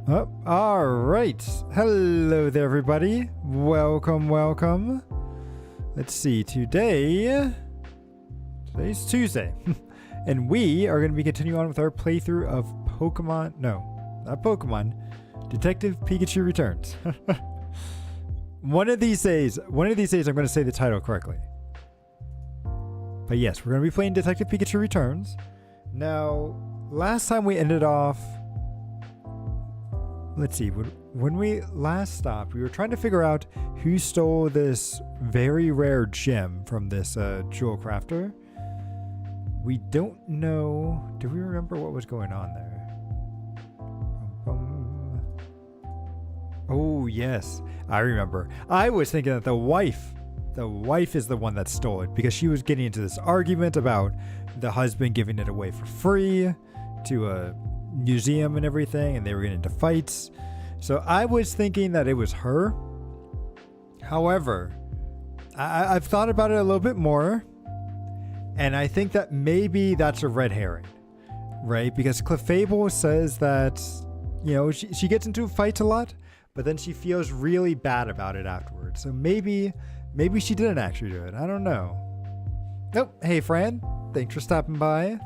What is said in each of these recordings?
Oh, all right. Hello there, everybody. Welcome, welcome. Let's see. Today's Tuesday. And we are going to be continuing on with our playthrough of Pokemon. No, not Pokemon. Detective Pikachu Returns. One of these days, I'm going to say the title correctly. But yes, we're going to be playing Detective Pikachu Returns. Now, last time we ended off... Let's see, when we last stopped, we were trying to figure out who stole this very rare gem from this jewel crafter. We don't know. Do we remember what was going on there? Oh, yes, I remember. I was thinking that the wife is the one that stole it because she was getting into this argument about the husband giving it away for free to a museum and everything, and they were getting into fights. So I was thinking that it was her. However, I've thought about it a little bit more, and I think that maybe that's a red herring, right? Because Clefable says that, you know, she gets into fights a lot, but then she feels really bad about it afterwards. So maybe she didn't actually do it. I don't know. Nope. Hey, Fran. Thanks for stopping by.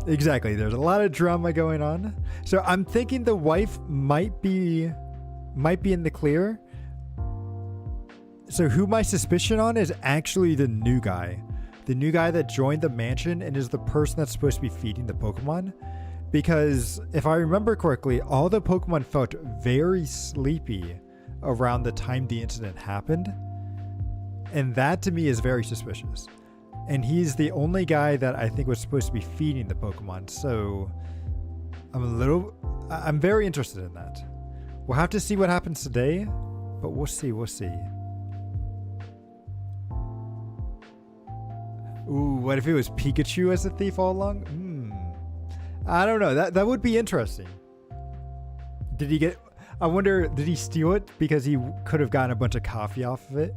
Exactly. There's a lot of drama going on. So I'm thinking the wife might be in the clear. So who my suspicion on is actually the new guy. The new guy that joined the mansion and is the person that's supposed to be feeding the Pokemon. Because if I remember correctly, all the Pokemon felt very sleepy around the time the incident happened. And that to me is very suspicious. And he's the only guy that I think was supposed to be feeding the Pokemon. So I'm very interested in that. We'll have to see what happens today, but we'll see. Ooh, what if it was Pikachu as the thief all along? I don't know. That would be interesting. I wonder, did he steal it because he could have gotten a bunch of coffee off of it?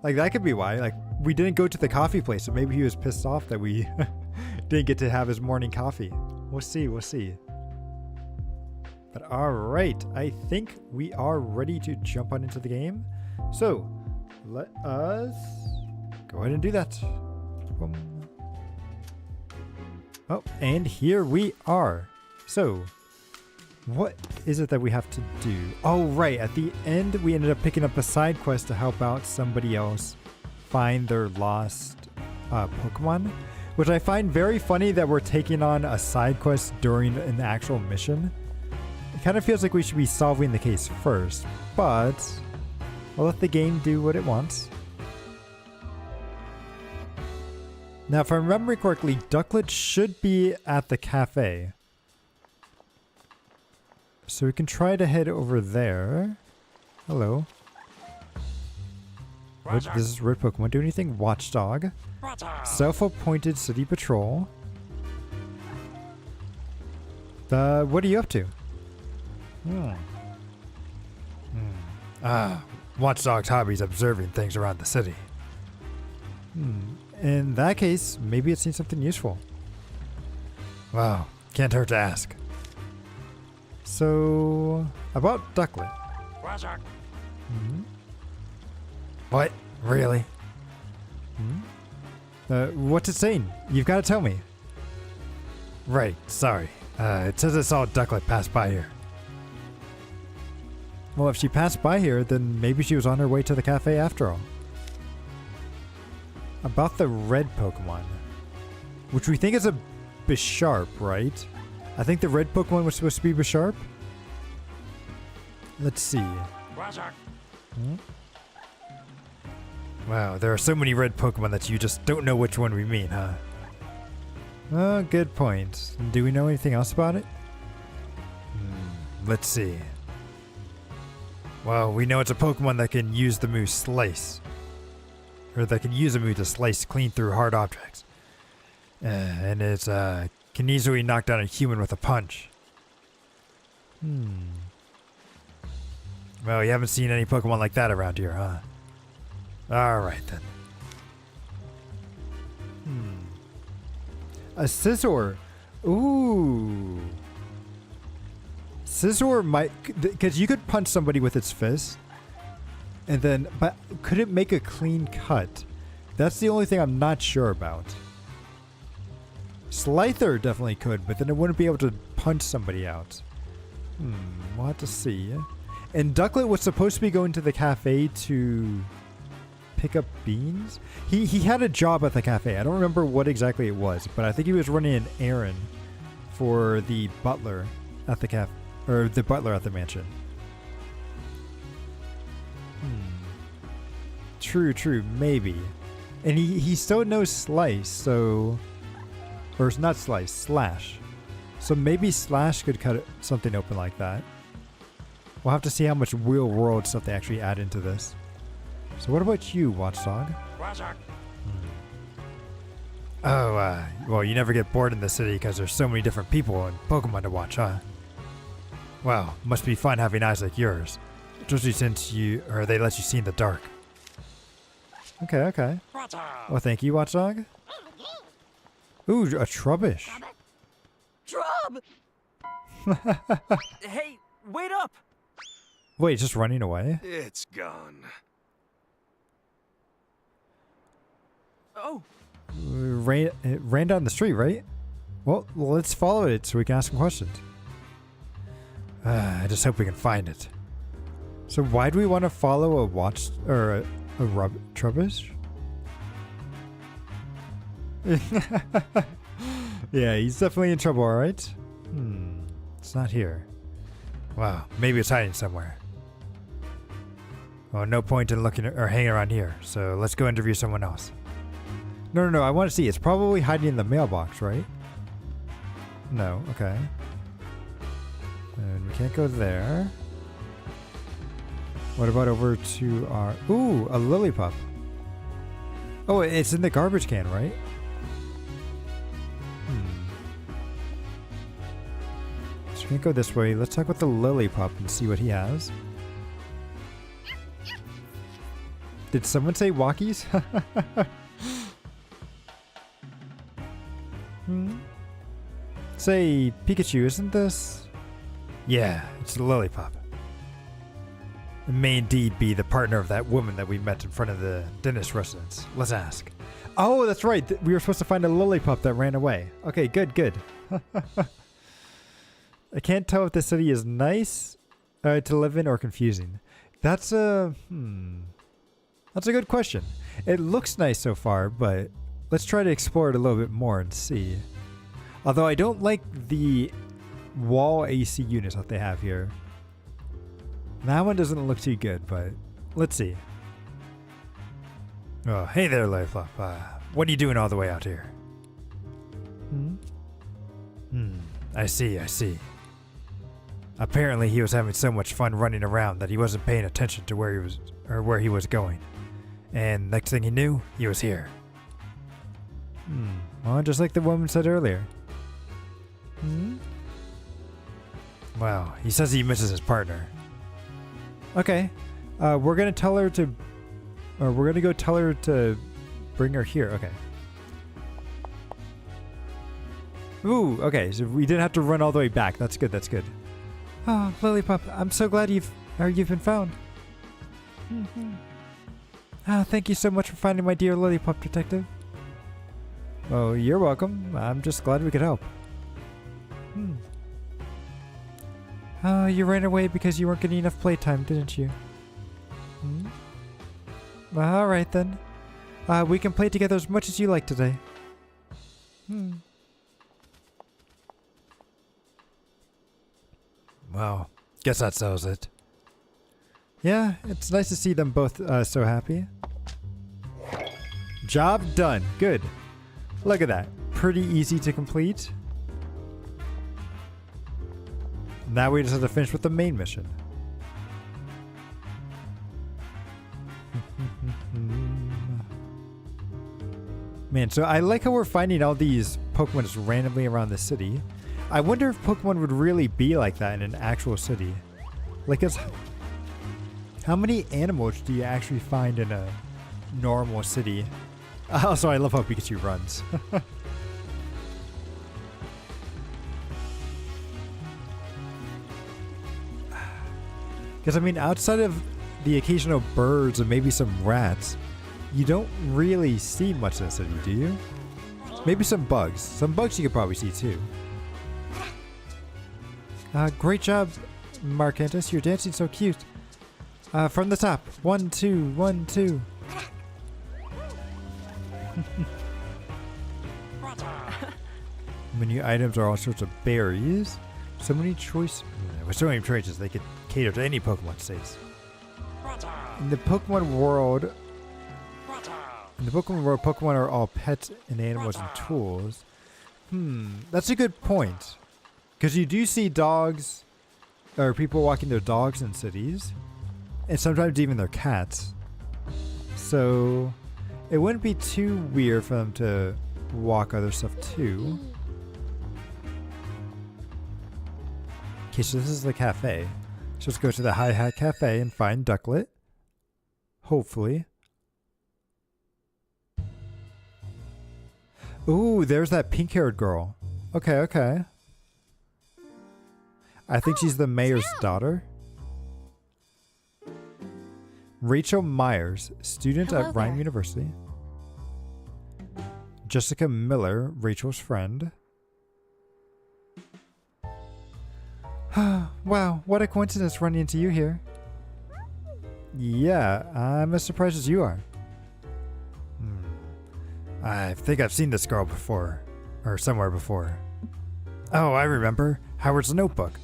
Like, that could be why. Like, we didn't go to the coffee place, so maybe he was pissed off that we didn't get to have his morning coffee. We'll see. But all right, I think we are ready to jump on into the game. So, let us go ahead and do that. Boom. Oh, and here we are. So, what is it that we have to do? Oh, right. At the end, we ended up picking up a side quest to help out somebody else find their lost Pokemon, which I find very funny that we're taking on a side quest during an actual mission. It kind of feels like we should be solving the case first, but I'll let the game do what it wants. Now, if I remember correctly, Ducklet should be at the cafe. So we can try to head over there. Hello. This is Red Pokemon. Do anything? Watchdog. Self-appointed city patrol. What are you up to? Watchdog's hobby is observing things around the city. In that case, maybe it's seen something useful. Wow, can't hurt to ask. So, about Ducklet. What? Really? What's it saying? You've got to tell me. Right, sorry. It says I saw Ducklet pass by here. Well, if she passed by here, then maybe she was on her way to the cafe after all. About the red Pokemon, which we think is a Bisharp, right? I think the red Pokemon was supposed to be Bisharp. Let's see. Wow, there are so many red Pokemon that you just don't know which one we mean, huh? Oh, good point. Do we know anything else about it? Let's see. Well, we know it's a Pokemon that can use the move Slice. Or that can use a move to slice clean through hard objects. And it's can easily knock down a human with a punch. Well, you haven't seen any Pokemon like that around here, huh? Alright then. A Scizor. Ooh. Scizor might, because you could punch somebody with its fist, and then, but could it make a clean cut? That's the only thing I'm not sure about. Slifer definitely could, but then it wouldn't be able to punch somebody out. We'll have to see. And Ducklet was supposed to be going to the cafe to pick up beans. He had a job at the cafe. I don't remember what exactly it was, but I think he was running an errand for the butler at the cafe, or the butler at the mansion. True, maybe. And he still knows Slice, so... Or it's not Slice, Slash. So maybe Slash could cut something open like that. We'll have to see how much real world stuff they actually add into this. So what about you, Watchdog? Oh, well, you never get bored in the city because there's so many different people and Pokemon to watch, huh? Wow, must be fun having eyes like yours. Especially since they let you see in the dark. Okay. Well, thank you, Watchdog. Ooh, a Trubbish. Trub! Hey, wait up! Wait, just running away? It's gone. Oh. It ran down the street, right? Well, let's follow it so we can ask some questions. I just hope we can find it. So why do we want to follow a Trubbish? Yeah, he's definitely in trouble, alright? It's not here. Wow, maybe it's hiding somewhere. Well, no point in looking or hanging around here, so let's go interview someone else. No, I want to see. It's probably hiding in the mailbox, right? No, okay. And we can't go there. What about over to our... Ooh, a Lillipup. Oh, it's in the garbage can, right? So we can't go this way. Let's talk with the Lillipup and see what he has. Did someone say walkies? Say, Pikachu, isn't this? Yeah, it's the Lillipup. It may indeed be the partner of that woman that we met in front of the dentist residence. Let's ask. Oh, that's right. We were supposed to find a Lillipup that ran away. Okay, good. I can't tell if the city is nice to live in or confusing. That's a good question. It looks nice so far, but let's try to explore it a little bit more and see. Although I don't like the wall AC units that they have here. That one doesn't look too good, but let's see. Oh, hey there, Lillipup. What are you doing all the way out here? I see. Apparently he was having so much fun running around that he wasn't paying attention to where he was going. And next thing he knew, he was here. Well, just like the woman said earlier. Wow, he says he misses his partner. Okay, we're gonna tell her to, or we're gonna go tell her to bring her here. Okay. Ooh, okay, so we didn't have to run all the way back. That's good. Oh, Lillipup, I'm so glad you've been found. Thank you so much for finding my dear Lillipup, Detective. Oh, you're welcome. I'm just glad we could help. Oh, you ran away because you weren't getting enough playtime, didn't you? Well, alright then. We can play together as much as you like today. Well, guess that settles it. Yeah, it's nice to see them both so happy. Job done. Good. Look at that. Pretty easy to complete. Now we just have to finish with the main mission. Man, so I like how we're finding all these Pokemon just randomly around the city. I wonder if Pokemon would really be like that in an actual city. Like, how many animals do you actually find in a normal city? Also, I love how Pikachu runs. Because, I mean, outside of the occasional birds and maybe some rats, you don't really see much in the city, do you? Maybe some bugs. Some bugs you could probably see too. Great job, Marcantus. You're dancing so cute. From the top. 1, 2, 1, 2. Menu items are all sorts of berries. So many with so many choices, they could cater to any Pokemon states. In the Pokemon world, Pokemon are all pets and animals and tools. That's a good point. Because you do see dogs, or people walking their dogs in cities, and sometimes even their cats. So it wouldn't be too weird for them to walk other stuff too. Okay, so this is the cafe. So let's go to the Hi Hat Cafe and find Ducklet. Hopefully. Ooh, there's that pink-haired girl. Okay, okay. I think she's the mayor's daughter. Rachel Myers, student at Rhyme University. Jessica Miller, Rachel's friend. Wow, what a coincidence running into you here. Yeah, I'm as surprised as you are. I think I've seen this girl before. Or somewhere before. Oh, I remember. Howard's notebook.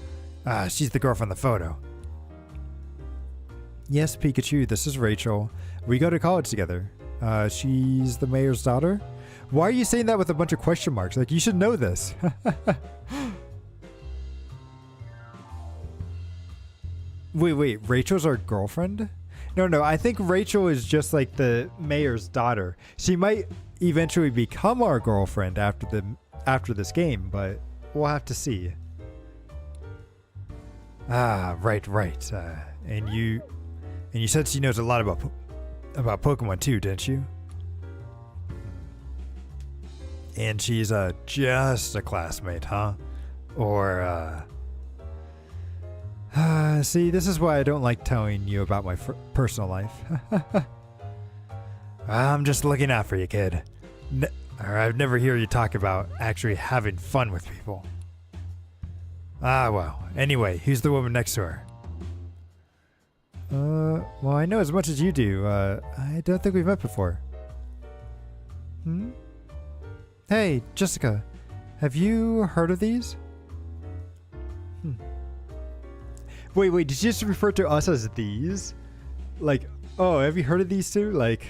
She's the girl from the photo. Yes, Pikachu, this is Rachel. We go to college together. She's the mayor's daughter? Why are you saying that with a bunch of question marks? Like, you should know this. Wait, Rachel's our girlfriend? No, I think Rachel is just like the mayor's daughter. She might eventually become our girlfriend after this game, but we'll have to see. Right. And you said she knows a lot about Pokemon too, didn't you? And she's just a classmate, huh? Or see, this is why I don't like telling you about my personal life. I'm just looking out for you, kid. I've never hear you talk about actually having fun with people. Well. Anyway, who's the woman next to her? Well, I know as much as you do. I don't think we've met before. Hey, Jessica. Have you heard of these? Wait, did you just refer to us as these? Like, oh, have you heard of these two? Like,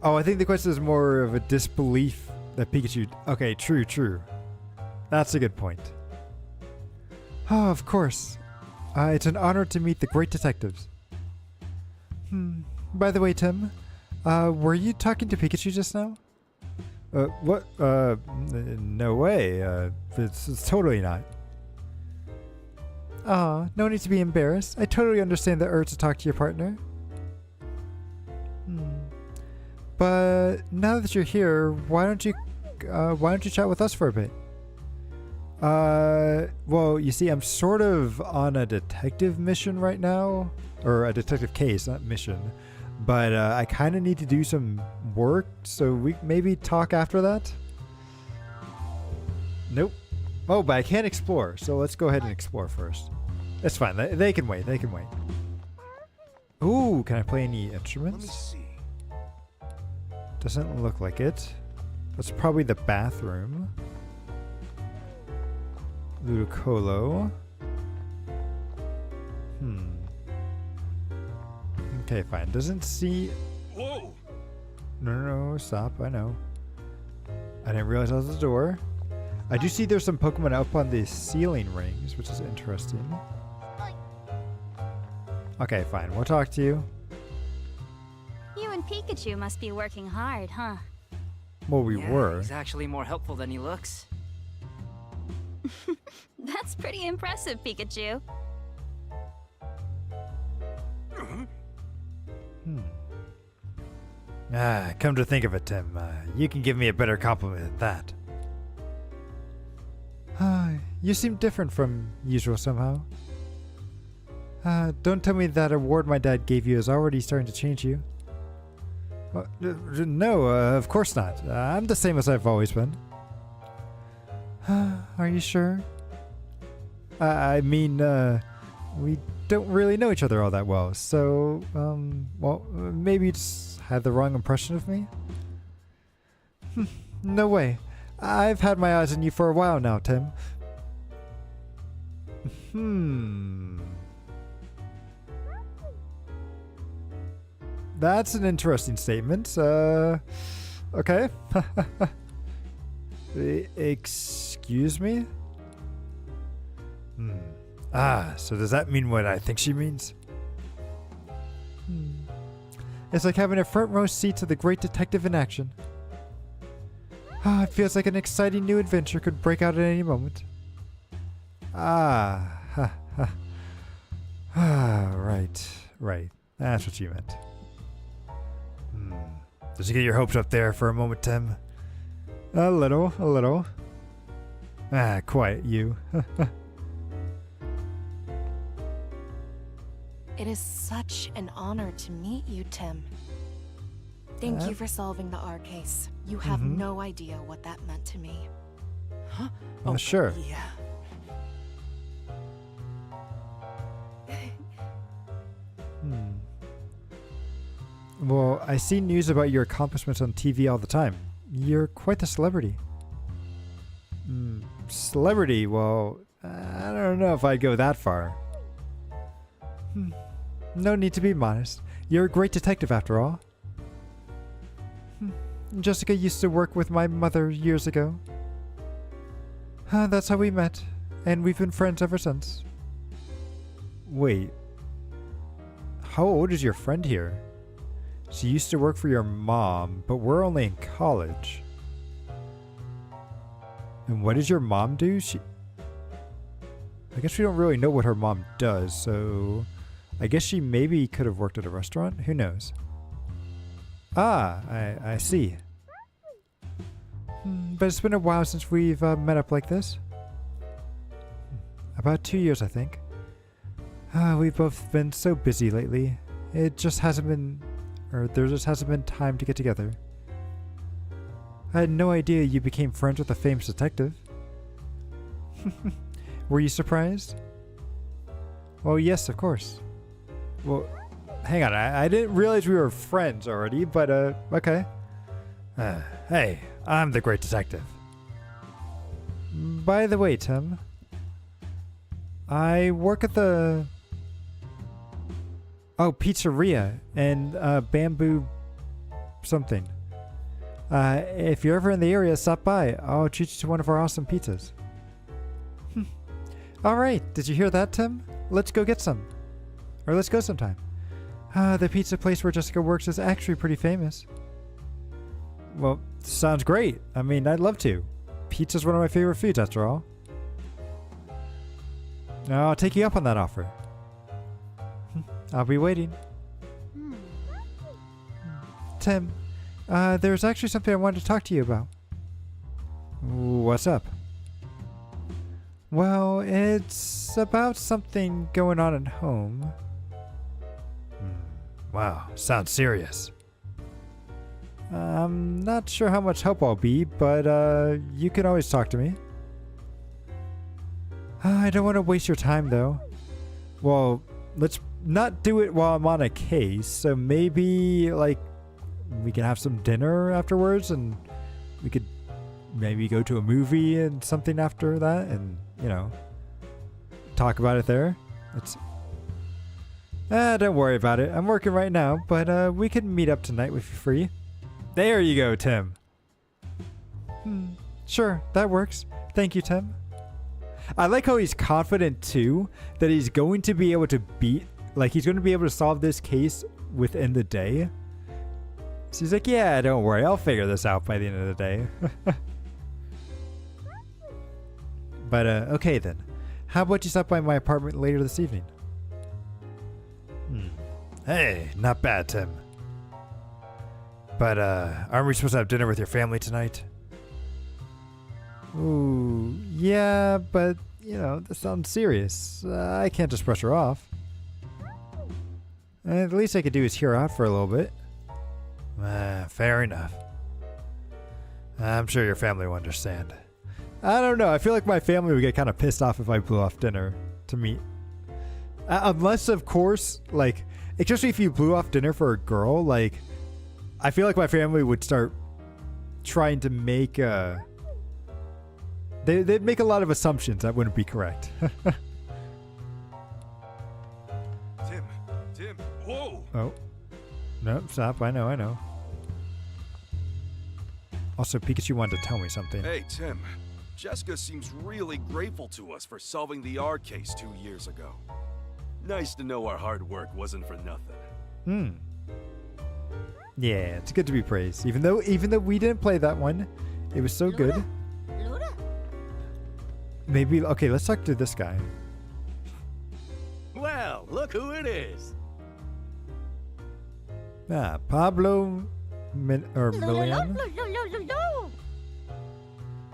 Oh, I think the question is more of a disbelief that Pikachu... Okay, true. That's a good point. Oh, of course. It's an honor to meet the great detectives. By the way, Tim, were you talking to Pikachu just now? What? No way. It's totally not. Aw, no need to be embarrassed. I totally understand the urge to talk to your partner. But now that you're here, why don't you chat with us for a bit? Well, you see, I'm sort of on a detective mission right now, or a detective case, not mission. But I kind of need to do some work, so we maybe talk after that. Nope. Oh, but I can't explore, so let's go ahead and explore first. That's fine. They can wait. They can wait. Ooh, can I play any instruments? Let me see. Doesn't look like it. That's probably the bathroom. Ludicolo. Okay, fine. Doesn't see... Whoa! No, stop. I know. I didn't realize that was the door. I do see there's some Pokemon up on the ceiling rings, which is interesting. Okay, fine. We'll talk to you. You and Pikachu must be working hard, huh? Well, we were. He's actually more helpful than he looks. That's pretty impressive, Pikachu. Come to think of it, Tim, you can give me a better compliment than that. You seem different from usual somehow. Don't tell me that award my dad gave you is already starting to change you. No, of course not. I'm the same as I've always been. Are you sure? I mean, we don't really know each other all that well, so, well, maybe you just had the wrong impression of me? No way. I've had my eyes on you for a while now, Tim. That's an interesting statement. Okay. Excuse me? So does that mean what I think she means? It's like having a front row seat to the great detective in action. It feels like an exciting new adventure could break out at any moment. Right. That's what you meant. Did you get your hopes up there for a moment, Tim? A little. Quiet, you. It is such an honor to meet you, Tim. Thank you for solving the R case. You have no idea what that meant to me. Huh? Oh, sure. Yeah. Well, I see news about your accomplishments on TV all the time. You're quite the celebrity. Celebrity? Well, I don't know if I'd go that far. No need to be modest. You're a great detective after all. Jessica used to work with my mother years ago. That's how we met, and we've been friends ever since. Wait. How old is your friend here? She used to work for your mom, but we're only in college. And what does your mom do? I guess we don't really know what her mom does, so I guess she maybe could have worked at a restaurant? Who knows? I see. But it's been a while since we've met up like this. About 2 years, I think. We've both been so busy lately. There just hasn't been time to get together. I had no idea you became friends with a famous detective. Were you surprised? Well, yes, of course. Well, hang on, I didn't realize we were friends already, but, okay. Hey, I'm the great detective. By the way, Tim, I work at the... pizzeria and bamboo something. If you're ever in the area, stop by. I'll treat you to one of our awesome pizzas. All right, did you hear that, Tim? Let's go get some. Or let's go sometime. The pizza place where Jessica works is actually pretty famous. Well, sounds great. I mean, I'd love to. Pizza's one of my favorite foods, after all. I'll take you up on that offer. I'll be waiting. Tim, there's actually something I wanted to talk to you about. What's up? Well, it's about something going on at home. Wow, sounds serious. I'm not sure how much help I'll be, but you can always talk to me. I don't want to waste your time, though. Well, let's not do it while I'm on a case, so maybe, like, we can have some dinner afterwards, and we could maybe go to a movie and something after that, and, you know, talk about it there. Don't worry about it. I'm working right now, but we can meet up tonight if you're free. There you go, Tim. Sure, that works. Thank you, Tim. I like how he's confident, too, that he's going to be able to he's going to be able to solve this case within the day. So he's like, yeah, don't worry. I'll figure this out by the end of the day. But, okay then. How about you stop by my apartment later this evening? Hey, not bad, Tim. But, aren't we supposed to have dinner with your family tonight? Ooh, yeah, but this sounds serious. I can't just brush her off. The least I could do is hear her out for a little bit. Fair enough. I'm sure your family will understand. I don't know. I feel like my family would get kind of pissed off if I blew off dinner to meet. Unless, of course, like, especially if you blew off dinner for a girl, like, I feel like my family would start trying to make, they'd make a lot of assumptions that wouldn't be correct. Tim, whoa! Oh. No, stop. I know. Also, Pikachu wanted to tell me something. Hey, Tim. Jessica seems really grateful to us for solving the R case 2 years ago. Nice to know our hard work wasn't for nothing. Yeah, it's good to be praised. Even though we didn't play that one, it was so good. Maybe, okay, let's talk to this guy. Well, look who it is. Pablo Milian.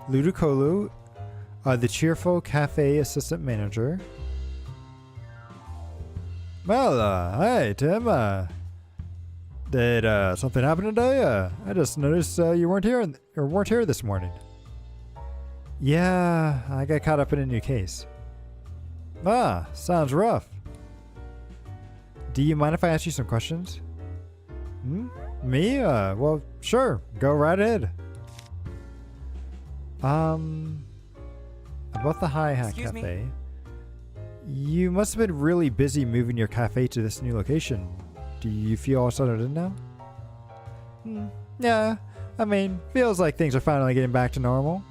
Ludicolo, the cheerful cafe assistant manager. Well, hey, Tim. Did something happen today? I just noticed you weren't here this morning. Yeah, I got caught up in a new case. Sounds rough. Do you mind if I ask you some questions? Me? Well, sure. Go right ahead. About the Hi-Hat Excuse Cafe. me? You must have been really busy moving your cafe to this new location. Do you feel all settled in now? Yeah, I mean, feels like things are finally getting back to normal.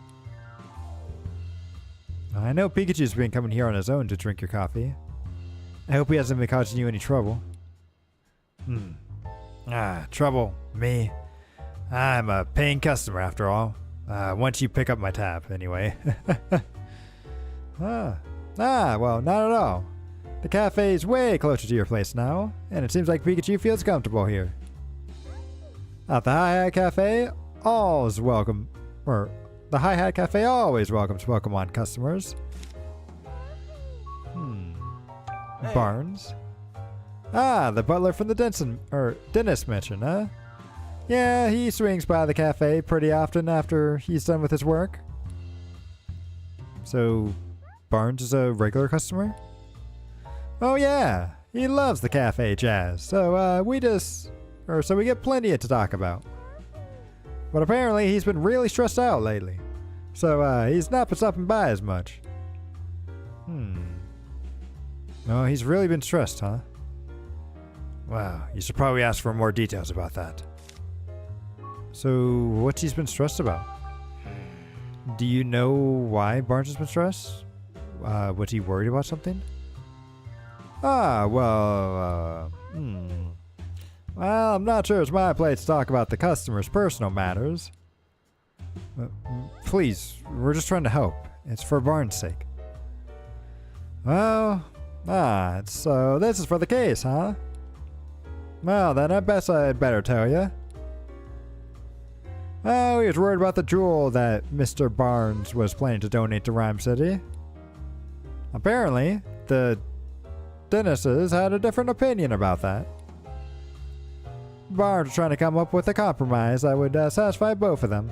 I know Pikachu's been coming here on his own to drink your coffee. I hope he hasn't been causing you any trouble. Trouble? Me? I'm a paying customer after all. Once you pick up my tab, anyway. Well, not at all. The cafe is way closer to your place now, and it seems like Pikachu feels comfortable here. At the Hi-Hat Cafe, all's welcome. Or, the Hi-Hat Cafe always welcomes Pokemon customers. Barnes? The butler from the dentist mentioned, huh? Yeah, he swings by the cafe pretty often after he's done with his work. So, Barnes is a regular customer? Oh yeah, he loves the cafe jazz, so we get plenty to talk about. But apparently he's been really stressed out lately, so he's not been stopping by as much. Oh, he's really been stressed, huh? Wow, you should probably ask for more details about that. So, what's he's been stressed about? Do you know why Barnes has been stressed? Was he worried about something? Well, I'm not sure it's my place to talk about the customer's personal matters. Please, we're just trying to help. It's for Barnes' sake. Well, so this is for the case, huh? Well, then I guess I'd better tell you. Oh, he was worried about the jewel that Mr. Barnes was planning to donate to Rhyme City. Apparently, the Dennises had a different opinion about that. Barnes was trying to come up with a compromise that would satisfy both of them.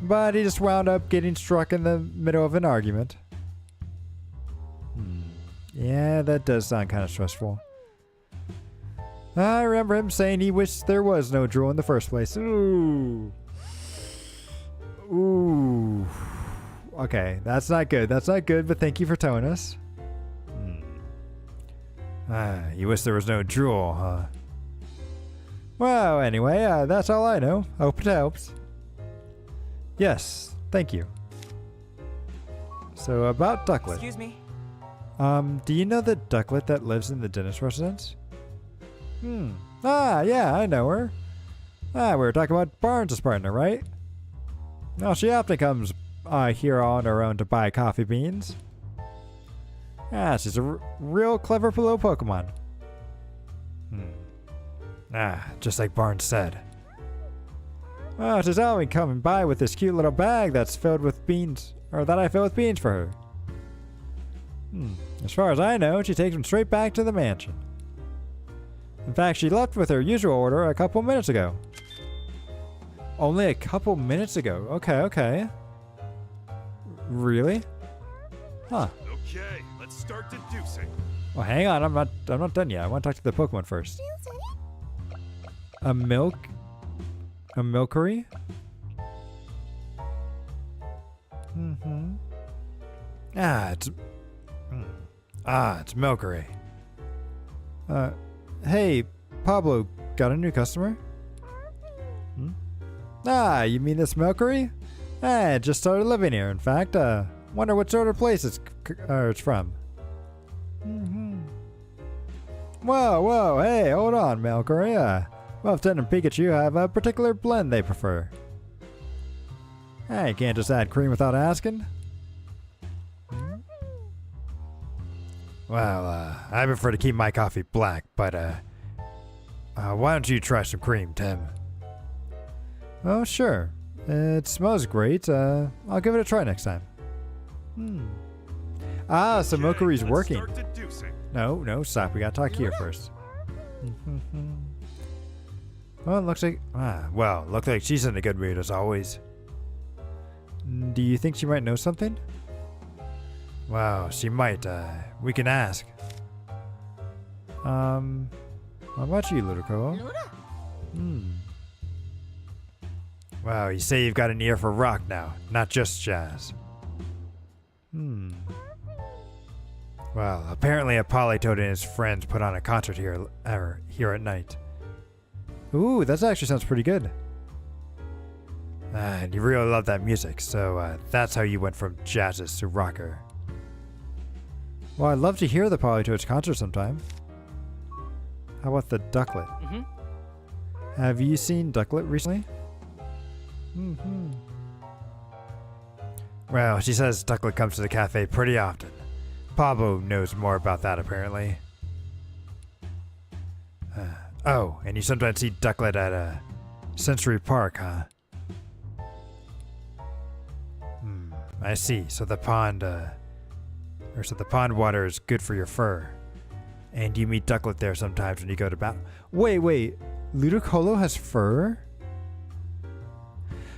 But he just wound up getting struck in the middle of an argument. Yeah, that does sound kind of stressful. I remember him saying he wished there was no jewel in the first place. Ooh. Okay, that's not good. That's not good, but thank you for telling us. You wish there was no jewel, huh? Well, anyway, that's all I know. Hope it helps. Yes, thank you. So, about Ducklet. Excuse me? Do you know the Ducklet that lives in the dentist residence? Yeah, I know her. We were talking about Barnes' partner, right? Well, she often comes here on her own to buy coffee beans. She's a real clever little Pokemon. Just like Barnes said. She's always coming by with this cute little bag that's filled with beans, or that I fill with beans for her. As far as I know, she takes them straight back to the mansion. In fact, she left with her usual order a couple minutes ago. Only a couple minutes ago. Okay. Really? Huh. Okay, let's start deducing. Well, hang on. I'm not done yet. I want to talk to the Pokemon first. A milkery? It's milkery. Hey, Pablo, got a new customer? You mean this milkery? I just started living here. In fact, wonder what sort of place it's from. Whoa, hey, hold on, milkery. Buffton and Pikachu have a particular blend they prefer. Hey, you can't just add cream without asking. Well, I prefer to keep my coffee black, but why don't you try some cream, Tim? Oh, sure. It smells great. I'll give it a try next time. So milkery's working. No, stop. We gotta talk here first. Well, it looks like... looks like she's in a good mood as always. Do you think she might know something? Wow, she might. We can ask. How about you, Ludicolo? Wow, you say you've got an ear for rock now, not just jazz. Well, apparently a Politoed and his friends put on a concert here at night. Ooh, that actually sounds pretty good. And you really love that music, so that's how you went from jazzist to rocker. Well, I'd love to hear the Politoed's concert sometime. How about the Ducklet? Have you seen Ducklet recently? Well, she says Ducklet comes to the cafe pretty often. Pablo knows more about that, apparently. And you sometimes see Ducklet at Century Park, huh? I see. So the pond water is good for your fur. And you meet Ducklet there sometimes when you go to battle. Wait. Ludicolo has fur?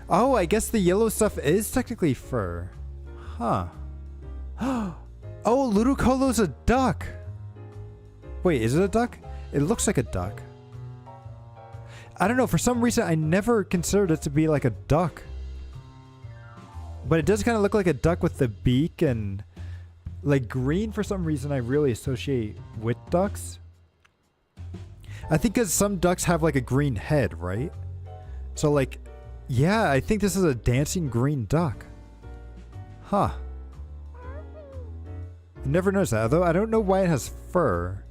Oh, I guess the yellow stuff is technically fur. Huh. Oh, Ludicolo's a duck. Wait, is it a duck? It looks like a duck. I don't know, for some reason I never considered it to be like a duck. But it does kind of look like a duck with the beak and like green for some reason I really associate with ducks. I think because some ducks have like a green head, right? So like, yeah, I think this is a dancing green duck. Huh. I never noticed that, although I don't know why it has fur.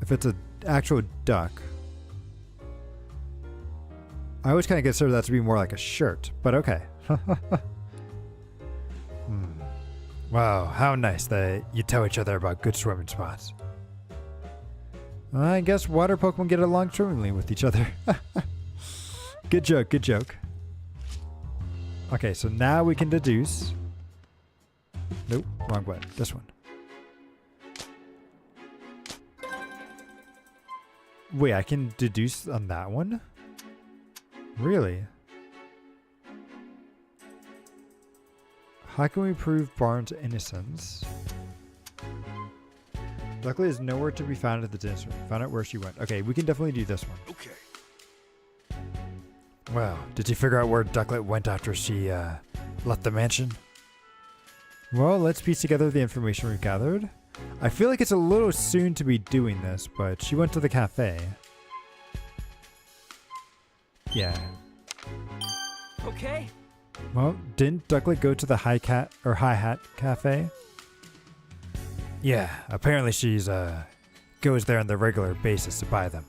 If it's an actual duck. I always kind of consider that to be more like a shirt, but okay. Wow, how nice that you tell each other about good swimming spots. I guess water Pokemon get along swimmingly with each other. Good joke. Okay, so now we can deduce. Nope, wrong one. This one. Wait, I can deduce on that one? Really? How can we prove Barnes' innocence? Ducklet is nowhere to be found at the dance room. Found out where she went. Okay, we can definitely do this one. Okay. Well, did you figure out where Ducklet went after she left the mansion? Well, let's piece together the information we've gathered. I feel like it's a little soon to be doing this, but she went to the cafe. Yeah. Okay. Well, didn't Ducklet go to the Hi-Hat Cafe? Yeah, apparently she's goes there on the regular basis to buy them.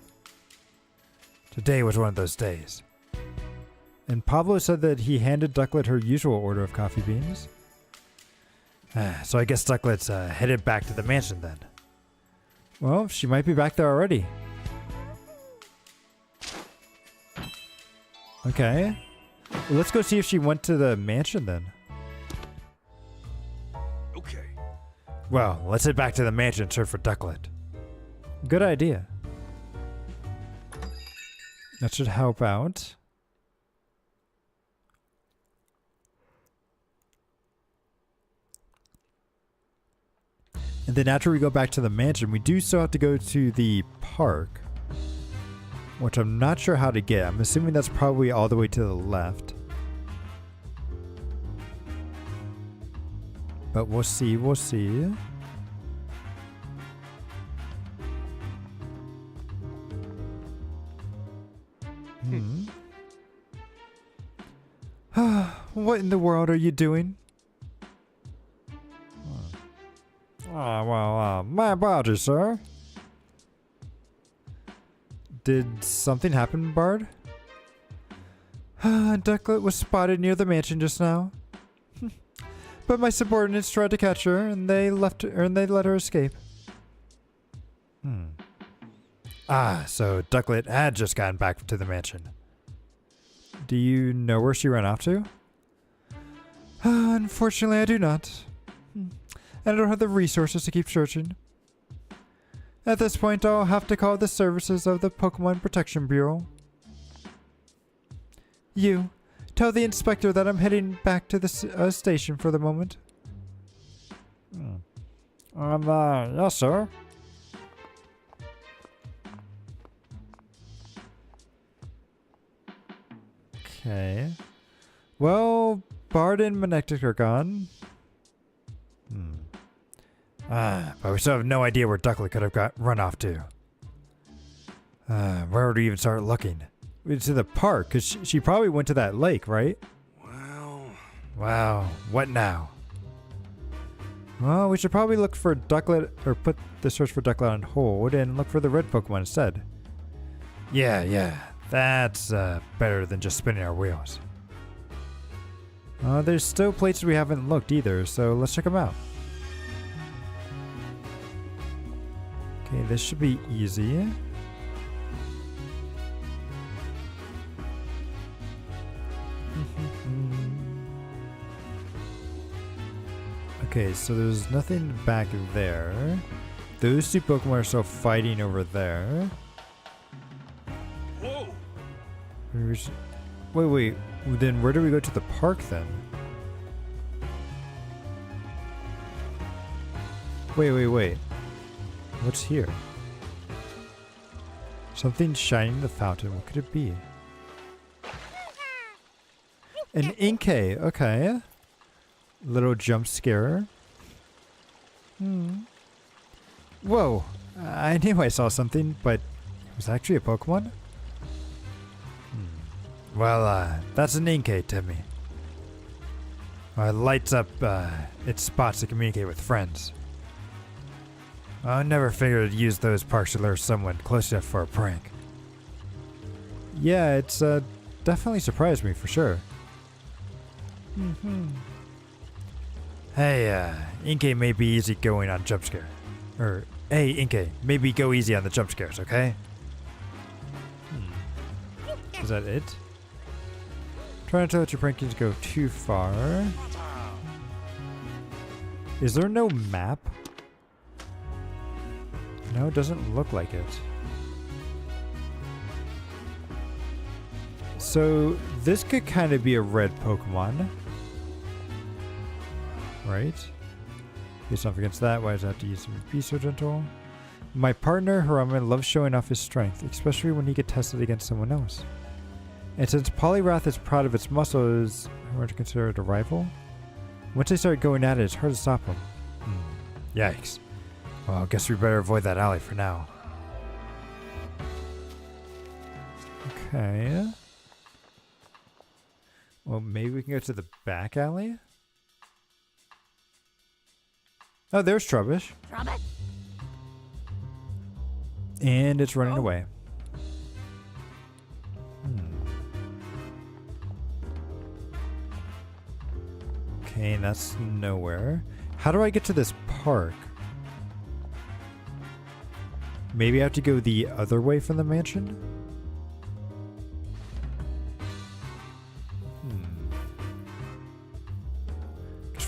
Today was one of those days. And Pablo said that he handed Ducklet her usual order of coffee beans. So I guess Ducklet's headed back to the mansion then. Well, she might be back there already. Okay. Well, let's go see if she went to the mansion then. Well, let's head back to the mansion and search for Ducklet. Good idea. That should help out. And then after we go back to the mansion, we do still have to go to the park, which I'm not sure how to get. I'm assuming that's probably all the way to the left. But we'll see, we'll see. What in the world are you doing? My apologies, sir. Did something happen, Bard? Ducklet was spotted near the mansion just now. But my subordinates tried to catch her, and they let her escape. So Ducklet had just gotten back to the mansion. Do you know where she ran off to? Unfortunately, I do not. And I don't have the resources to keep searching. At this point, I'll have to call the services of the Pokemon Protection Bureau. You, tell the inspector that I'm heading back to the station for the moment. Yes, sir. Okay. Well, Bard and Manectic are gone. But we still have no idea where Ducklet could have run off to. Where would we even start looking? To the park, because she probably went to that lake, right? Wow, what now? Well, we should probably look for Ducklet, or put the search for Ducklet on hold and look for the red Pokemon instead. Yeah, that's better than just spinning our wheels. There's still places we haven't looked either, so let's check them out. Okay, this should be easy. Okay, so there's nothing back there. Those two Pokemon are still fighting over there. Whoa! Wait. Then where do we go to the park then? Wait. What's here? Something shining in the fountain. What could it be? An Inkay. Okay. Little jump scare. Whoa. I knew I saw something, but it was actually a Pokemon? Well, that's an Inkay, Timmy. It lights up its spots to communicate with friends. I never figured I'd use those parks to lure someone close enough for a prank. Yeah, it's definitely surprised me for sure. Hey, Inkay may be easy going on jump scare. Or, hey, Inkay, maybe go easy on the jump scares, okay? Is that it? Try not to let your prankings go too far. Is there no map? No, it doesn't look like it. So, this could kind of be a red Pokemon. Right? Face off against that. Why does I have to use him to be so gentle? My partner, Harama, loves showing off his strength, especially when he gets tested against someone else. And since Poliwrath is proud of its muscles, I want to consider it a rival. Once they start going at it, it's hard to stop them. Yikes. Well, I guess we better avoid that alley for now. Okay. Well, maybe we can go to the back alley? Oh, there's Trubbish. Trubbish? And it's running away. Okay, and that's nowhere. How do I get to this park? Maybe I have to go the other way from the mansion?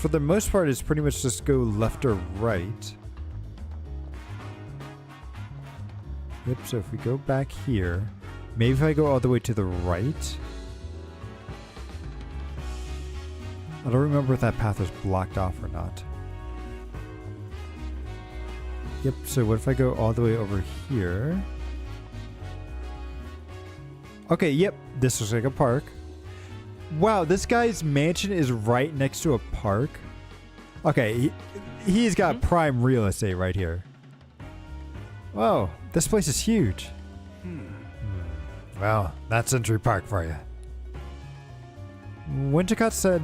for the most part, it's pretty much just go left or right. Yep, so if we go back here, maybe if I go all the way to the right. I don't remember if that path was blocked off or not. Yep, so what if I go all the way over here? Okay, yep, this looks like a park. Wow, this guy's mansion is right next to a park. Okay, he's got prime real estate right here. Whoa, this place is huge. Well, that's Century Park for you. Wintercut said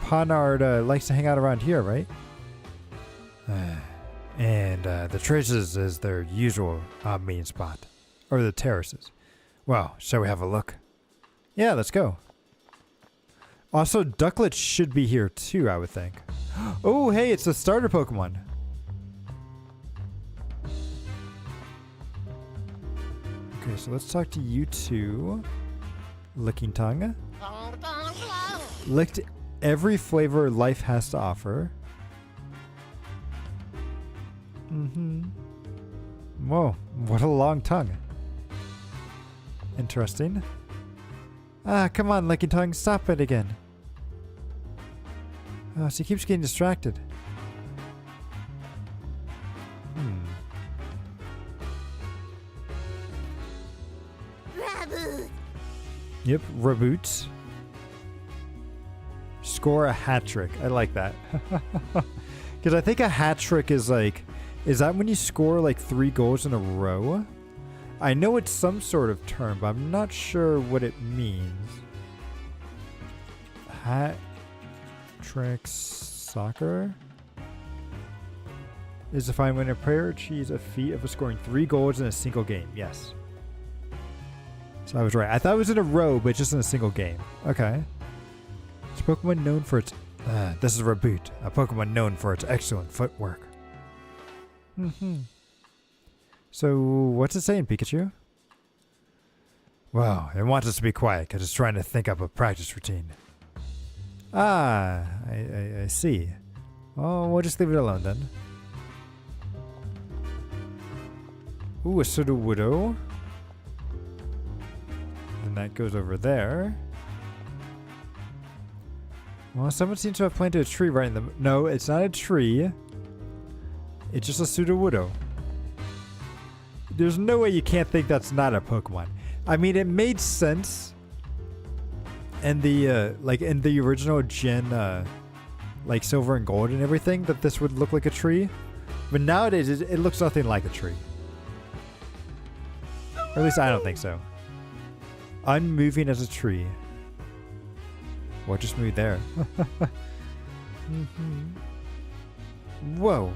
Ponard likes to hang out around here, right? And the terraces is their usual main spot. Or the terraces. Well, shall we have a look? Yeah, let's go. Also, Ducklet should be here too, I would think. Oh, hey, it's the starter Pokemon. Okay, so let's talk to you two. Licking Tongue. Licked every flavor life has to offer. Whoa, what a long tongue. Interesting. Ah, come on, Licking Tongue, stop it again. Oh, she keeps getting distracted. Yep, reboot. Score a hat trick. I like that. Because I think a hat trick is like, is that when you score like 3 goals in a row? I know it's some sort of term, but I'm not sure what it means. Hat trick soccer? Is defined when a player achieves a feat of scoring 3 goals in a single game. Yes. So I was right. I thought it was in a row, but just in a single game. Okay. It's a Pokemon known for its... this is Reboot, a Pokemon known for its excellent footwork. So, what's it saying, Pikachu? Well, it wants us to be quiet because it's trying to think up a practice routine. Ah, I see. Oh, we'll just leave it alone then. Ooh, a Sudowoodo. And that goes over there. Well, someone seems to have planted a tree right in the... No, it's not a tree. It's just a Sudowoodo. There's no way you can't think that's not a Pokemon. I mean, it made sense in the like in the original gen, like Silver and Gold and everything, that this would look like a tree. But nowadays, it looks nothing like a tree. Or at least I don't think so. Unmoving as a tree. What just moved there? Whoa.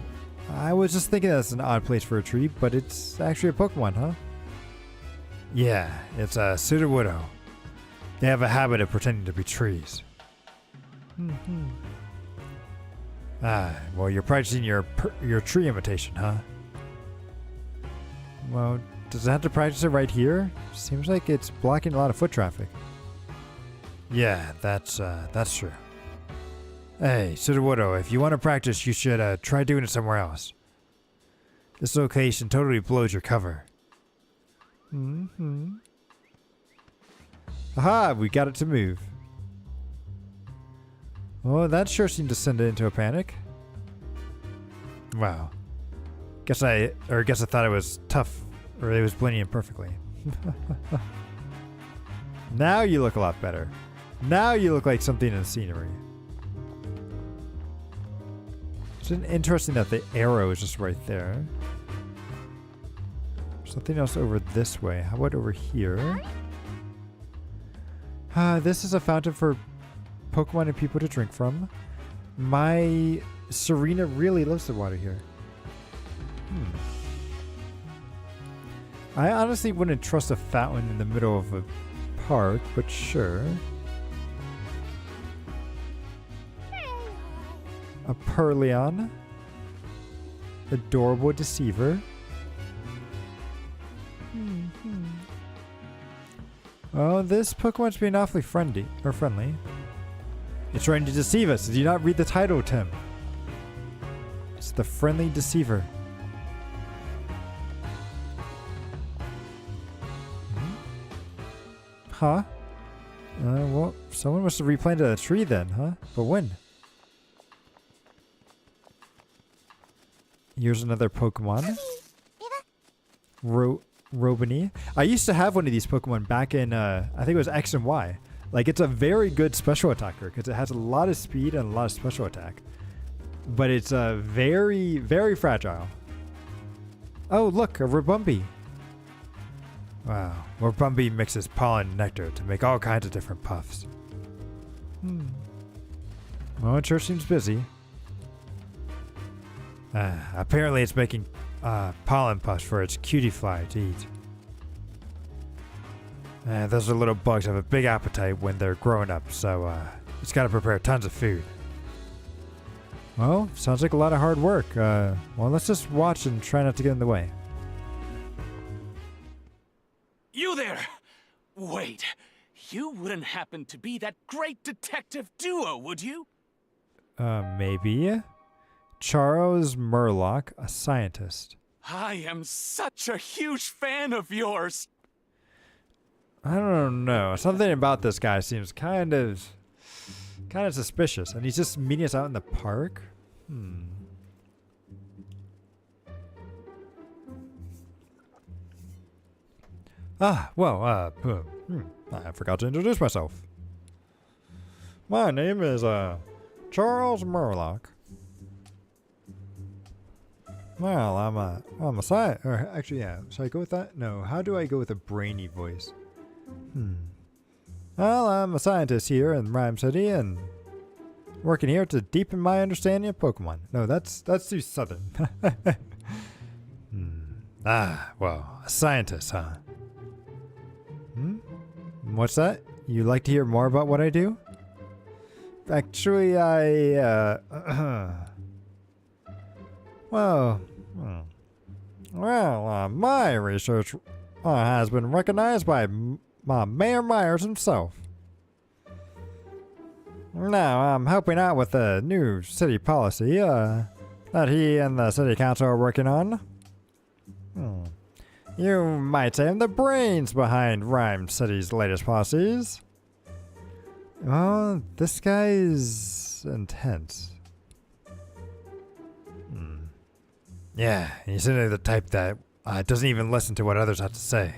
I was just thinking that's an odd place for a tree, but it's actually a Pokemon, huh? Yeah, it's a Sudowoodo. They have a habit of pretending to be trees. Ah, well, you're practicing your tree imitation, huh? Well, does it have to practice it right here? Seems like it's blocking a lot of foot traffic. Yeah, that's true. Hey, Sudowoodo, if you want to practice, you should try doing it somewhere else. This location totally blows your cover. Aha, we got it to move. Well, that sure seemed to send it into a panic. Wow. Guess I thought it was tough, or it was blending in perfectly. Now you look a lot better. Now you look like something in the scenery. It's interesting that the arrow is just right there. Something else over this way. How about over here? This is a fountain for Pokemon and people to drink from. My Serena really loves the water here. I honestly wouldn't trust a fountain in the middle of a park, but sure. A Purleon. Adorable Deceiver. Oh, this Pokemon's being awfully friendly. You're trying to deceive us. Did you not read the title, Tim? It's the Friendly Deceiver. Huh? Well, someone must have replanted a tree then, huh? But when? Here's another Pokemon. Robiny. I used to have one of these Pokemon back in, I think it was X and Y. Like, it's a very good special attacker because it has a lot of speed and a lot of special attack. But it's very, very fragile. Oh, look, a Ribombee. Wow. Ribombee mixes pollen and nectar to make all kinds of different puffs. Well, it sure seems busy. Apparently it's making pollen puffs for its cutie fly to eat. Those are little bugs have a big appetite when they're growing up, so it's got to prepare tons of food. Well, sounds like a lot of hard work. Well, let's just watch and try not to get in the way. You there! Wait, you wouldn't happen to be that great detective duo, would you? Maybe. Charles Murlock, a scientist. I am such a huge fan of yours! I don't know. Something about this guy seems kind of suspicious. And he's just meeting us out in the park? I forgot to introduce myself. My name is, Charles Murlock. Well, I'm a scientist. Or actually, yeah. Should I go with that? No. How do I go with a brainy voice? Well, I'm a scientist here in Rhyme City and working here to deepen my understanding of Pokemon. No, that's too southern. Well, a scientist, huh? What's that? You like to hear more about what I do? Actually, my research has been recognized by Mayor Myers himself. Now, I'm helping out with the new city policy that he and the city council are working on. You might say I'm the brains behind Rhyme City's latest policies. Well, this guy is intense. Yeah, he's really the type that doesn't even listen to what others have to say.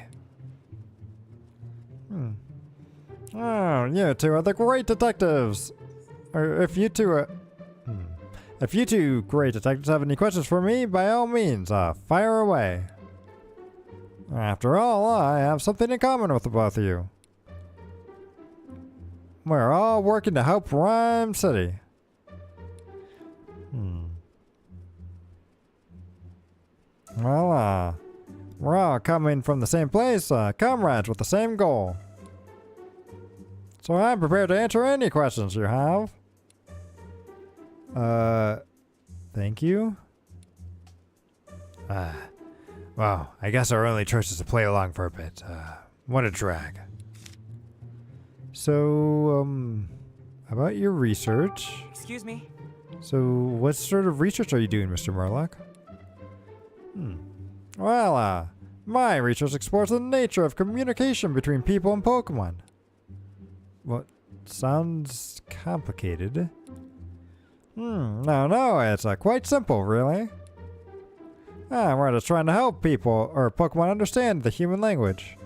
Oh, you two are the great detectives. Or if you two great detectives have any questions for me, by all means, fire away. After all, I have something in common with the both of you. We're all working to help Rhyme City. Well, we're all coming from the same place, comrades with the same goal. So I'm prepared to answer any questions you have. Thank you. Well, I guess our only choice is to play along for a bit. What a drag. So, about your research. Excuse me? So, what sort of research are you doing, Mr. Murlock? Well, my research explores the nature of communication between people and Pokemon. Well, sounds complicated. No, it's quite simple, really. We're just trying to help people or Pokemon understand the human language.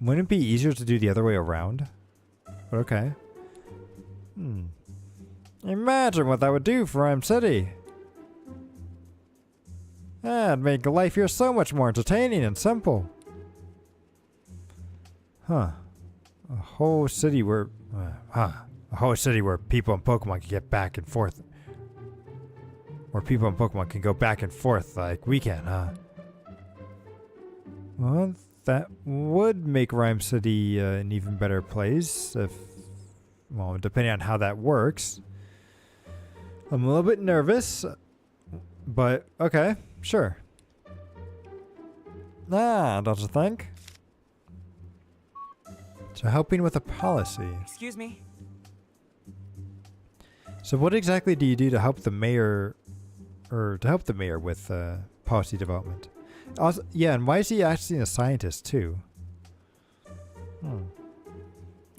Wouldn't it be easier to do the other way around? But okay. Imagine what that would do for Rhyme City. It'd make life here so much more entertaining and simple. A whole city where people and Pokemon can get back and forth. Where people and Pokemon can go back and forth like we can, huh? Well, that would make Rhyme City an even better place depending on how that works. I'm a little bit nervous, but okay, sure. Don't you think? So helping with a policy. Excuse me? So what exactly do you do to help the mayor, or to help the mayor with policy development? Also, yeah, and why is he actually a scientist too?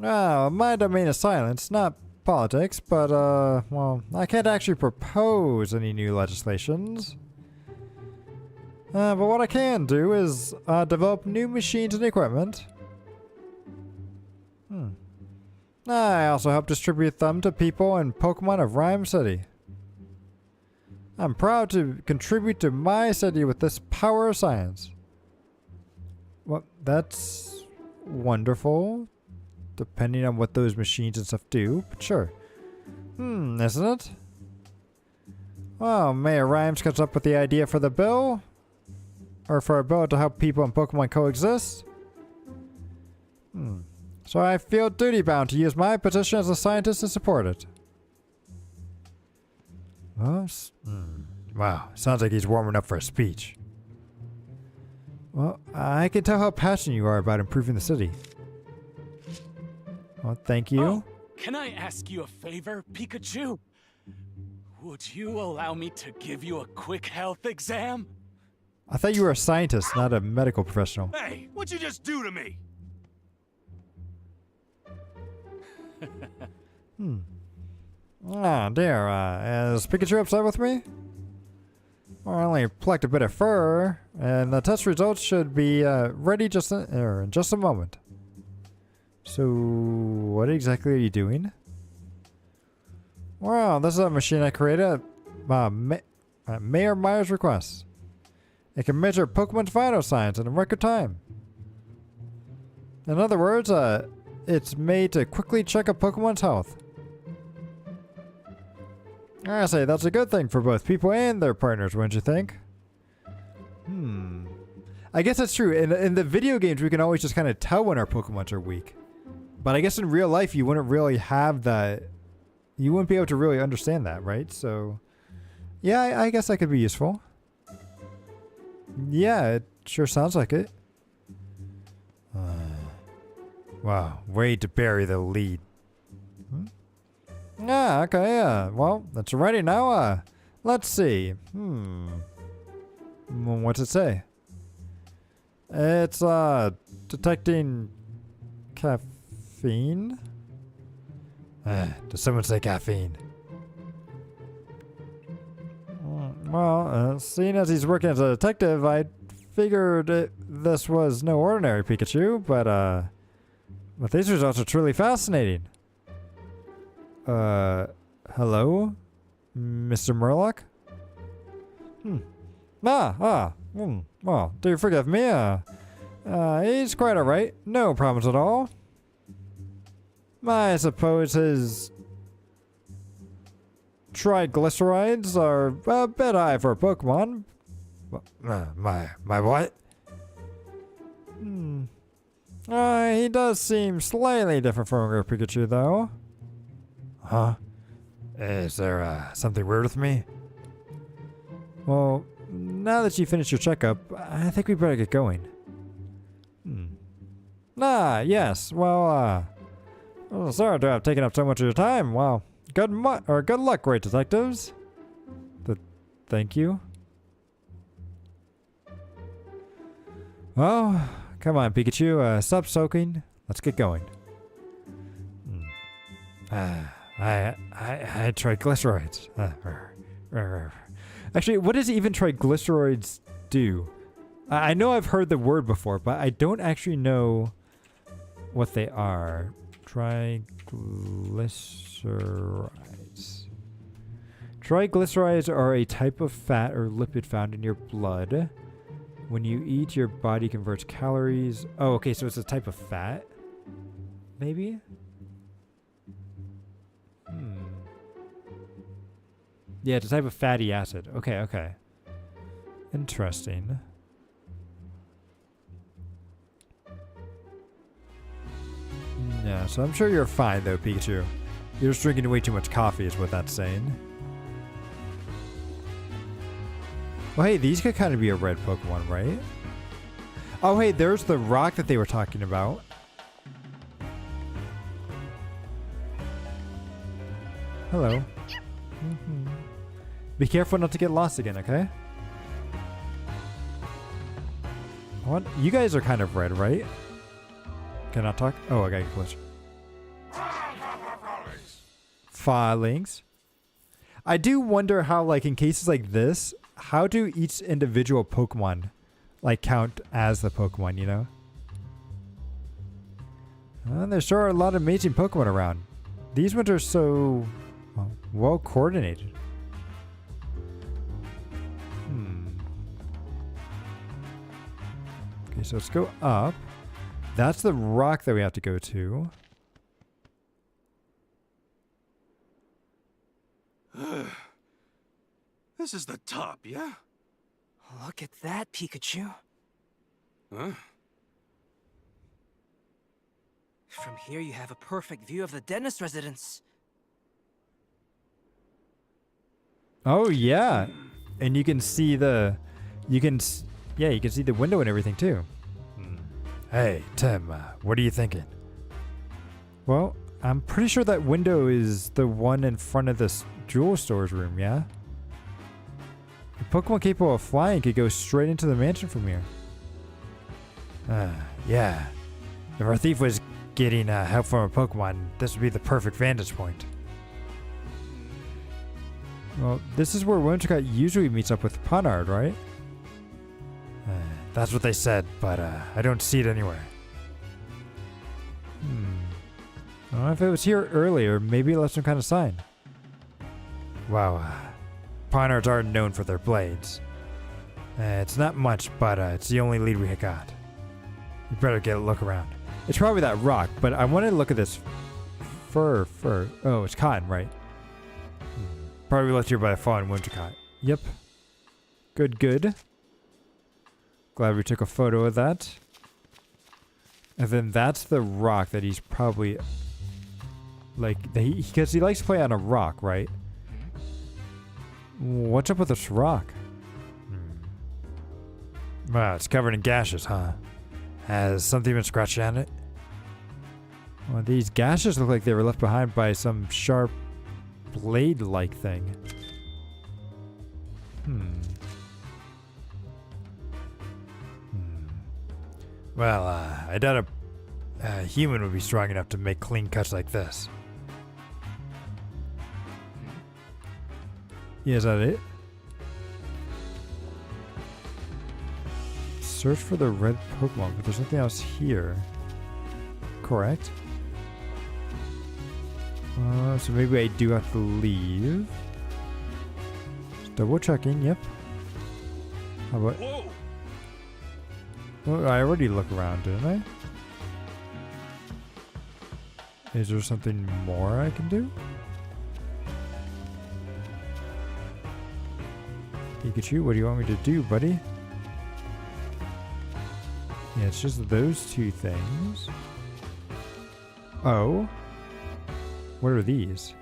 Oh, my domain is science, not politics, but well, I can't actually propose any new legislations. But what I can do is develop new machines and equipment. I also help distribute them to people and Pokemon of Rhyme City. I'm proud to contribute to my city with this power of science. Well, that's wonderful. Depending on what those machines and stuff do, but sure. Isn't it? Well, Mayor Rhymes comes up with the idea for the bill. Or for a bill to help people and Pokemon coexist. So I feel duty bound to use my position as a scientist to support it. Well, wow, sounds like he's warming up for a speech. Well, I can tell how passionate you are about improving the city. Well, thank you. Oh, can I ask you a favor, Pikachu? Would you allow me to give you a quick health exam? I thought you were a scientist, not a medical professional. Hey, what'd you just do to me? Oh dear, is Pikachu upset with me? Well, I only plucked a bit of fur, and the test results should be ready in just a moment. So, what exactly are you doing? Well, this is a machine I created at Mayor Meyer's request. It can measure Pokemon's vital signs in a record time. In other words, it's made to quickly check a Pokemon's health. I say that's a good thing for both people and their partners, wouldn't you think? I guess that's true. In the video games, we can always just kind of tell when our Pokemons are weak. But I guess in real life, you wouldn't really have that. You wouldn't be able to really understand that, right? So, yeah, I guess that could be useful. Yeah, it sure sounds like it. Wow, way to bury the lead. Yeah, okay, well, that's ready now. Let's see. What's it say? It's, detecting caffeine? Does someone say caffeine? Well, seeing as he's working as a detective, I figured this was no ordinary Pikachu, but these results are truly fascinating. Hello? Mr. Murloc? Well, do you forgive me? He's quite alright. No problems at all. I suppose his triglycerides are a bit high for a Pokemon. My what? He does seem slightly different from your Pikachu, though. Huh? Is there something weird with me? Well, now that you finished your checkup, I think we better get going. Yes. Well, sorry to have taken up so much of your time. Well, good luck, great detectives. Thank you. Well, come on, Pikachu. Stop soaking. Let's get going. I triglycerides. Actually, what does even triglycerides do? I know I've heard the word before, but I don't actually know what they are. Triglycerides. Triglycerides are a type of fat or lipid found in your blood. When you eat, your body converts calories. Oh, okay, so it's a type of fat? Maybe? Yeah, it's a type of fatty acid. Okay. Interesting. Yeah, so I'm sure you're fine though, Pikachu. You're just drinking way too much coffee is what that's saying. Well, hey, these could kind of be a red Pokemon, right? Oh, hey, there's the rock that they were talking about. Hello. Be careful not to get lost again, okay? What? You guys are kind of red, right? Can I talk? Oh, I gotta get closer. Filings. I do wonder how, like, in cases like this, how do each individual Pokemon, like, count as the Pokemon, you know? There sure are a lot of amazing Pokemon around. These ones are so well coordinated. Okay, so let's go up. That's the rock that we have to go to. This is the top, yeah? Look at that, Pikachu. Huh? From here, you have a perfect view of the dentist residence. Oh yeah, and you can see the, you can see the window and everything too. Hey Tim, what are you thinking? Well, I'm pretty sure that window is the one in front of this jewel storage room. Yeah. A Pokemon capable of flying could go straight into the mansion from here. Yeah. If our thief was getting help from a Pokemon, this would be the perfect vantage point. Well, this is where Whimsicott usually meets up with Ponard, right? That's what they said, but I don't see it anywhere. I don't know if it was here earlier. Maybe it left some kind of sign. Wow, Ponards are known for their blades. It's not much, but it's the only lead we got. You better get a look around. It's probably that rock, but I wanted to look at this fur. Oh, it's cotton, right? Probably left here by a fallen Whimsicott. Yep. Good. Glad we took a photo of that. And then that's the rock that he's probably... like, because he likes to play on a rock, right? What's up with this rock? Wow, it's covered in gashes, huh? Has something been scratched on it? Well, these gashes look like they were left behind by some sharp blade-like thing. Well, I doubt a human would be strong enough to make clean cuts like this. Yeah, is that it? Search for the red Pokemon, but there's nothing else here. Correct. So maybe I do have to leave. Just double checking, yep. How about... Whoa! Well, I already looked around, didn't I? Is there something more I can do? Pikachu, what do you want me to do, buddy? Yeah, it's just those two things. Oh. What are these?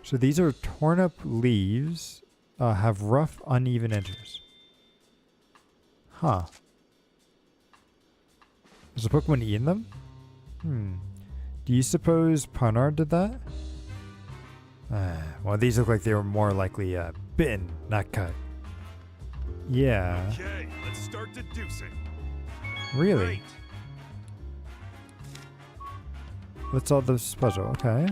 So these are torn up leaves, have rough, uneven edges. Huh. Is the Pokemon eating them? Do you suppose Ponard did that? Well, these look like they were more likely bitten, not cut. Yeah. Okay, let's start deducing. Really? Right. Let's solve this puzzle. Okay.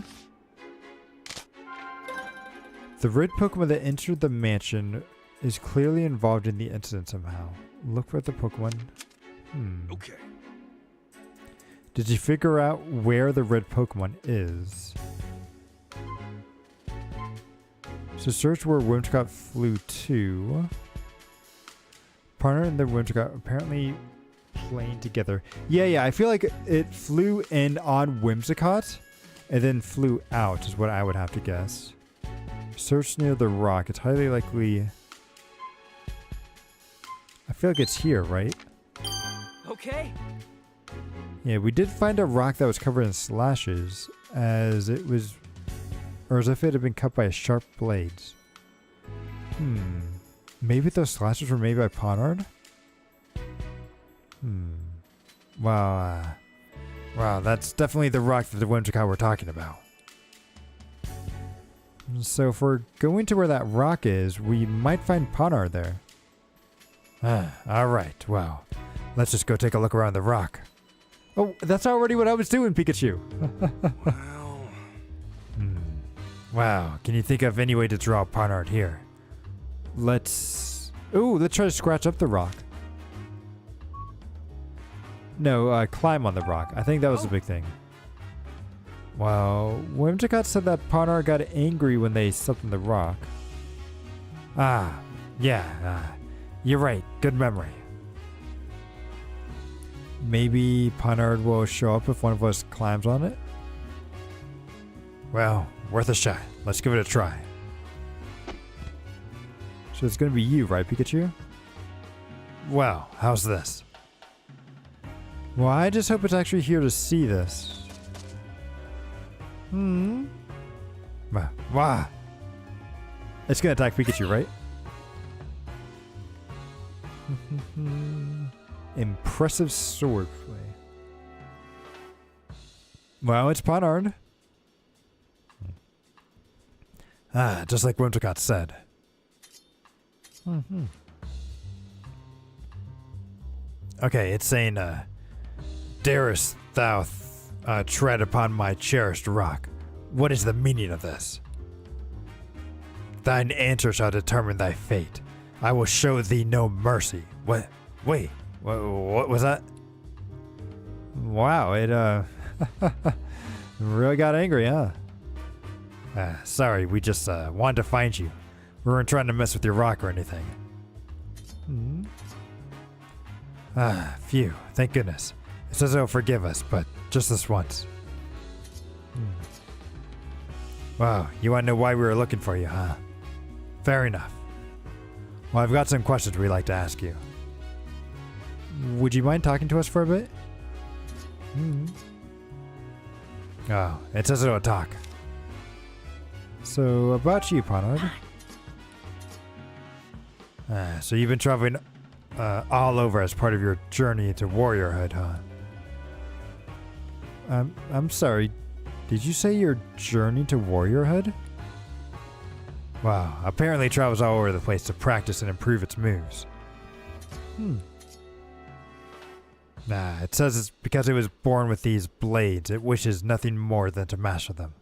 The red Pokemon that entered the mansion is clearly involved in the incident somehow. Look for the Pokemon. Okay. Did you figure out where the red Pokemon is? So search where Whimsicott flew to. Partner and the Whimsicott apparently playing together. Yeah, I feel like it flew in on Whimsicott and then flew out is what I would have to guess. Search near the rock. It's highly likely... I feel like it's here, right? Okay. Yeah, we did find a rock that was covered in slashes, as it was... or as if it had been cut by sharp blades. Maybe those slashes were made by Ponard? Wow, wow, that's definitely the rock that the Whimsicott we're talking about. So if we're going to where that rock is, we might find Panar there. Alright, well, let's just go take a look around the rock. Oh, that's already what I was doing, Pikachu. Well... Wow, can you think of any way to draw Panar here? Let's try to scratch up the rock. No, climb on the rock. I think that was the big thing. Well, Whimsicott said that Panar got angry when they stepped on the rock. You're right. Good memory. Maybe Panar will show up if one of us climbs on it? Well, worth a shot. Let's give it a try. So it's gonna be you, right, Pikachu? Well, how's this? Well, I just hope it's actually here to see this. Wow. It's gonna attack Pikachu, right? Impressive swordplay. Well, it's Panar. Just like Whimsicott said. Okay, it's saying, darest thou tread upon my cherished rock. What is the meaning of this? Thine answer shall determine thy fate. I will show thee no mercy. What? Wait, what was that? Wow, it really got angry, huh? Sorry, we just wanted to find you. We weren't trying to mess with your rock or anything. Phew, thank goodness. It says it'll forgive us, but just this once. Wow, you want to know why we were looking for you, huh? Fair enough. Well, I've got some questions we'd like to ask you. Would you mind talking to us for a bit? Oh, it says it'll talk. So, about you, Panar. So you've been traveling all over as part of your journey to warriorhood, huh? I'm sorry. Did you say your journey to warriorhood? Wow, apparently it travels all over the place to practice and improve its moves. Nah, it says it's because it was born with these blades. It wishes nothing more than to master them.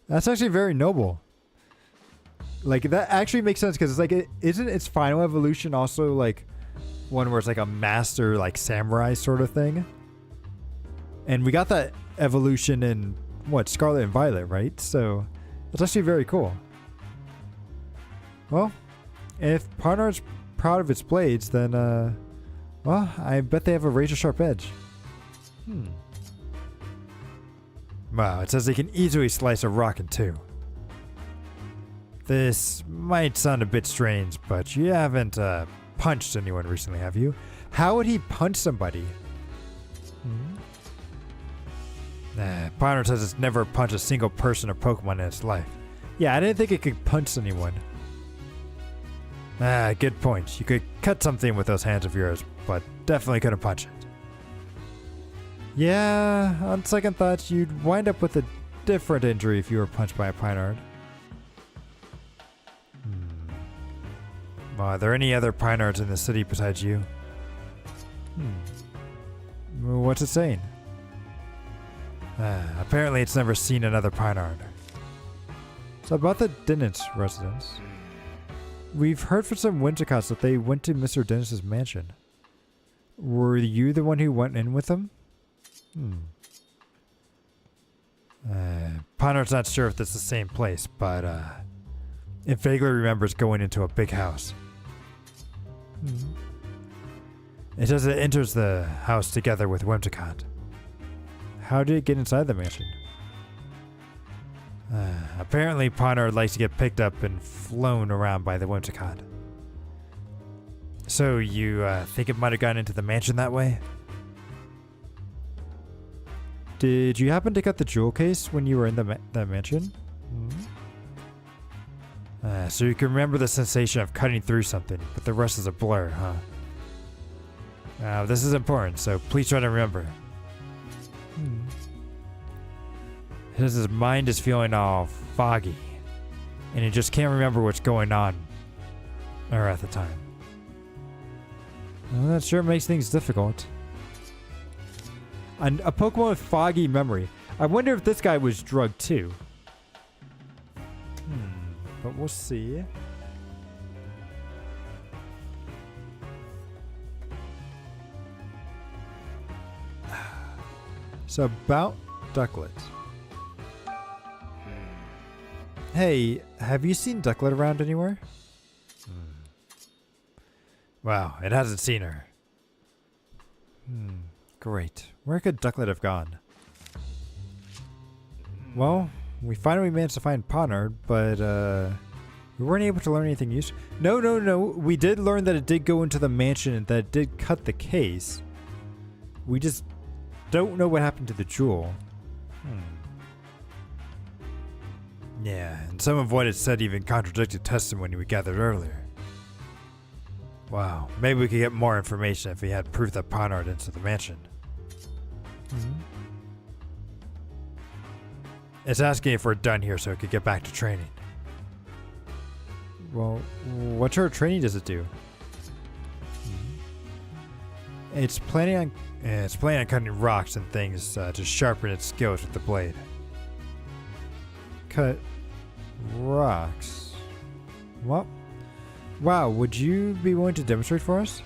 That's actually very noble. Like, that actually makes sense because it's like, isn't its final evolution also like one where it's like a master, like samurai sort of thing? And we got that evolution in what, Scarlet and Violet, right? So that's actually very cool. Well, if Panar's proud of its blades, then well, I bet they have a razor sharp edge. Wow, it says they can easily slice a rock in two. This might sound a bit strange, but you haven't punched anyone recently, have you? How would he punch somebody? Panar says it's never punched a single person or Pokemon in its life. Yeah, I didn't think it could punch anyone. Good point. You could cut something with those hands of yours, but definitely couldn't punch it. Yeah, on second thoughts, you'd wind up with a different injury if you were punched by a Pinard. Well, are there any other Pinards in the city besides you? What's it saying? Apparently it's never seen another Pinard. So about the Dennis residence. We've heard from some Whimsicotts that they went to Mr. Dennis's mansion. Were you the one who went in with them? Pinard's not sure if this is the same place, but it vaguely remembers going into a big house. It says it enters the house together with Whimsicott. How did it get inside the mansion? Apparently Pinard likes to get picked up and flown around by the Whimsicott. So you think it might have gotten into the mansion that way? Did you happen to cut the jewel case when you were in the mansion? So you can remember the sensation of cutting through something, but the rest is a blur, huh? This is important, so please try to remember. His mind is feeling all foggy. and he just can't remember what's going on or at the time. Well, that sure makes things difficult. And a Pokemon with foggy memory. I wonder if this guy was drugged too. But we'll see. So about Ducklet. Hey, have you seen Ducklet around anywhere? Wow, it hasn't seen her. Great. Where could Ducklet have gone? Well, we finally managed to find Ponard, but we weren't able to learn anything useful. No. We did learn that it did go into the mansion and that it did cut the case. We just don't know what happened to the jewel. Yeah, and some of what it said even contradicted testimony we gathered earlier. Wow, maybe we could get more information if we had proof that Ponard entered the mansion. It's asking if we're done here so it could get back to training. Well, what sort of training does it do? It's planning on cutting rocks and things to sharpen its skills with the blade. Cut rocks. Well, wow, would you be willing to demonstrate for us?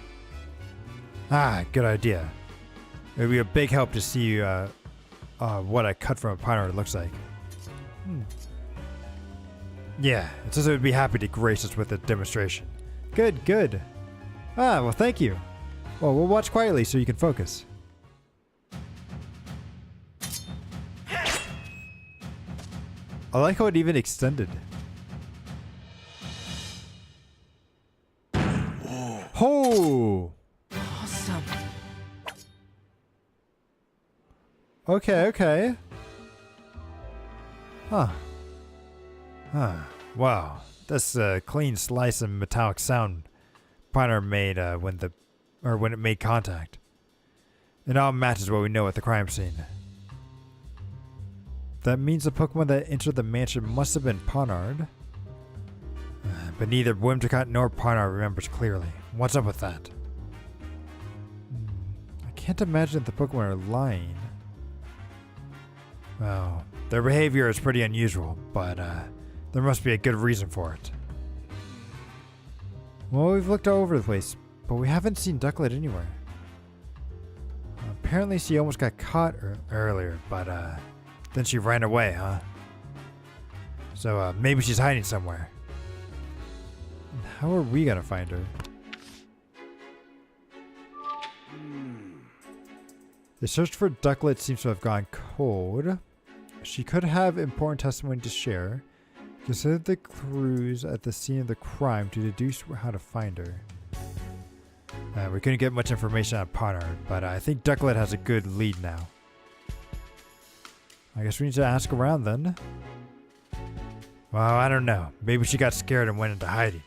Ah, good idea. It would be a big help to see what I cut from a Ponard looks like. Yeah, it says it would be happy to grace us with a demonstration. Good. Ah, well, thank you. Well, we'll watch quietly so you can focus. I like how it even extended. Oh! Awesome. Okay. Huh. Wow. That's a clean slice and metallic sound Ponard made when it made contact. It all matches what we know at the crime scene. That means the Pokemon that entered the mansion must have been Ponard. But neither Whimsicott nor Ponard remembers clearly. What's up with that? I can't imagine that the Pokemon are lying. Well, their behavior is pretty unusual, but there must be a good reason for it. Well, we've looked all over the place, but we haven't seen Ducklet anywhere. Apparently she almost got caught earlier, but then she ran away, huh? So maybe she's hiding somewhere. How are we gonna find her? The search for Ducklet seems to have gone cold. She could have important testimony to share. Consider the clues at the scene of the crime to deduce how to find her. We couldn't get much information on Ponard, but I think Ducklet has a good lead now. I guess we need to ask around then. Well, I don't know. Maybe she got scared and went into hiding.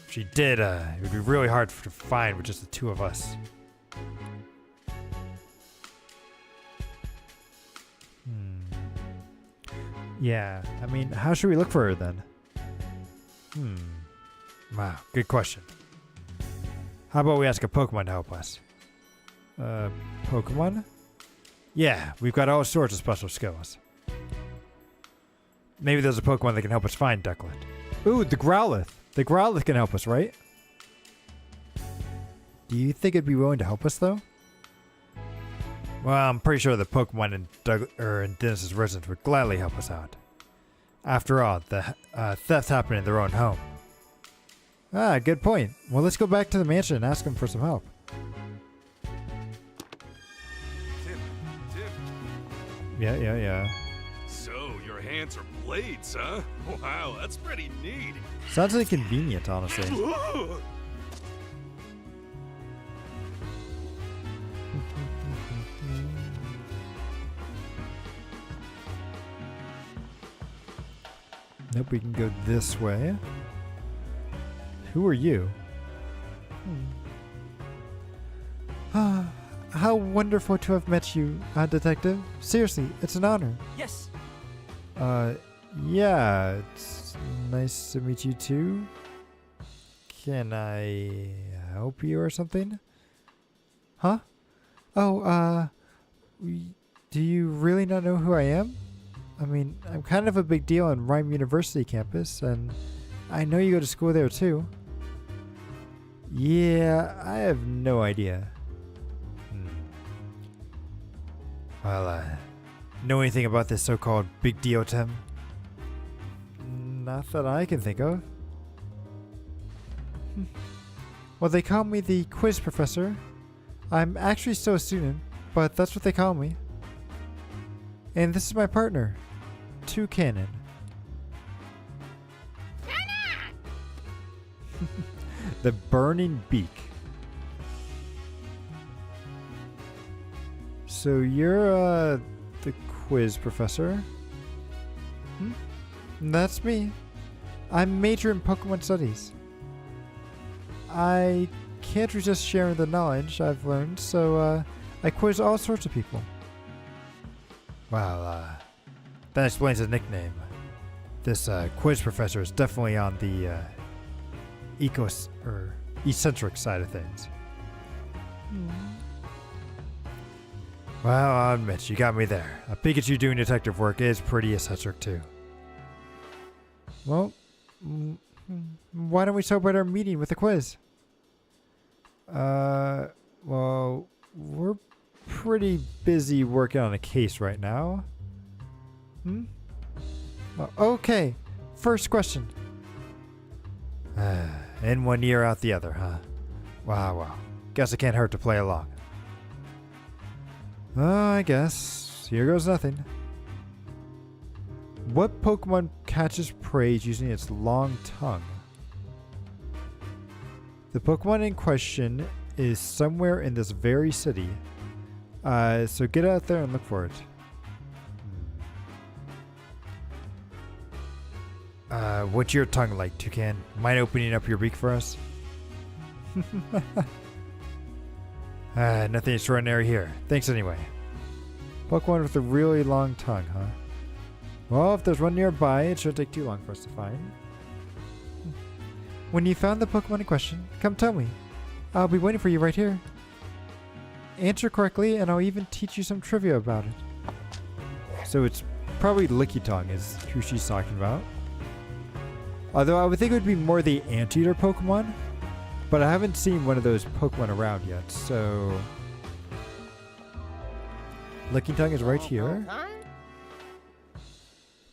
If she did, it would be really hard to find with just the two of us. Yeah, I mean, how should we look for her then? Wow, good question. How about we ask a Pokemon to help us? Pokemon? Yeah, we've got all sorts of special skills. Maybe there's a Pokemon that can help us find Ducklet. Ooh, the Growlithe. The Growlithe can help us, right? Do you think it'd be willing to help us, though? Well, I'm pretty sure the Pokemon in Dennis's residence would gladly help us out. After all, the theft happened in their own home. Ah, good point. Well, let's go back to the mansion and ask them for some help. Tim. Yeah. So, your hands are blades, huh? Wow, that's pretty neat. Sounds inconvenient, honestly. Nope, we can go this way. Who are you? How wonderful to have met you, Detective. Seriously, it's an honor. Yes. Yeah, it's nice to meet you too. Can I help you or something? Huh? Oh, do you really not know who I am? I mean, I'm kind of a big deal on Rhyme University campus, and I know you go to school there too. Yeah, I have no idea. Well, know anything about this so-called big deal, Tim? Not that I can think of. Well, they call me the quiz professor. I'm actually still a student, but that's what they call me. And this is my partner, Toucan. The burning beak. So you're the quiz professor? That's me. I'm major in Pokemon studies. I can't resist sharing the knowledge I've learned, so I quiz all sorts of people. Well, that explains the nickname. This quiz professor is definitely on the eccentric side of things. Well, I'll admit, you got me there. A Pikachu doing detective work is pretty eccentric too. Well, why don't we celebrate our meeting with a quiz? Well, we're pretty busy working on a case right now. Well, okay, first question. In one ear, out the other, huh? Wow. Guess it can't hurt to play along. I guess. Here goes nothing. What Pokemon catches prey using its long tongue? The Pokemon in question is somewhere in this very city. So get out there and look for it. What's your tongue like, Toucan? Mind opening up your beak for us? Nothing extraordinary here. Thanks anyway. Pokemon with a really long tongue, huh? Well, if there's one nearby, it shouldn't take too long for us to find. When you found the Pokemon in question, come tell me. I'll be waiting for you right here. Answer correctly, and I'll even teach you some trivia about it. So it's probably Lickitung is who she's talking about. Although I would think it would be more the Anteater Pokemon, but I haven't seen one of those Pokemon around yet, so... Lickitung is right here.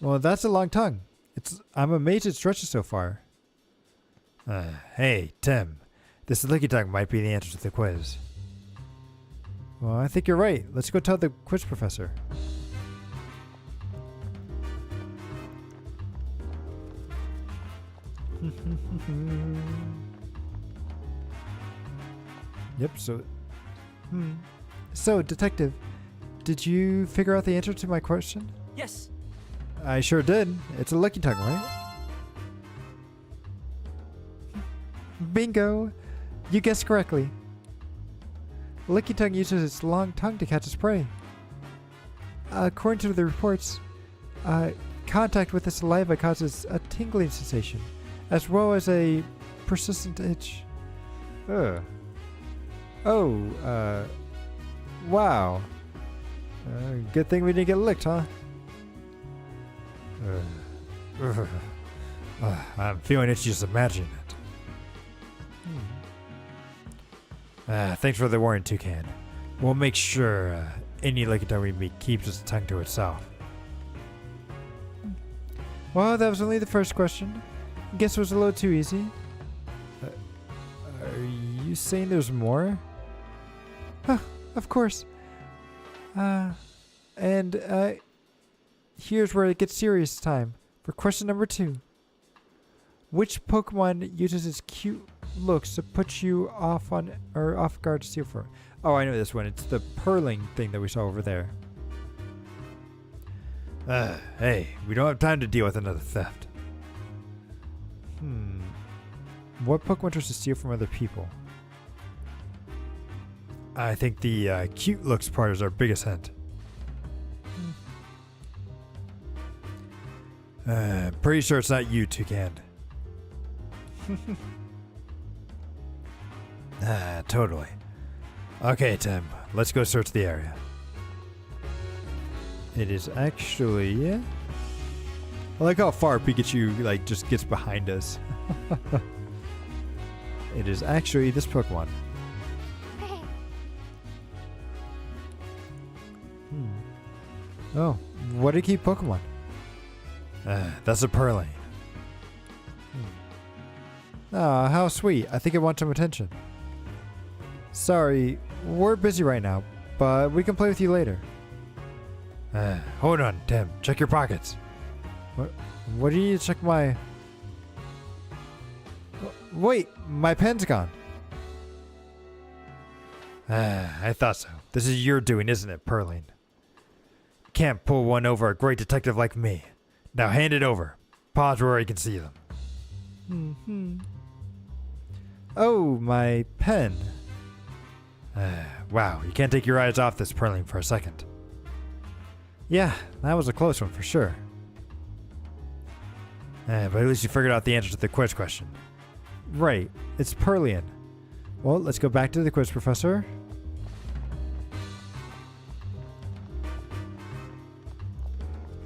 Well, that's a long tongue. I'm amazed it stretches so far. Hey, Tim. This Lickitung might be the answer to the quiz. Well, I think you're right. Let's go tell the quiz professor. Yep, So, detective, did you figure out the answer to my question? Yes. I sure did. It's a Lickitung, right? Bingo! You guessed correctly. Lickitung uses its long tongue to catch its prey. According to the reports, contact with the saliva causes a tingling sensation, as well as a persistent itch. Wow. Good thing we didn't get licked, huh? I'm feeling itchy just imagining it. Thanks for the warning, Toucan. We'll make sure any Lickitung we meet keeps its tongue to itself. Well, that was only the first question. Guess it was a little too easy. Are you saying there's more? Huh, of course. Here's where it gets serious time. For question number 2. Which Pokemon uses its cute looks to put you off guard to steal from? Oh, I know this one. It's the purling thing that we saw over there. Hey, we don't have time to deal with another theft. What Pokemon tries to steal from other people? I think the cute looks part is our biggest hint. Pretty sure it's not you, Toucan. Totally. Okay, Tim, let's go search the area. It is actually... I like how far Pikachu, like, just gets behind us. It is actually this Pokemon. Oh, what did he keep Pokemon? That's a Purling. Ah, how sweet. I think it wants some attention. Sorry, we're busy right now, but we can play with you later. Hold on, Tim. Check your pockets. What do you need to check my... Wait, my pen's gone. I thought so. This is your doing, isn't it, Purling? Can't pull one over a great detective like me. Now hand it over. Pause where I can see them. Oh, my pen. Wow, you can't take your eyes off this Purling for a second. Yeah, that was a close one for sure. But at least you figured out the answer to the quiz question. Right, it's Purlian. Well, let's go back to the quiz, Professor.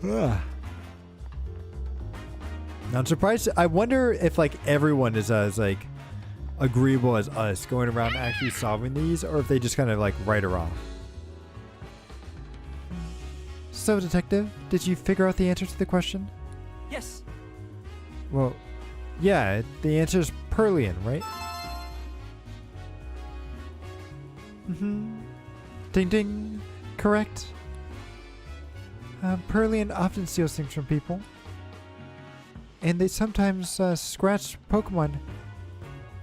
I'm surprised. I wonder if like everyone is as like agreeable as us going around actually solving these, or if they just kind of like write her off. So, Detective, did you figure out the answer to the question? Yes. Well, yeah, the answer is Purlian, right? Ding ding. Correct. Purlian often steals things from people. And they sometimes scratch Pokemon.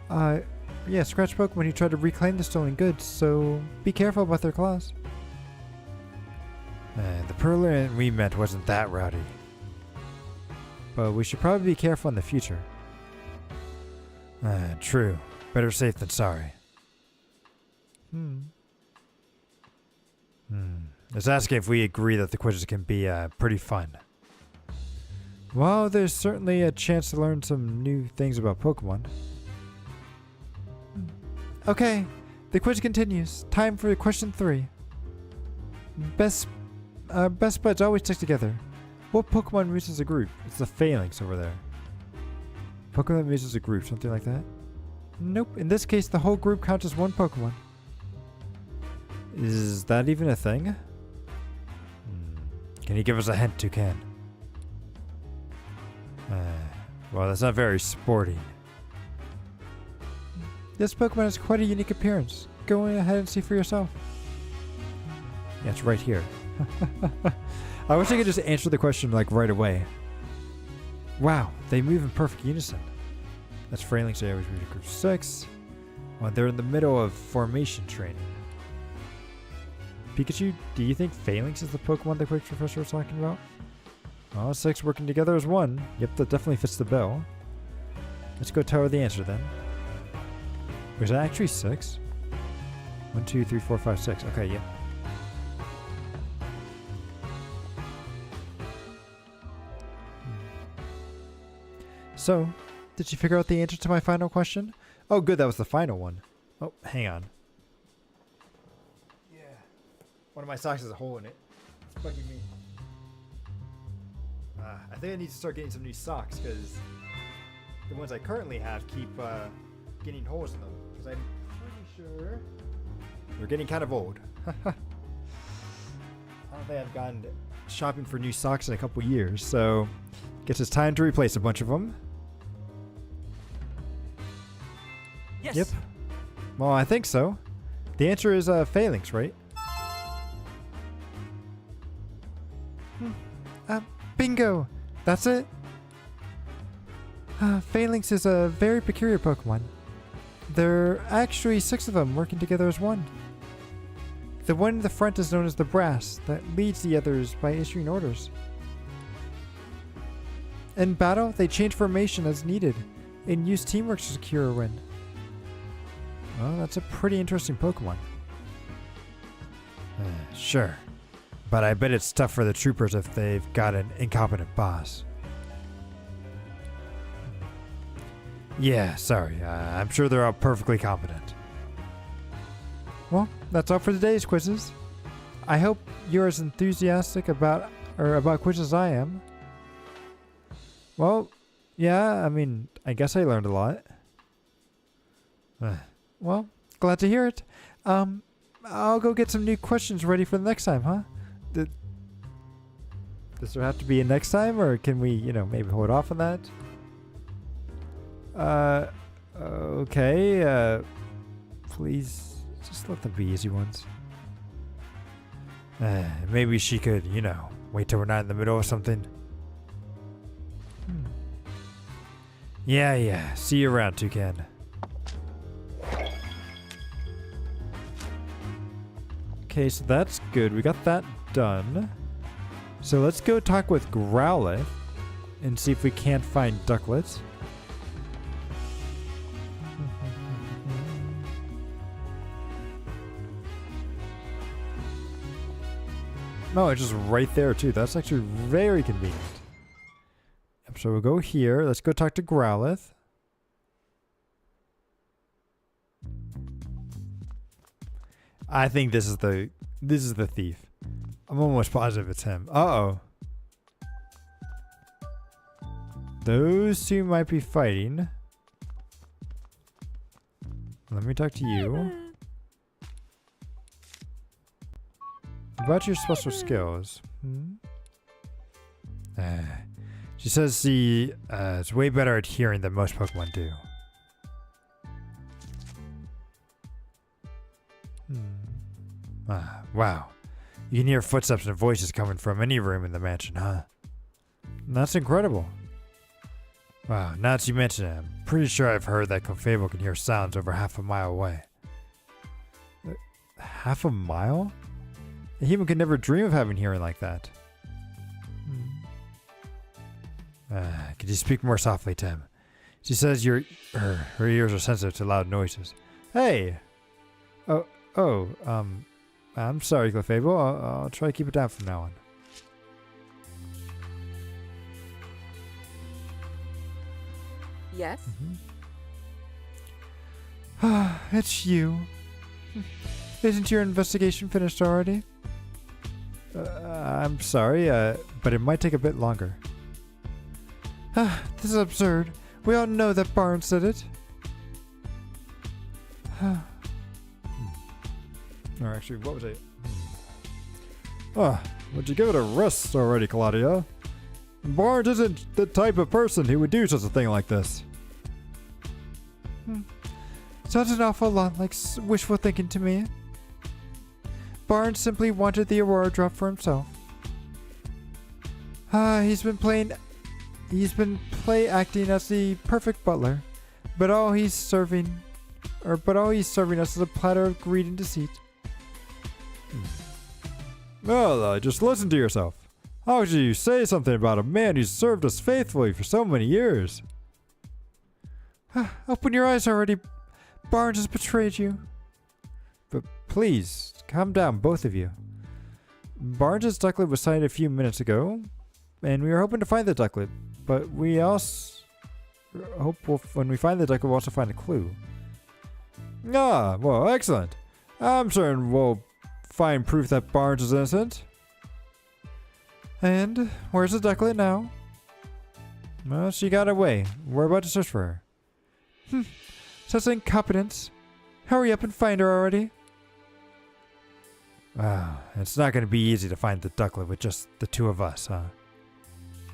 Scratch Pokemon who try to reclaim the stolen goods, so be careful about their claws. The Purlian we met wasn't that rowdy. But we should probably be careful in the future. True. Better safe than sorry. It's asking if we agree that the quizzes can be pretty fun. Well, there's certainly a chance to learn some new things about Pokemon. Okay, the quiz continues. Time for question 3. Best buds always stick together. What Pokemon moves as a group? It's the Phalanx over there. Pokemon moves as a group, something like that? Nope, in this case the whole group counts as one Pokemon. Is that even a thing? Can you give us a hint, Toucan? Well, that's not very sporting. This Pokemon has quite a unique appearance. Go ahead and see for yourself. Yeah, it's right here. I wish I could just answer the question like right away. Wow, they move in perfect unison. That's Phalanx. They always move to group 6. Well, they're in the middle of formation training. Pikachu, do you think Phalanx is the Pokemon the quiz professor was talking about? Oh, 6 working together as one. Yep, that definitely fits the bill. Let's go tell her the answer then. Was that actually 6? 1, 2, 3, 4, 5, 6. Okay, yep. So, did you figure out the answer to my final question? Oh, good, that was the final one. Oh, hang on. Yeah. One of my socks has a hole in it. It's bugging me. I think I need to start getting some new socks because the ones I currently have keep getting holes in them. Because I'm pretty sure they're getting kind of old. I don't think I've gone shopping for new socks in a couple years, so guess it's time to replace a bunch of them. Yes. Yep. Well, I think so. The answer is Phalanx, right? Bingo! That's it? Phalanx is a very peculiar Pokemon. There are actually 6 of them working together as one. The one in the front is known as the Brass, that leads the others by issuing orders. In battle, they change formation as needed, and use teamwork to secure a win. Well, that's a pretty interesting Pokemon. Sure. But I bet it's tough for the troopers if they've got an incompetent boss. Yeah, sorry. I'm sure they're all perfectly competent. Well, that's all for today's quizzes. I hope you're as enthusiastic about quizzes as I am. Well, yeah, I mean, I guess I learned a lot. Well, glad to hear it. I'll go get some new questions ready for the next time, huh? Does there have to be a next time, or can we, maybe hold off on that? Okay. Please, just let them be easy ones. Maybe she could, wait till we're not in the middle or something. Yeah. See you around, Toucan. Okay, so that's good. We got that done. So let's go talk with Growlithe and see if we can't find Ducklett. No, it's just right there too. That's actually very convenient. So we'll go here. Let's go talk to Growlithe. I think this is the thief. I'm almost positive it's him. Uh-oh. Those two might be fighting. Let me talk to you. About your special skills. She says she is way better at hearing than most Pokemon do. Wow. You can hear footsteps and voices coming from any room in the mansion, huh? That's incredible. Wow, now that you mention it, I'm pretty sure I've heard that Clefable can hear sounds over half a mile away. Half a mile? A human could never dream of having hearing like that. Could you speak more softly, Tim? She says her ears are sensitive to loud noises. Hey! I'm sorry, Clefable. I'll try to keep it down from now on. Yes? It's you. Isn't your investigation finished already? I'm sorry, but it might take a bit longer. This is absurd. We all know that Barnes did it. Or actually, what was it? Would you give it a rest already, Claudia? Barnes isn't the type of person who would do such a thing like this. Sounds an awful lot like wishful thinking to me. Barnes simply wanted the Aurora drop for himself. He's been play acting as the perfect butler, but all he's serving us is a platter of greed and deceit. Well, just listen to yourself. How could you say something about a man who's served us faithfully for so many years? Open your eyes already. Barnes has betrayed you. But please, calm down, both of you. Barnes' Ducklett was sighted a few minutes ago, and we were hoping to find the Ducklett, but we also hope when we find the Ducklett, we'll also find a clue. Well, excellent. I'm certain we'll find proof that Barnes is innocent. And where's the Ducklett now? Well, she got away. We're about to search for her. Such incompetence. Hurry up and find her already. Wow, it's not going to be easy to find the Ducklett with just the two of us, huh?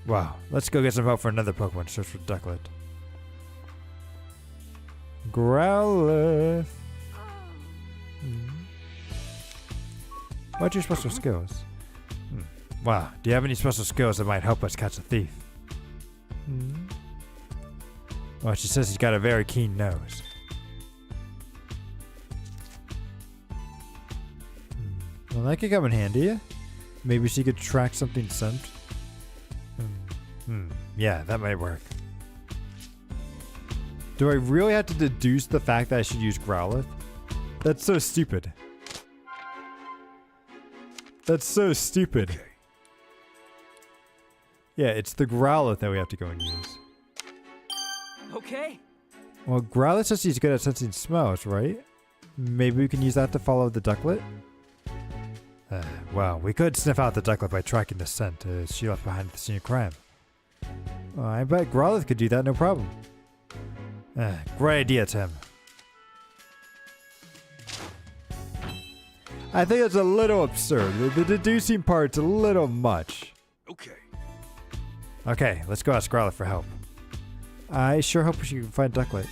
Wow, let's go get some help for another Pokemon to search for Ducklett. Growlithe. What's your special skills? Wow, do you have any special skills that might help us catch a thief? Well, she says he's got a very keen nose. Well, that could come in handy. Maybe she could track something sent. Yeah, that might work. Do I really have to deduce the fact that I should use Growlithe? That's so stupid. That's so stupid. Yeah, it's the Growlithe that we have to go and use. Okay, Well, Growlithe says he's good at sensing smells, right? Maybe we can use that to follow the ducklet? Well, we could sniff out the ducklet by tracking the scent she left behind at the scene of crime. I bet Growlithe could do that, no problem. Great idea, Tim. I think it's a little absurd. The deducing part's a little much. Okay. Okay, let's go ask Growlithe for help. I sure hope she can find Ducklet.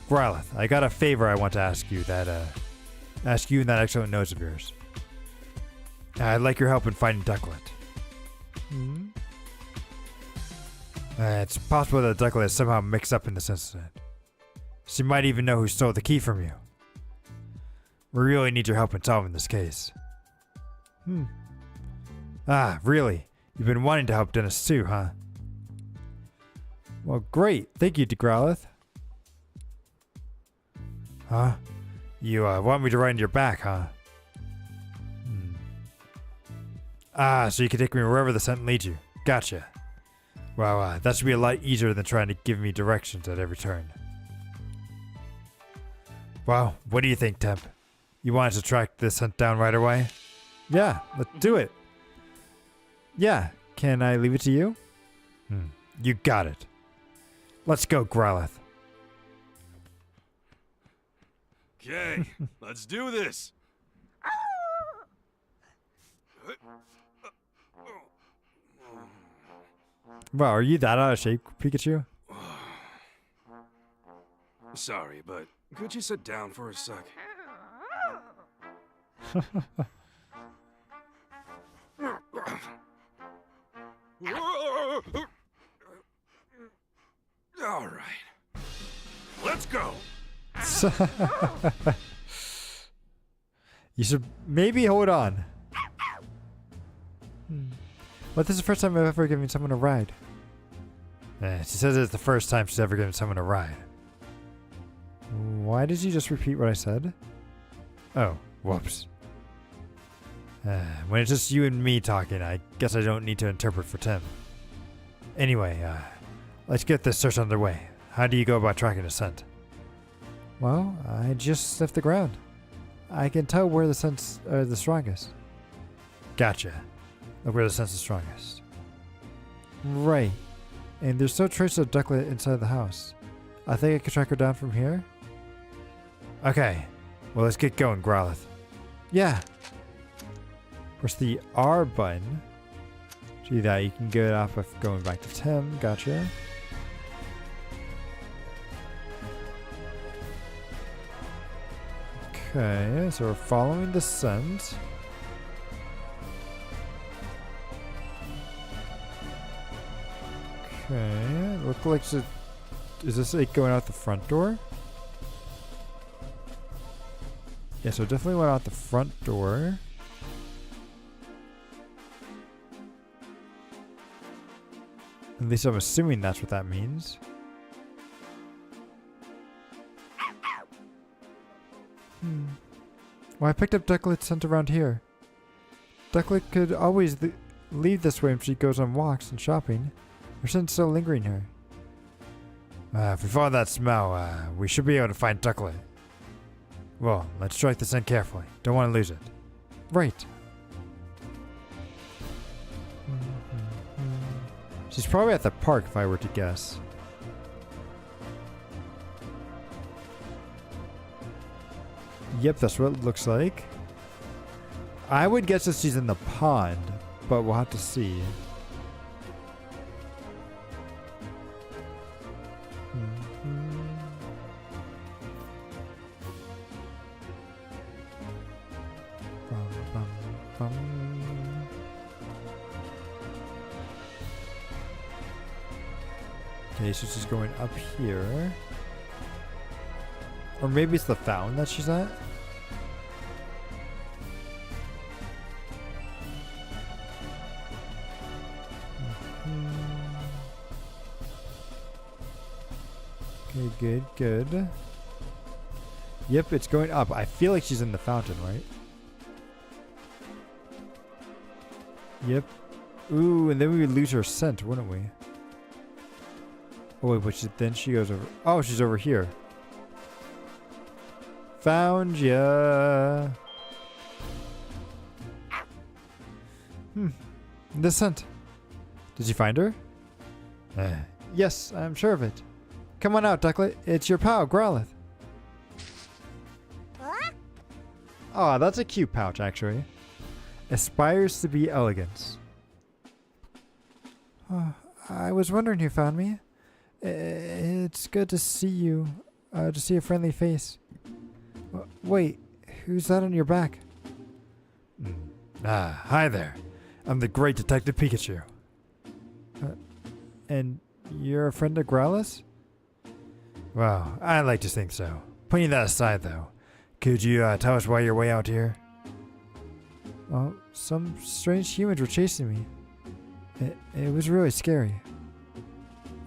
Growlithe, I got a favor I want to ask you and that excellent nose of yours. I'd like your help in finding Ducklet. It's possible that Ducklet is somehow mixed up in this incident. She might even know who stole the key from you. We really need your help in solving this case. Really? You've been wanting to help Dennis too, huh? Well, great. Thank you, Growlithe. Huh? You want me to ride on your back, huh? So you can take me wherever the scent leads you. Gotcha. Well, that should be a lot easier than trying to give me directions at every turn. Well, what do you think, Temp? You want us to track this scent down right away? Yeah, let's do it. Yeah, can I leave it to you? You got it. Let's go, Growlithe. Okay, let's do this. Wow, are you that out of shape, Pikachu? Sorry, but could you sit down for a sec? All right. Let's go. You should maybe hold on. But this is the first time I've ever given someone a ride. She says it's the first time she's ever given someone a ride. Why did you just repeat what I said? Oh, whoops. When it's just you and me talking, I guess I don't need to interpret for Tim. Anyway, let's get this search underway. How do you go about tracking a scent? Well, I just sniff the ground. I can tell where the scents are the strongest. Gotcha. Look where the scent's the strongest. Right. And there's no trace of Ducklet inside the house. I think I can track her down from here. Okay. Well, let's get going, Growlithe. Yeah. Press the R button. See that you can get it off of going back to Tim. Gotcha. Okay, so we're following the scent. Okay, look like is this like going out the front door? Yeah, so it definitely went out the front door. At least I'm assuming that's what that means. Well, I picked up Ducklet's scent around here. Ducklet could always leave this way when she goes on walks and shopping. Her scent's still lingering here. If we follow that smell, we should be able to find Ducklet. Well, let's track the scent carefully. Don't want to lose it. Right. She's probably at the park if I were to guess. Yep, that's what it looks like. I would guess that she's in the pond, but we'll have to see. Okay, so she's going up here. Or maybe it's the fountain that she's at? Okay, good. Yep, it's going up. I feel like she's in the fountain, right? Yep. Ooh, and then we would lose her scent, wouldn't we? Oh wait, but then she goes over. Oh, she's over here. Found ya. This hunt. Did you find her? Yes, I'm sure of it. Come on out, Ducklet. It's your pal, Growlithe. Oh, that's a cute pouch, actually. Aspires to be elegant. Oh, I was wondering who found me. It's good to see you. To see a friendly face. Wait, who's that on your back? Hi there. I'm the great Detective Pikachu. And you're a friend of Growlithe? Well, I like to think so. Putting that aside, though, could you tell us why you're way out here? Well, some strange humans were chasing me. It was really scary.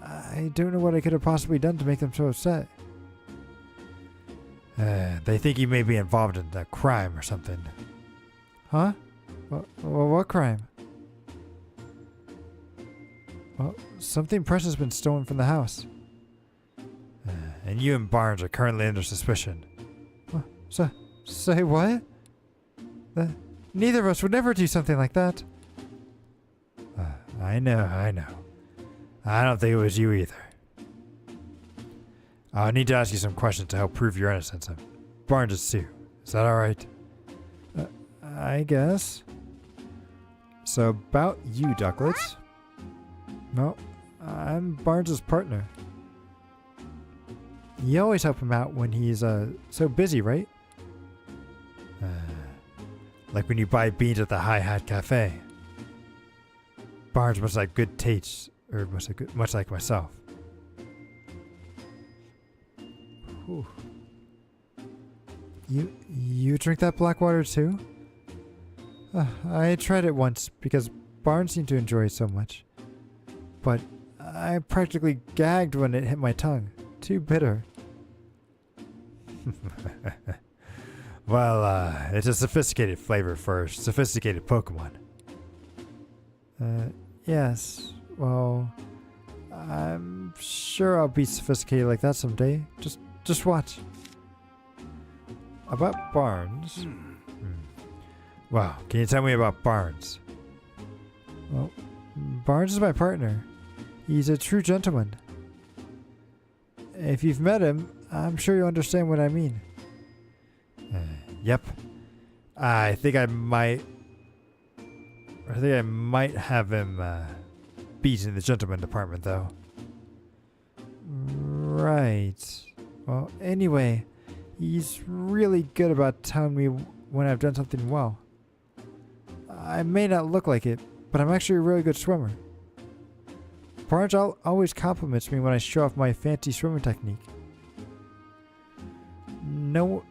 I don't know what I could have possibly done to make them so upset. They think you may be involved in a crime or something. Huh? What crime? Well, something precious has been stolen from the house. And you and Barnes are currently under suspicion. Say what? Neither of us would never do something like that. I know. I don't think it was you either. I need to ask you some questions to help prove your innocence. Barnes is too. Is that alright? I guess. So about you, Ducklets. Well, I'm Barnes' partner. You always help him out when he's so busy, right? Like when you buy beans at the High Hat Cafe. Barnes must have good taste, or much like myself. Whew. You drink that black water too? I tried it once because Barnes seemed to enjoy it so much. But I practically gagged when it hit my tongue. Too bitter. Well, it's a sophisticated flavor for a sophisticated Pokemon. Yes. Well, I'm sure I'll be sophisticated like that someday. Just watch. About Barnes. Wow, can you tell me about Barnes? Well, Barnes is my partner. He's a true gentleman. If you've met him, I'm sure you'll understand what I mean. Yep. I think I might have him beat in the gentleman department, though. Right. Well, anyway, he's really good about telling me when I've done something well. I may not look like it, but I'm actually a really good swimmer. Barnes always compliments me when I show off my fancy swimming technique. No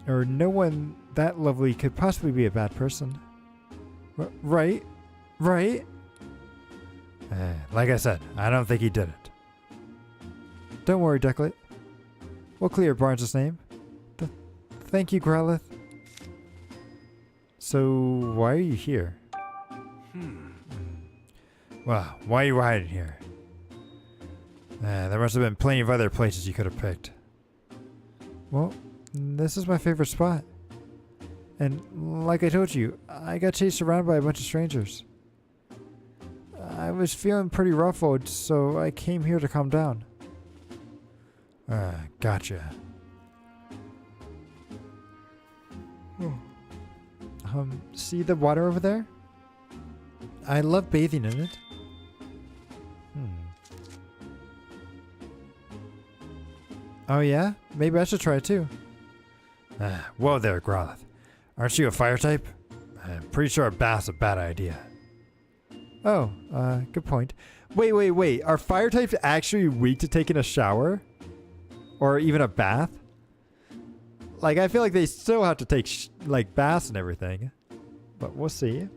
one that lovely could possibly be a bad person. Right? Like I said, I don't think he did it. Don't worry, Ducklet. We'll clear Barnes' name. Thank you, Growlithe. So, why are you here? Well, why are you hiding here? There must have been plenty of other places you could have picked. Well, this is my favorite spot. And like I told you, I got chased around by a bunch of strangers. I was feeling pretty ruffled, so I came here to calm down. Gotcha. See the water over there? I love bathing in it. Oh yeah? Maybe I should try it too. Whoa there, Growlithe. Aren't you a fire type? I'm pretty sure a bath's a bad idea. Oh, good point. Wait. Are fire types actually weak to taking a shower? Or even a bath? Like, I feel like they still have to take, baths and everything. But we'll see.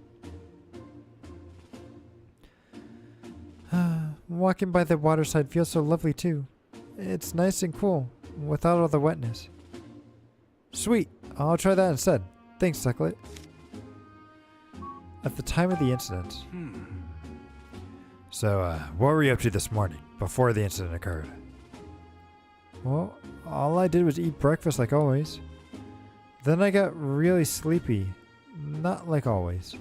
Walking by the waterside feels so lovely too. It's nice and cool, without all the wetness. Sweet, I'll try that instead. Thanks, Ducklet. At the time of the incident. So, what were you up to this morning, before the incident occurred? Well, all I did was eat breakfast like always. Then I got really sleepy. Not like always.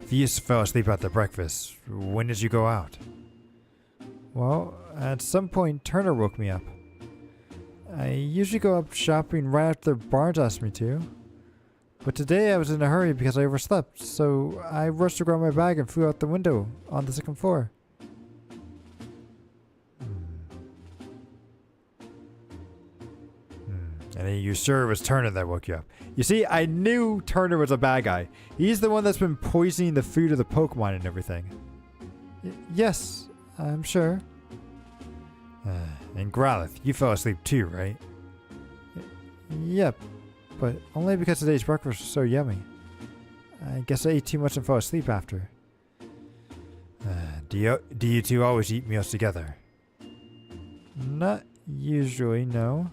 If you fell asleep after breakfast, when did you go out? Well, at some point, Turner woke me up. I usually go up shopping right after Barnes asked me to. But today I was in a hurry because I overslept, so I rushed to grab my bag and flew out the window on the second floor. And you're sure it was Turner that woke you up? You see, I knew Turner was a bad guy. He's the one that's been poisoning the food of the Pokemon and everything. Yes, I'm sure. And Growlithe, you fell asleep too, right? Yep, but only because today's breakfast was so yummy. I guess I ate too much and fell asleep after. Do you two always eat meals together? Not usually, no.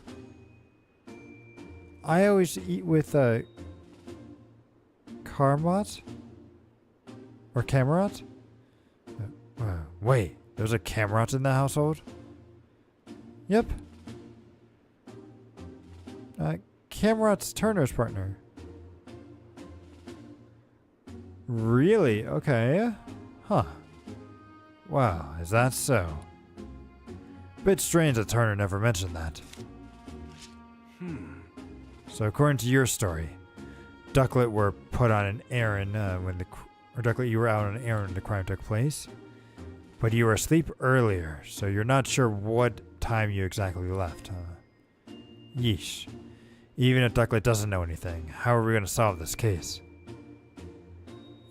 I always eat with Carmot? Or Camerot? Wait, there's a Camerot in the household? Yep. Camerot's Turner's partner. Really? Okay. Huh. Wow, is that so? Bit strange that Turner never mentioned that. So according to your story, Ducklet were put on an errand Ducklet, you were out on an errand when the crime took place, but you were asleep earlier, so you're not sure what time you exactly left, huh? Yeesh. Even if Ducklet doesn't know anything, how are we going to solve this case?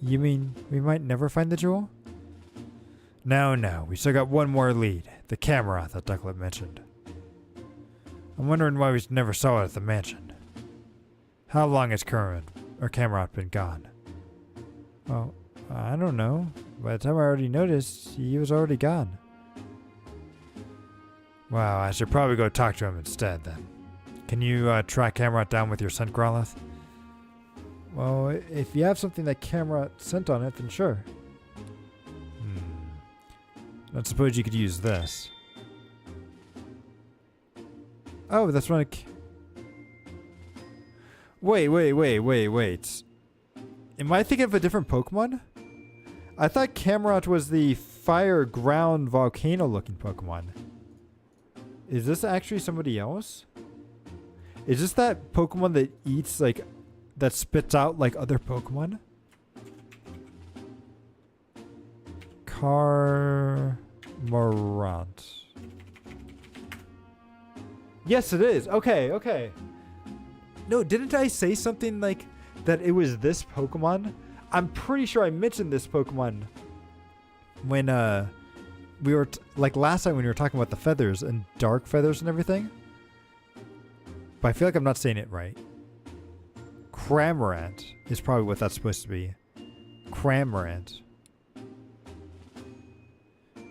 You mean we might never find the jewel? No, we still got one more lead, the Camerot that Ducklet mentioned. I'm wondering why we never saw it at the mansion. How long has Camerot been gone? Well, I don't know. By the time I already noticed, he was already gone. Wow, I should probably go talk to him instead then. Can you track Camerot down with your scent, Growlithe? Well, if you have something that Camerot sent on it, then sure. I suppose you could use this. Oh, that's one. Wait. Am I thinking of a different Pokemon? I thought Camerot was the fire, ground, volcano looking Pokemon. Is this actually somebody else? Is this that Pokemon that eats, that spits out like other Pokemon? Carmorant. Yes, it is. Okay. No, didn't I say something like that it was this Pokemon? I'm pretty sure I mentioned this Pokemon when we were last time when we were talking about the feathers and dark feathers and everything. But I feel like I'm not saying it right. Cramorant is probably what that's supposed to be. Cramorant.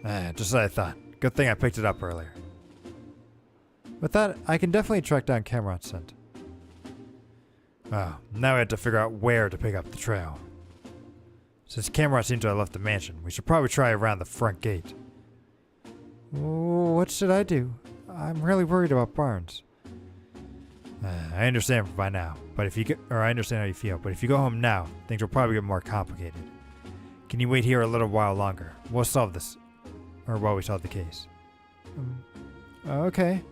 Just as I thought. Good thing I picked it up earlier. With that, I can definitely track down Camerot's scent. Oh, now we have to figure out where to pick up the trail. Since Camerot seems to have left the mansion, we should probably try around the front gate. What should I do? I'm really worried about Barnes. I understand by now, but I understand how you feel, but if you go home now, things will probably get more complicated. Can you wait here a little while longer? We'll solve this, or while we solve the case. Okay.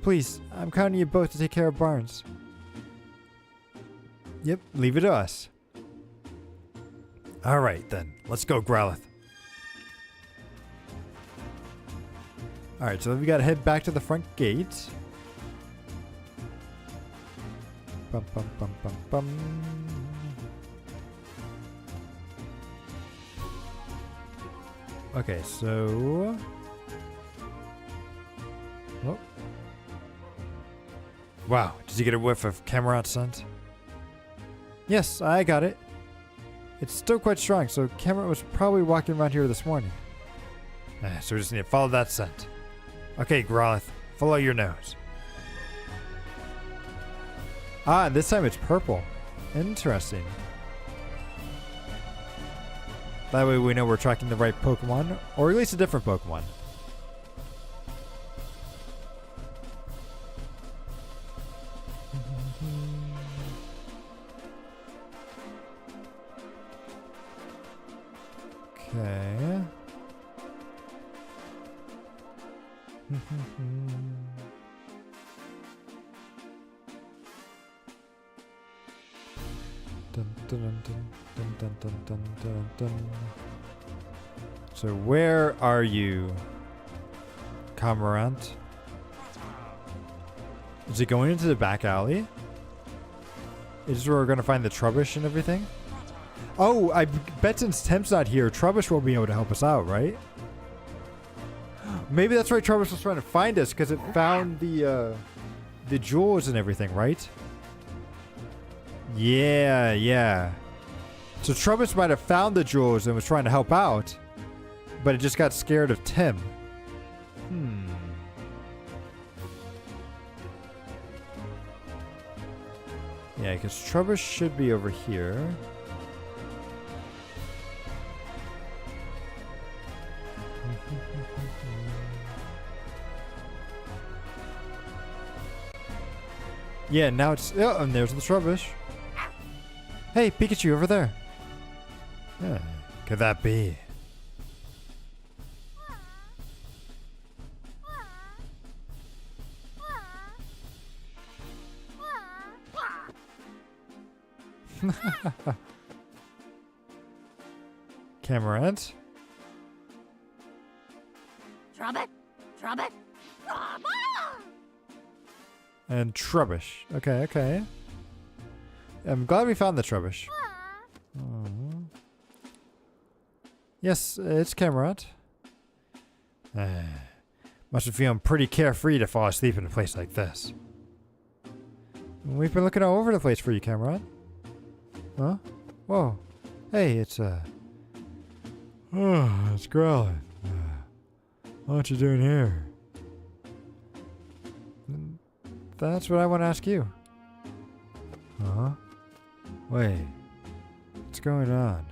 Please, I'm counting you both to take care of Barnes. Yep, leave it to us. Alright then, let's go, Growlithe. Alright, so we gotta head back to the front gate. Bum. Okay, so... Oh. Wow, did you get a whiff of Camerot's scent? Yes, I got it. It's still quite strong, so Camerot was probably walking around here this morning. So we just need to follow that scent. Okay, Growlithe, follow your nose. Ah, this time it's purple. Interesting. That way we know we're tracking the right Pokemon, or at least a different Pokemon. Okay. Dun, dun, dun, dun, dun, dun, dun, dun, dun. So where are you, Camarant? Is it going into the back alley? Is this where we're going to find the Trubbish and everything? Oh, I bet since Tim's not here, Trubbish won't be able to help us out, right? Maybe that's why Trubbish was trying to find us, because it found the jewels and everything, right? Yeah, yeah. So Trubbish might have found the jewels and was trying to help out, but it just got scared of Tim. Yeah, because Trubbish should be over here. Yeah, now it's... Oh, and there's the Trubbish. Hey, Pikachu, over there. Could that be? Camarant? Trubbit! Trubbit! And Trubbish. Okay, okay. I'm glad we found the Trubbish. Yes, it's Camarant. Must be feeling pretty carefree to fall asleep in a place like this. We've been looking all over the place for you, Camarant. Huh? Whoa. Hey, it's oh, it's Growling. What you doing here? That's what I want to ask you. Huh? Wait. What's going on?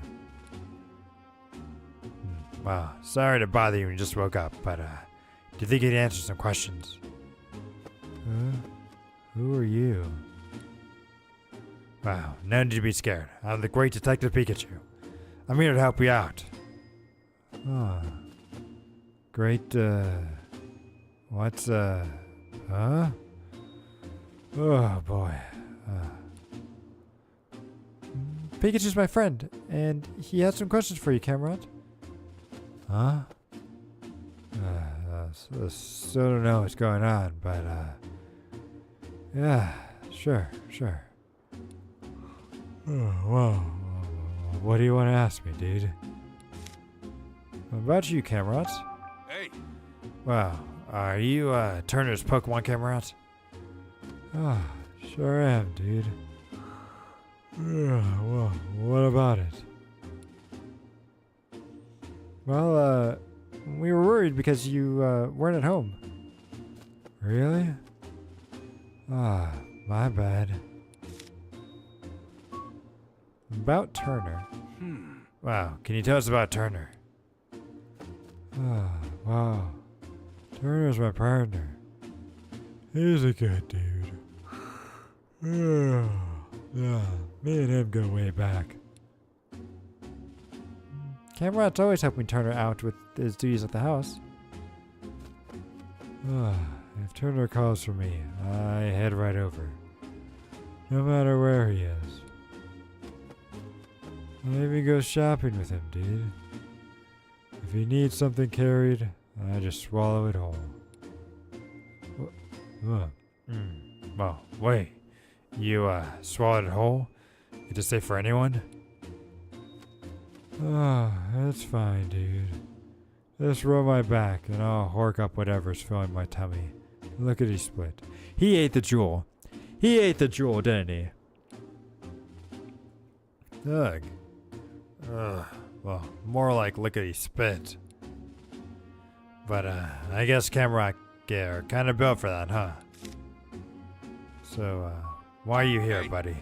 Wow. Sorry to bother you when you just woke up, but do you think you'd answer some questions? Huh? Who are you? Wow. No need to be scared. I'm the great Detective Pikachu. I'm here to help you out. Oh. Great, what's, huh? Oh, boy. Pikachu's my friend, and he has some questions for you, Camarant. Huh? Still don't know what's going on, but, yeah, sure. Oh, wow. What do you want to ask me, dude? What about you, Camarant? Hey, Wow. Are you, Turner's Pokemon, Camarant? Oh, sure am, dude. Well, what about it? Well, we were worried because you, weren't at home. Really? Ah, my bad. About Turner. Wow, can you tell us about Turner? Oh, wow. Turner's my partner. He's a good dude. Yeah, me and him go way back. Camarant's always helping Turner out with his duties at the house. If Turner calls for me, I head right over. No matter where he is. I even go shopping with him, dude. If he needs something carried, I just swallow it whole. Well, wait. You, swallowed it whole? You just say for anyone? Oh, that's fine, dude. Just roll my back, and I'll hork up whatever's filling my tummy. Look at he split. He ate the jewel. He ate the jewel, didn't he? Ugh. Well, more like lickety spit. But, I guess Camarant are kind of built for that, huh? So, why are you here, buddy?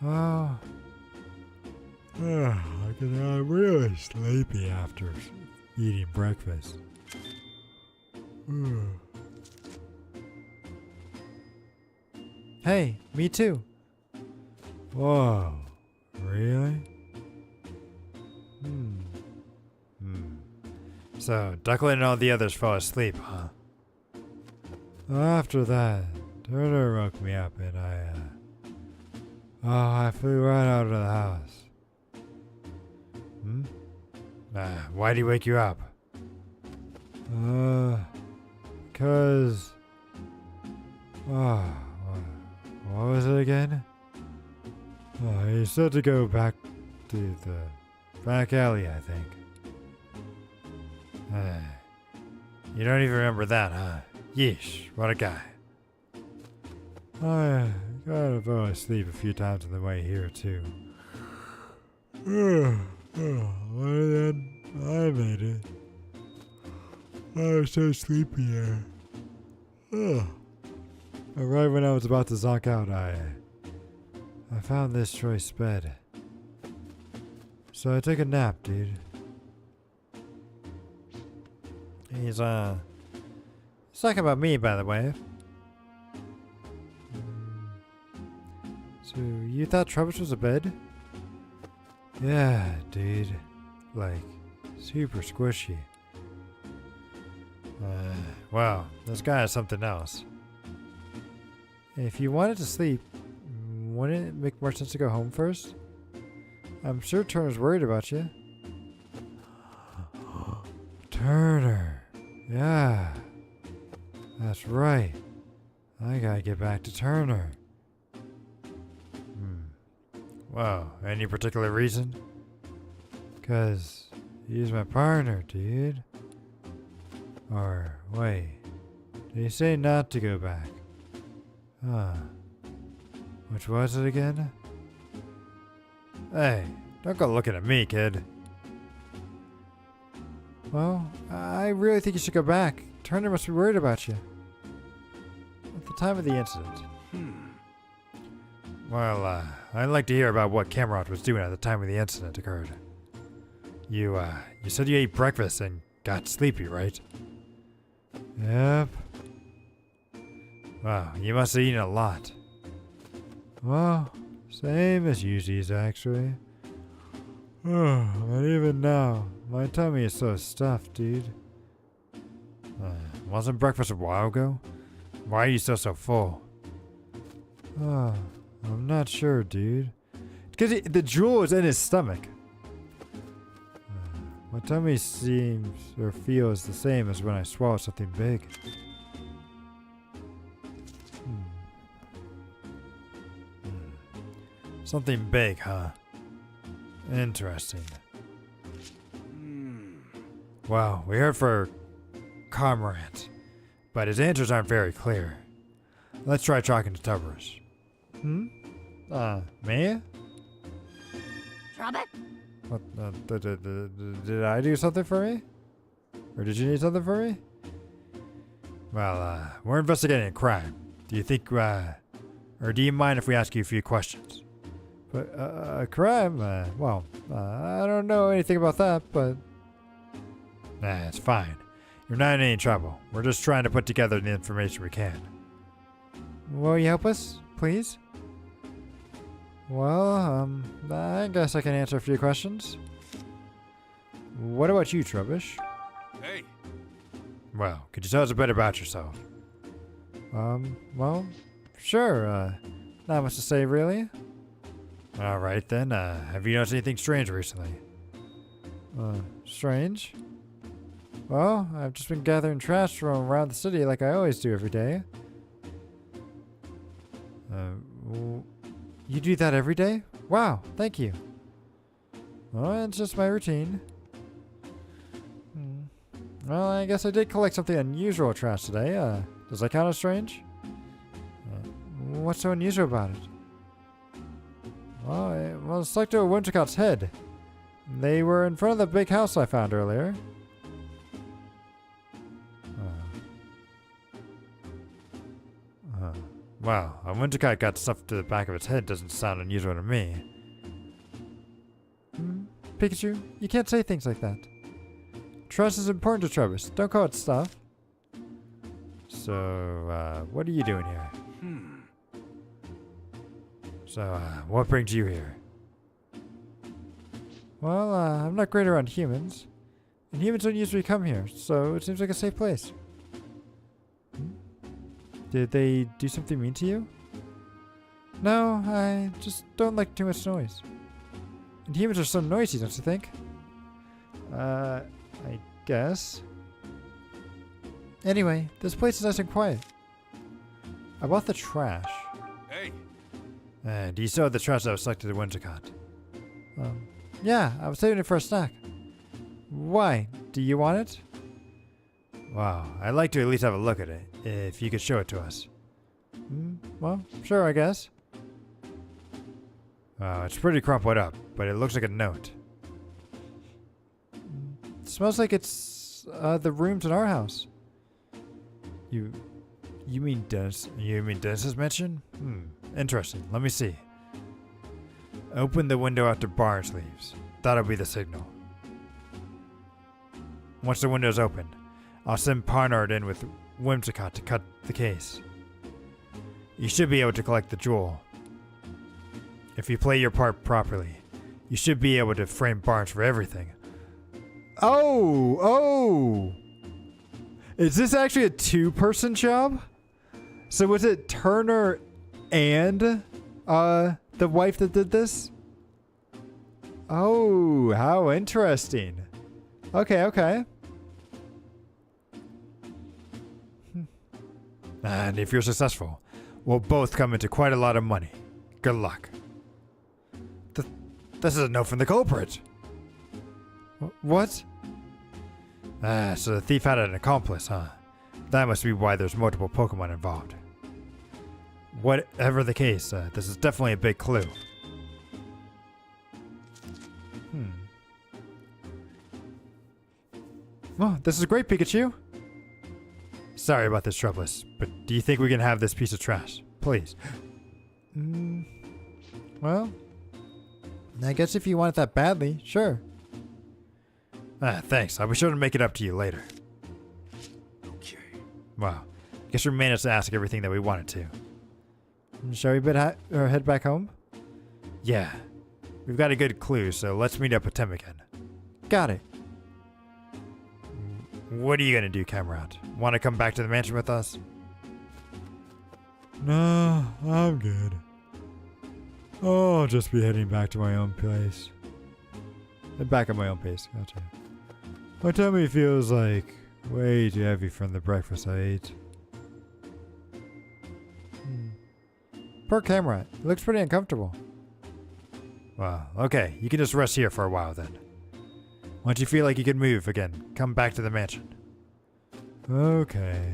Oh, I'm really sleepy after eating breakfast. Hey, me too. Whoa, really? So, Duckling and all the others fell asleep, huh? After that, Turner woke me up and I flew right out of the house. Why'd he wake you up? Cause... what was it again? He said to go back to the back alley, I think. You don't even remember that, huh? Yeesh, what a guy. I kind of fell asleep a few times on the way here, too. Well, then, I made it. I was so sleepy there. Right when I was about to zonk out, I found this choice bed. So I took a nap, dude. He's talking about me, by the way. So, you thought Trubbish was a bed? Yeah, dude. Like, super squishy. Wow, this guy is something else. If you wanted to sleep, wouldn't it make more sense to go home first? I'm sure Turner's worried about you. Turner. Yeah. That's right. I gotta get back to Turner. Wow, any particular reason? 'Cause he's my partner, dude. Or, wait. Did he say not to go back? Which was it again? Hey, don't go looking at me, kid. Well, I really think you should go back. Turner must be worried about you. At the time of the incident. Well, I'd like to hear about what Camelot was doing at the time of the incident occurred. You said you ate breakfast and got sleepy, right? Yep. Wow, you must have eaten a lot. Well, same as Yuji's, actually. And even now, my tummy is so stuffed, dude. Wasn't breakfast a while ago? Why are you still so full? I'm not sure, dude. Because the jewel is in his stomach. My tummy seems or feels the same as when I swallow something big. Something big, huh? Interesting. Well, we heard for Cormorant, but his answers aren't very clear. Let's try talking to Tubbers. Me? Robert? What, did I do something for me? Or did you need something for me? Well, we're investigating a crime. Do you think, or do you mind if we ask you a few questions? But, a crime? Well, I don't know anything about that, but... Nah, it's fine. You're not in any trouble. We're just trying to put together the information we can. Will you help us, please? Well, I guess I can answer a few questions. What about you, Trubbish? Hey. Well, could you tell us a bit about yourself? Well, sure, not much to say, really. Alright then, have you noticed anything strange recently? Strange? Well, I've just been gathering trash from around the city like I always do every day. You do that every day? Wow, thank you. Well, it's just my routine. Well, I guess I did collect something unusual trash today. Does that count as strange? What's so unusual about it? Well, it's stuck to a Wintercott's head. They were in front of the big house I found earlier. Wow, a Wintercott got stuff to the back of its head doesn't sound unusual to me. Pikachu, you can't say things like that. Trust is important to Travis. Don't call it stuff. So, what are you doing here? So, what brings you here? Well, I'm not great around humans. And humans don't usually come here, so it seems like a safe place. Did they do something mean to you? No, I just don't like too much noise. And humans are so noisy, don't you think? I guess. Anyway, this place is nice and quiet. I bought the trash. Hey, And you saw the trash that was selected at Whimsicott. Yeah, I was saving it for a snack. Why? Do you want it? Wow, I'd like to at least have a look at it, if you could show it to us. Well, sure, I guess. It's pretty crumpled up, but it looks like a note. It smells like it's the rooms in our house. You mean Dennis? You mean Dennis's mansion? Interesting. Let me see. Open the window after Barnes leaves. That'll be the signal. Once the window's open, I'll send Parnard in with Whimsicott to cut the case. You should be able to collect the jewel. If you play your part properly, you should be able to frame Barnes for everything. Oh! Is this actually a two-person job? So was it Turner and the wife that did this? Oh, how interesting. Okay. And if you're successful, we'll both come into quite a lot of money. Good luck. This is a note from the culprit. What? So the thief had an accomplice, huh? That must be why there's multiple Pokemon involved. Whatever the case, this is definitely a big clue. Well, this is great, Pikachu. Sorry about this, Troublous, but do you think we can have this piece of trash? Please. Well, I guess if you want it that badly, sure. Thanks. I'll be sure to make it up to you later. okay. Wow. Guess we managed to ask everything that we wanted to. Shall we head back home? Yeah. We've got a good clue, so let's meet up with Tim again. Got it. What are you gonna do, Cameron? Want to come back to the mansion with us? No, I'm good. Oh, I'll just be heading back to my own place. Back at my own pace, gotcha. My tummy feels like way too heavy from the breakfast I ate. Poor Cameron. It looks pretty uncomfortable. Well, okay. You can just rest here for a while then. Once you feel like you can move again, come back to the mansion. Okay.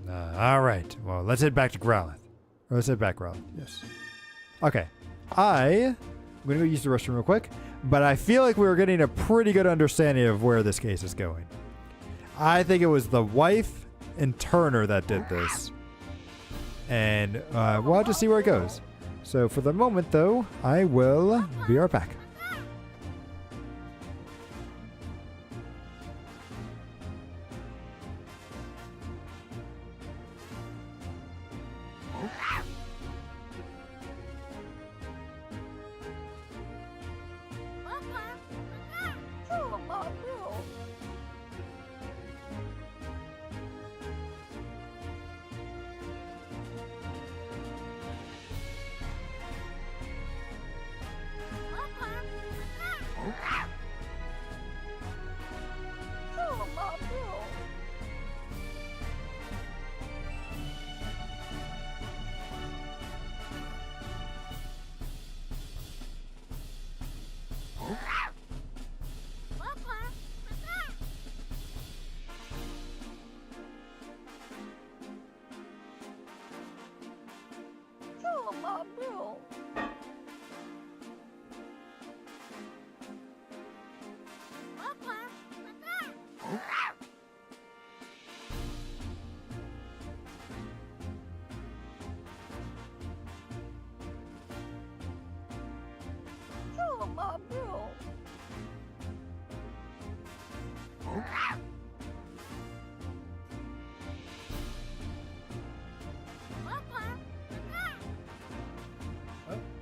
Alright. Well, let's head back to Growlithe. Or let's head back, Growlithe. Yes. Okay. I'm going to go use the restroom real quick, but I feel like we were getting a pretty good understanding of where this case is going. I think it was the wife and Turner that did this. And we'll have to see where it goes. So for the moment, though, I will be right back.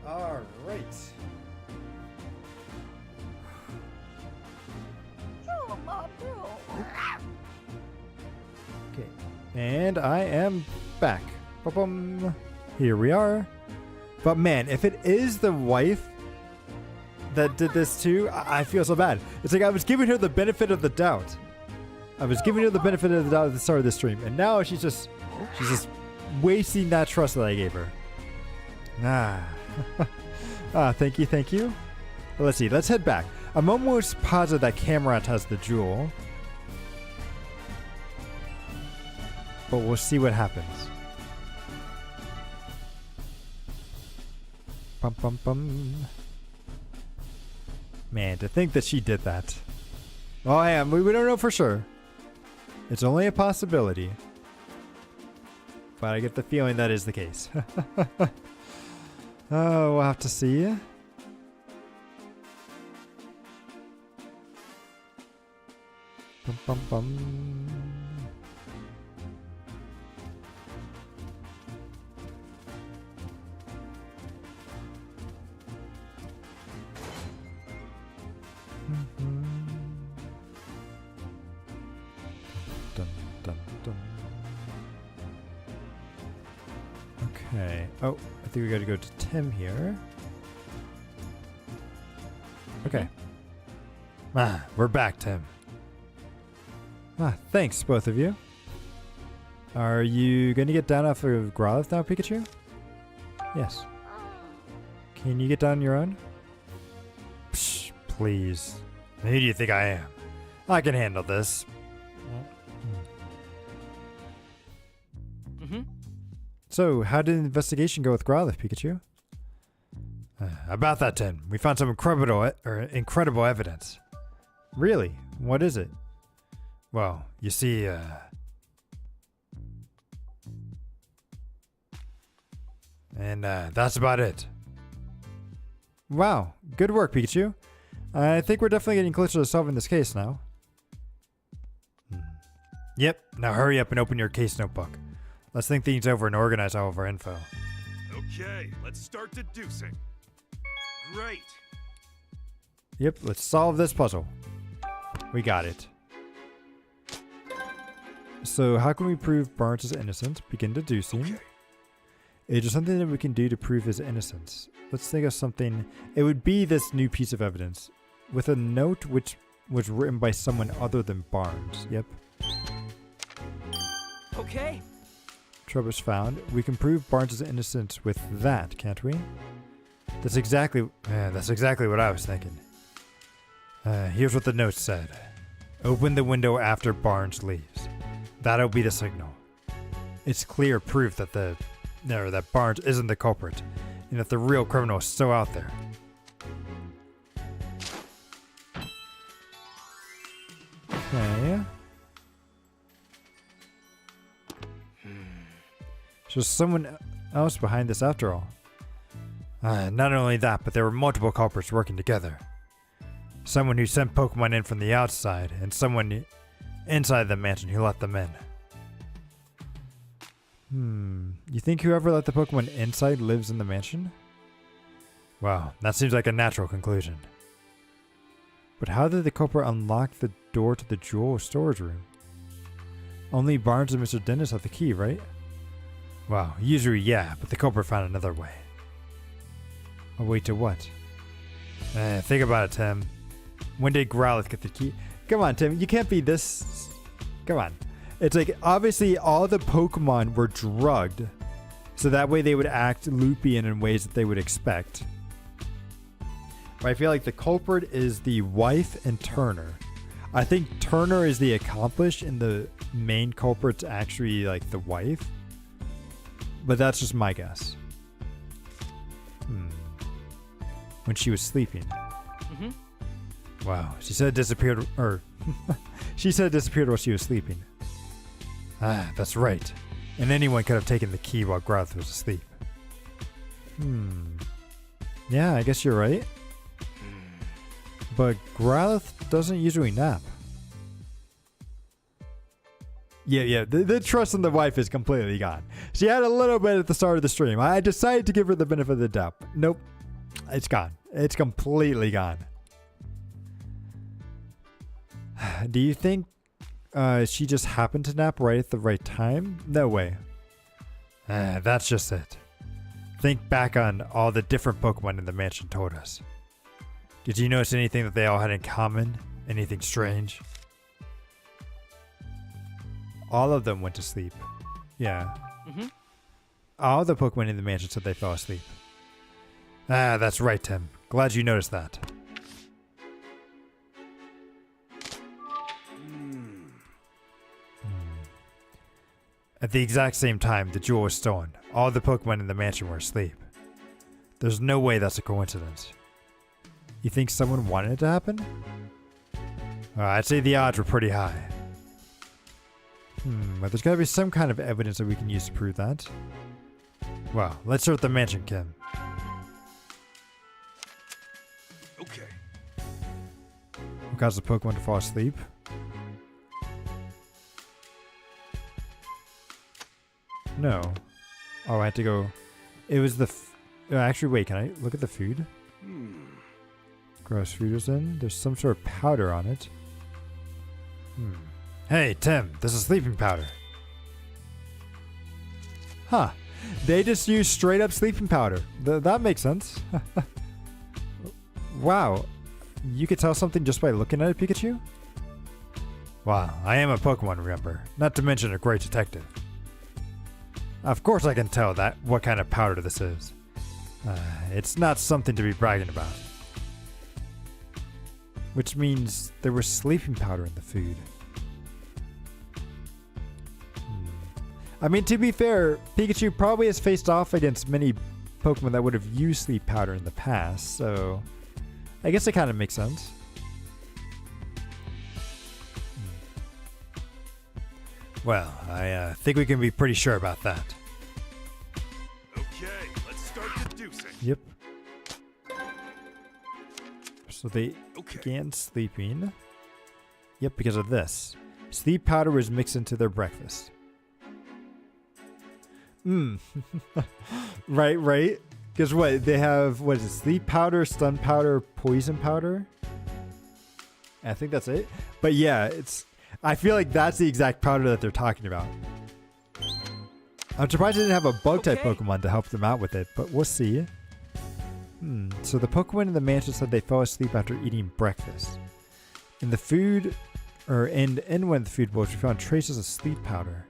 All right. Okay, and I am back. Ba-bum. Here we are. But man, if it is the wife that did this too, I feel so bad. It's like I was giving her the benefit of the doubt. I was giving her the benefit of the doubt at the start of the stream, and now she's just wasting that trust that I gave her. Thank you, thank you. Let's see, let's head back. I'm almost positive that Cameron has the jewel. But we'll see what happens. Bum bum bum. Man, to think that she did that. Oh, yeah, we don't know for sure. It's only a possibility. But I get the feeling that is the case. Oh, we'll have to see. Bum bum bum. Dun, dun, dun. Okay. Oh, I think we got to go to Tim here. Okay. We're back, Tim. Thanks, both of you. Are you going to get down off of Growlithe now, Pikachu? Yes. Can you get down on your own? Psh, please. Who do you think I am? I can handle this. So, how did the investigation go with Growlithe, Pikachu? About that, Tim. We found some incredible evidence. Really? What is it? Well, you see, and that's about it. Wow, good work, Pikachu. I think we're definitely getting closer to solving this case now. Yep, now hurry up and open your case notebook. Let's think things over and organize all of our info. Okay, let's start deducing. Great. Yep, let's solve this puzzle. We got it. So, how can we prove Barnes is innocent? Begin deducing. Okay. Is there something that we can do to prove his innocence? Let's think of something. It would be this new piece of evidence with a note which was written by someone other than Barnes. Yep. Okay. Troubles found. We can prove Barnes' innocence with that, can't we? That's exactly what I was thinking. Here's what the note said. Open the window after Barnes leaves. That'll be the signal. It's clear proof that that Barnes isn't the culprit, and that the real criminal is still out there. Okay. So someone else behind this after all. Not only that, but there were multiple culprits working together. Someone who sent Pokemon in from the outside, and someone inside the mansion who let them in. You think whoever let the Pokemon inside lives in the mansion? Wow, that seems like a natural conclusion. But how did the culprit unlock the door to the jewel storage room? Only Barnes and Mr. Dennis have the key, right? Wow, usually yeah, but the culprit found another way. A way to what? Think about it, Tim. When did Growlithe get the key? Come on, Tim, you can't be this... Come on. It's like, obviously, all the Pokemon were drugged, so that way they would act loopy and in ways that they would expect. But I feel like the culprit is the wife and Turner. I think Turner is the accomplished and the main culprit's actually like the wife. But that's just my guess. When she was sleeping. Wow, she said it disappeared, or she said it disappeared while she was sleeping. That's right. And anyone could have taken the key while Growlithe was asleep. Yeah, I guess you're right. But Growlithe doesn't usually nap. Yeah, the trust in the wife is completely gone. She had a little bit at the start of the stream. I decided to give her the benefit of the doubt. Nope. It's gone. It's completely gone. Do you think she just happened to nap right at the right time? No way. That's just it. Think back on all the different Pokemon in the mansion told us. Did you notice anything that they all had in common? Anything strange? All of them went to sleep. Yeah. All the Pokemon in the mansion said they fell asleep. That's right, Tim. Glad you noticed that. At the exact same time the jewel was stolen, all the Pokemon in the mansion were asleep. There's no way that's a coincidence. You think someone wanted it to happen? I'd say the odds were pretty high. But there's gotta be some kind of evidence that we can use to prove that. Well, let's start with the mansion, Kim. Okay. What caused the Pokemon to fall asleep? No. Oh, I had to go. It was the. Actually, wait. Can I look at the food? Gross food was in. There's some sort of powder on it. Hey, Tim. This is sleeping powder. Huh. They just use straight up sleeping powder. That makes sense. Wow. You could tell something just by looking at it, Pikachu? Wow. I am a Pokemon, remember. Not to mention a great detective. Of course I can tell that what kind of powder this is. It's not something to be bragging about. Which means there was sleeping powder in the food. I mean, to be fair, Pikachu probably has faced off against many Pokemon that would have used sleep powder in the past, so I guess it kind of makes sense. Well, I think we can be pretty sure about that. Okay, let's start deducing. Yep. So they began sleeping. Yep, because of this. Sleep powder was mixed into their breakfast. Right. Because what? They have, what is it? Sleep powder, stun powder, poison powder? I think that's it. But yeah, I feel like that's the exact powder that they're talking about. I'm surprised they didn't have a bug type Pokemon to help them out with it, but we'll see. So the Pokemon in the mansion said they fell asleep after eating breakfast. In the food, or in one of the food bowls, we found traces of sleep powder.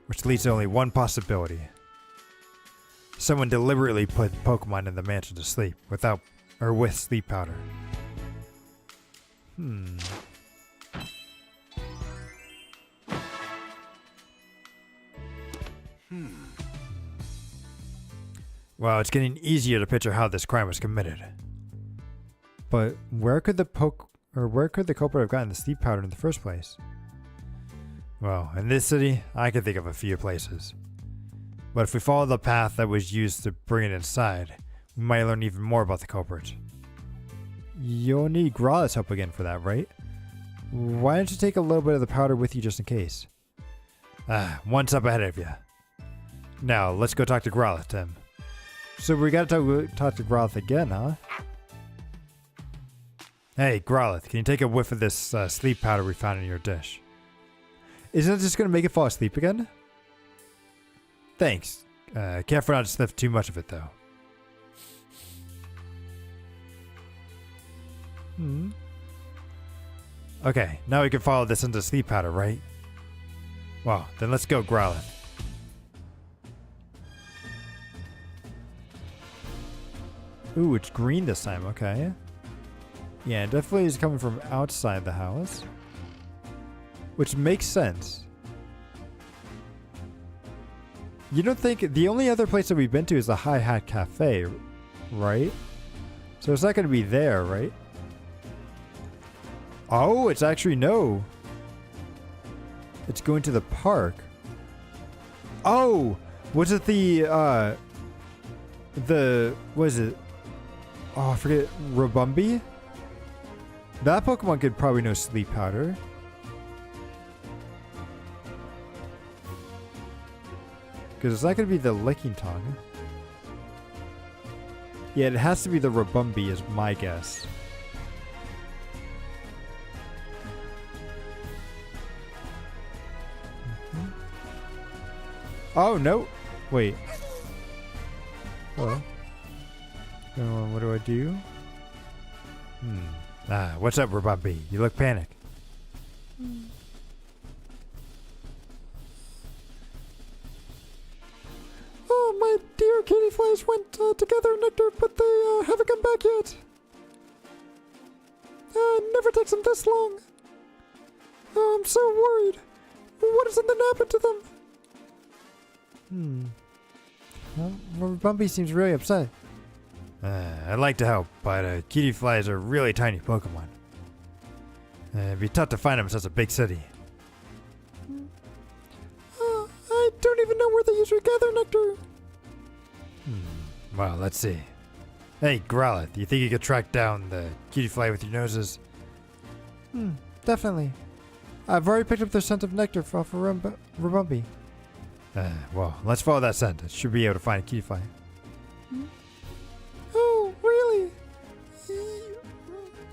Which leads to only one possibility. Someone deliberately put Pokemon in the mansion to sleep with sleep powder. Well, it's getting easier to picture how this crime was committed. But where could the culprit have gotten the sleep powder in the first place? Well, in this city, I can think of a few places. But if we follow the path that was used to bring it inside, we might learn even more about the culprit. You'll need Growlithe's help again for that, right? Why don't you take a little bit of the powder with you just in case? One step ahead of you. Now, let's go talk to Growlithe, Tim. So we gotta talk to Growlithe again, huh? Hey, Growlithe, can you take a whiff of this sleep powder we found in your dish? Isn't it just gonna make it fall asleep again? Thanks. Careful not to sniff too much of it, though. Okay, now we can follow this into sleep powder, right? Well, then let's go, Growlithe. Ooh, it's green this time, okay. Yeah, it definitely is coming from outside the house. Which makes sense. You don't think... The only other place that we've been to is the Hi Hat Cafe, right? So it's not going to be there, right? Oh, it's actually no. It's going to the park. Oh! Was it what is it? Oh, I forget. Rabumbi? That Pokemon could probably know Sleep Powder. Because it's not going to be the Licking Tongue. Yeah, it has to be the Rabumbi is my guess. Oh, no. Wait. Hello. What do I do? What's up, Rabumbi? You look panicked. Oh, my dear kitty flies went to gather nectar, but they haven't come back yet. It never takes them this long. Oh, I'm so worried. What if something happened to them? Well, Rabumbi seems really upset. I'd like to help, but kitty flies are really tiny Pokemon. It'd be tough to find them in such a big city. I don't even know where they usually gather nectar. Well, let's see. Hey, Growlithe, you think you could track down the kitty fly with your noses? Definitely. I've already picked up their scent of nectar for Rabumbi. Well, let's follow that scent. It should be able to find a kitty fly. Oh, really?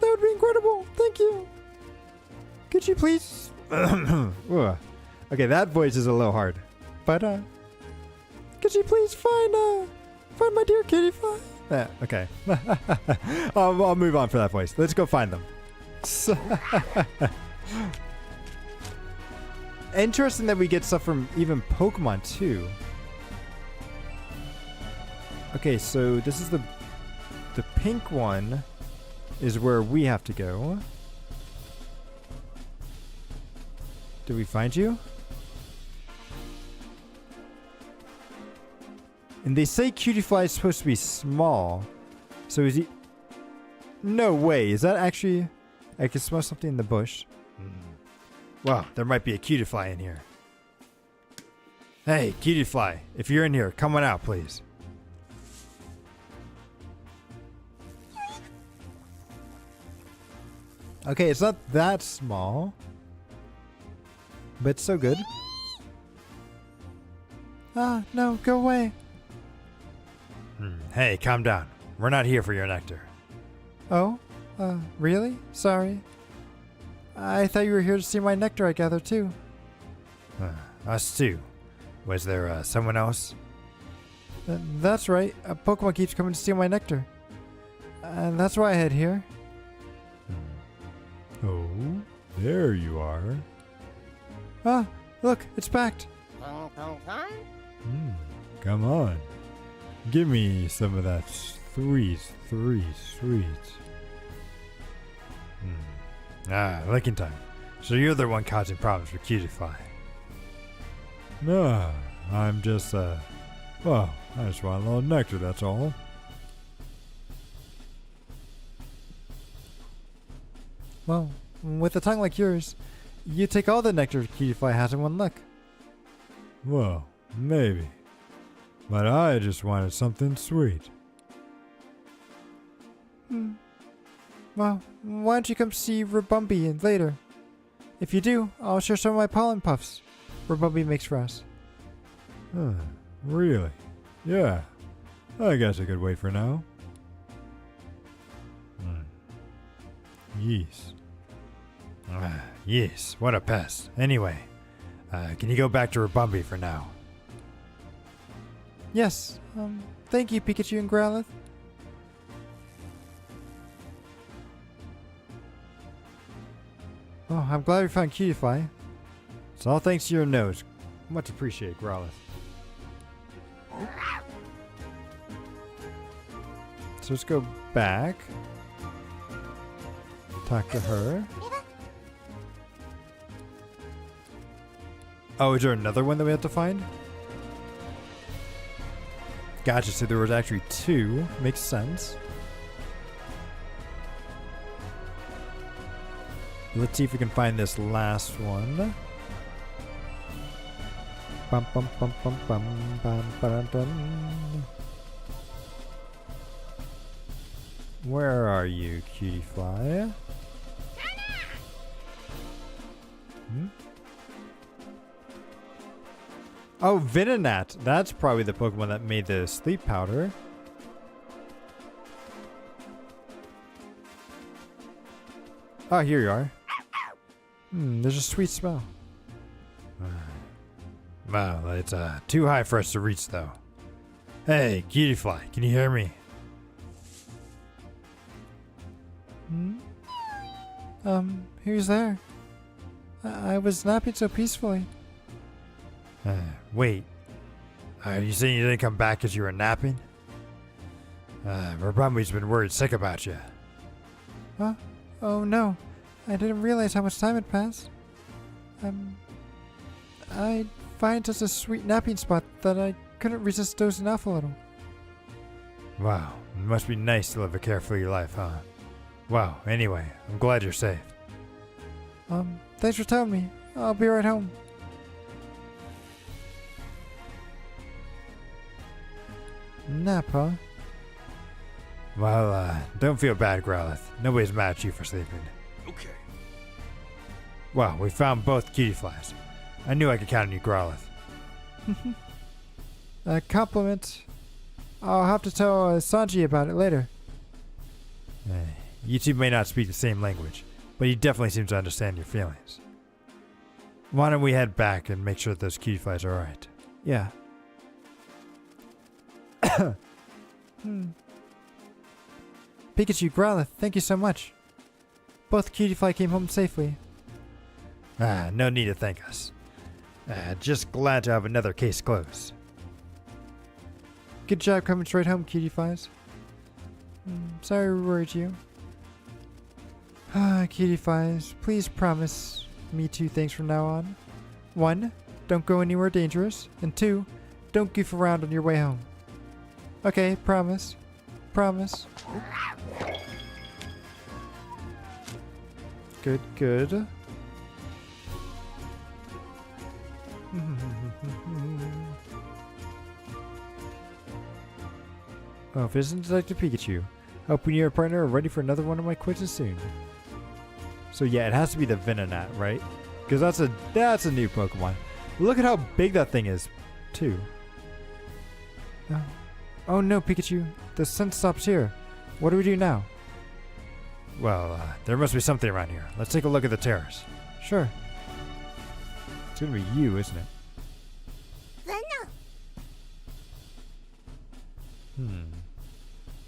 That would be incredible. Thank you. Could you please? Okay, that voice is a little hard, but could you please find my dear kitty fly? Okay. I'll move on for that voice. Let's go find them. Interesting that we get stuff from even Pokemon too. Okay, so this is the pink one is where we have to go. Did we find you? And they say Cutiefly is supposed to be small. So is he... No way. Is that actually... I can smell something in the bush. Wow, there might be a Cutiefly in here. Hey, Cutiefly, if you're in here, come on out, please. Okay, it's not that small. But it's so good. Ah, no, go away. Hey, calm down. We're not here for your nectar. Oh? Really? Sorry. I thought you were here to see my nectar I gather too. Us too. Was there someone else? That's right. A Pokemon keeps coming to steal my nectar. And that's why I head here. Oh, there you are. Ah, look, it's packed. Come on. Give me some of that sweet. Licking time. So you're the one causing problems for Cutiefly. No, I'm just, well, I just want a little nectar, that's all. Well, with a tongue like yours, you take all the nectar Cutiefly has in one lick. Well, maybe. But I just wanted something sweet. Well, why don't you come see Rabumbi later? If you do, I'll share some of my pollen puffs Rabumbi makes for us. Really? Yeah. I guess I could wait for now. Yes. Yes, what a pest. Anyway, can you go back to Rabumbi for now? Yes. Thank you, Pikachu and Growlithe. Oh, I'm glad we found Cutiefly. It's all thanks to your nose. Much appreciated, Growlithe. So let's go back. Talk to her. Oh, is there another one that we have to find? Gotcha, so there was actually two. Makes sense. Let's see if we can find this last one. Bum bum bum bum bum bum ba dum. Where are you, cutie fly? Hmm? Oh, Venonat. That's probably the Pokemon that made the sleep powder. Oh, here you are. There's a sweet smell. Wow, it's too high for us to reach, though. Hey, cutie fly, can you hear me? Who's there? I was napping so peacefully. Wait. Are you saying you didn't come back because you were napping? Rapunzel's been worried sick about you. Huh? Oh no. I didn't realize how much time had passed. I find such a sweet napping spot that I couldn't resist dozing off a little. Wow, it must be nice to live a carefree life, huh? Wow, anyway, I'm glad you're safe. Thanks for telling me. I'll be right home. Nap, huh? Well, don't feel bad, Growlithe. Nobody's mad at you for sleeping. Okay. Well, we found both cutie flies. I knew I could count on you, Growlithe. A compliment. I'll have to tell Sanji about it later. You two may not speak the same language, but he definitely seems to understand your feelings. Why don't we head back and make sure that those cutie flies are alright? Yeah. Pikachu, Growlithe, thank you so much. Both cutie fly came home safely. No need to thank us. Just glad to have another case closed. Good job coming straight home, cutie flies. Sorry we worried you. Cutie flies, please promise me 2 things from now on. 1, don't go anywhere dangerous. And 2, don't goof around on your way home. Okay, promise. Promise. Good, good. Oh, if it isn't Detective Pikachu. Hoping you and your partner are ready for another one of my quizzes soon. So yeah, it has to be the Venonat, right? Because that's a new Pokemon. Look at how big that thing is, too. Oh no, Pikachu. The sun stops here. What do we do now? Well, there must be something around here. Let's take a look at the terrace. Sure. It's gonna be you, isn't it?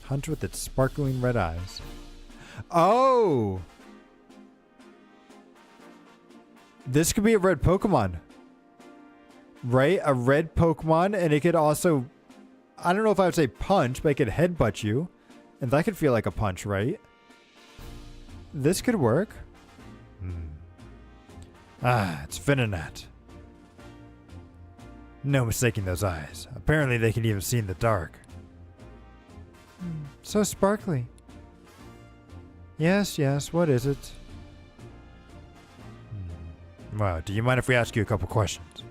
Hunt with its sparkling red eyes. Oh! This could be a red Pokemon. Right? A red Pokemon, and it could also... I don't know if I would say punch, but it could headbutt you. And that could feel like a punch, right? This could work. It's Venonat. No mistaking those eyes. Apparently they can even see in the dark. So sparkly. Yes, what is it? Well, do you mind if we ask you a couple questions?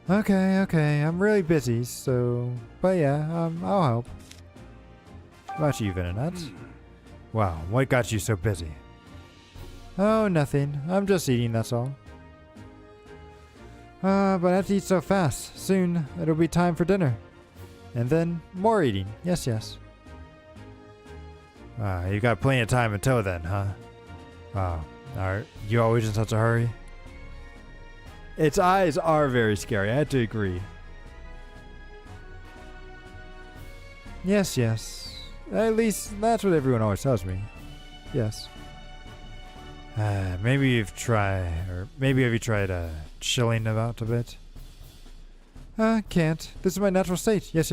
Okay. I'm really busy, so... But yeah, I'll help. How about you, Venonat? Wow, what got you so busy? Oh, nothing. I'm just eating, that's all. But I have to eat so fast. Soon, it'll be time for dinner. And then, more eating. Yes. You got plenty of time until then, huh? Are you always in such a hurry? Its eyes are very scary, I have to agree. Yes. At least, that's what everyone always tells me. Yes. Maybe you've tried, chilling about a bit? Can't. This is my natural state. Yes.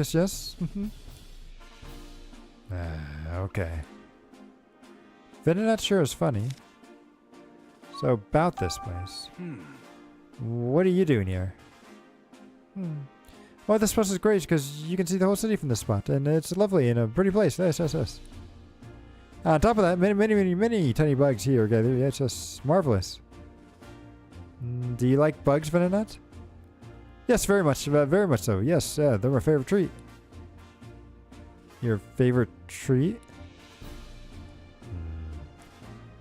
Okay. Venonat sure is funny. So about this place. What are you doing here? Well, this place is great because you can see the whole city from this spot, and it's lovely and a pretty place. Yes. On top of that, many tiny bugs here together. Yeah, it's just marvelous. Do you like bugs, Venonat? Yes, very much so. Yes, they're my favorite treat. Your favorite treat?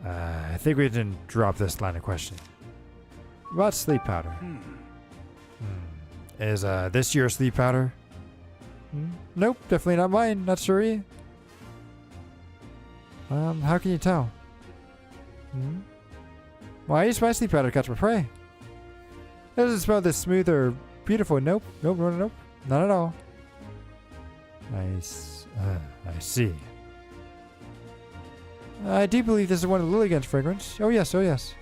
I think we didn't drop this line of question. About sleep powder. Is this your sleep powder? Nope, definitely not mine. Not Suri. How can you tell? Why use my sleep powder to catch my prey? It doesn't smell this smooth or beautiful. Nope, nope, nope, nope. Not at all. I see. I do believe this is one of Lilligant's fragrance. Oh yes, oh yes.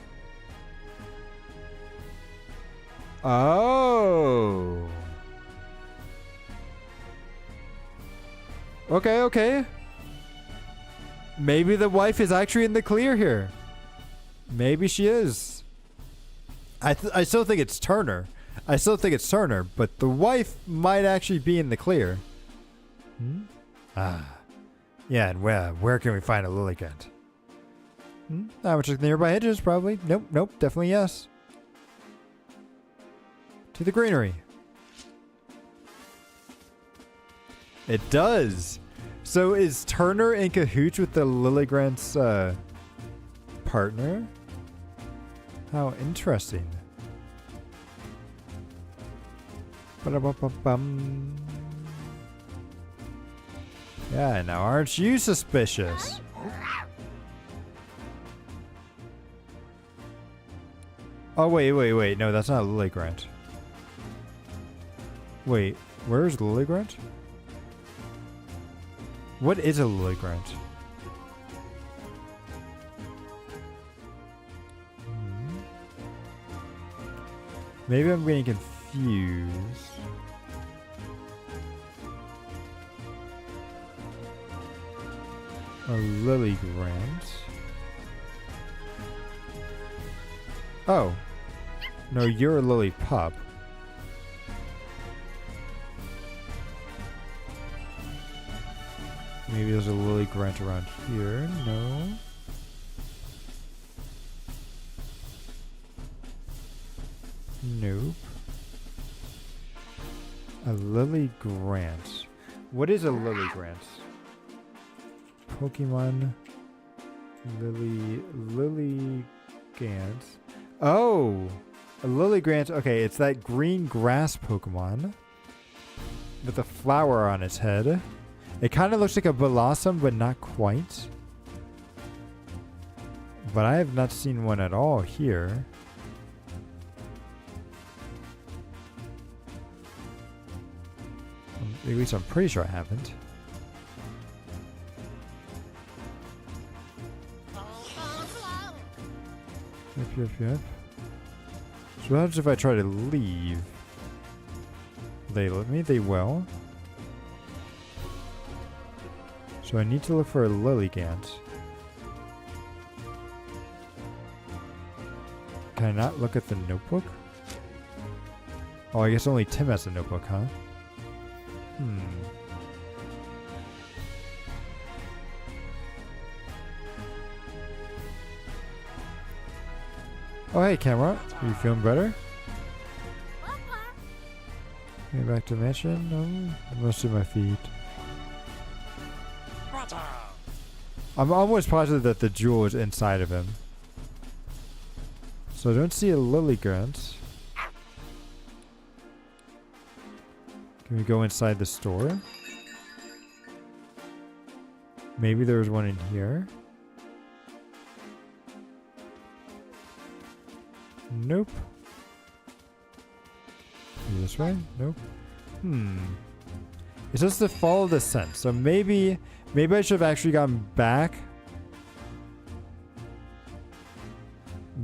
Oh. Okay, okay. Maybe the wife is actually in the clear here. Maybe she is. I still think it's Turner. But the wife might actually be in the clear. Yeah, and where can we find a Lilligant? Not much like the nearby hedges, probably. Nope, definitely yes. To the greenery. It does. So is Turner in cahoots with the Lilligrant's partner? How interesting. Ba-da-ba-ba-bum. Yeah, now aren't you suspicious? Oh, wait. No, that's not Lilligrant. Wait, where's Lilligrant? What is a Lilligrant? Maybe I'm getting confused. A Lilligrant. Oh. No, you're a Lily Pup. Maybe there's a Lilligrant around here. No. Nope. A Lilligrant. What is a Lilligrant? Pokemon Lilligant. Oh! A Lilligrant. Okay, it's that green grass Pokemon with a flower on its head. It kind of looks like a Blossom, but not quite. But I have not seen one at all here. At least I'm pretty sure I haven't. Yep. So what happens if I try to leave? They let me? They will. So I need to look for a Lilligant. Can I not look at the notebook? Oh, I guess only Tim has a notebook, huh? Oh, hey, camera. Are you feeling better? Get back to mansion? No, most of my feet. I'm almost positive that the jewel is inside of him. So I don't see a Lilligrant. Can we go inside the store? Maybe there's one in here. Nope. This way? Nope. It says to follow the scent. So maybe I should have actually gone back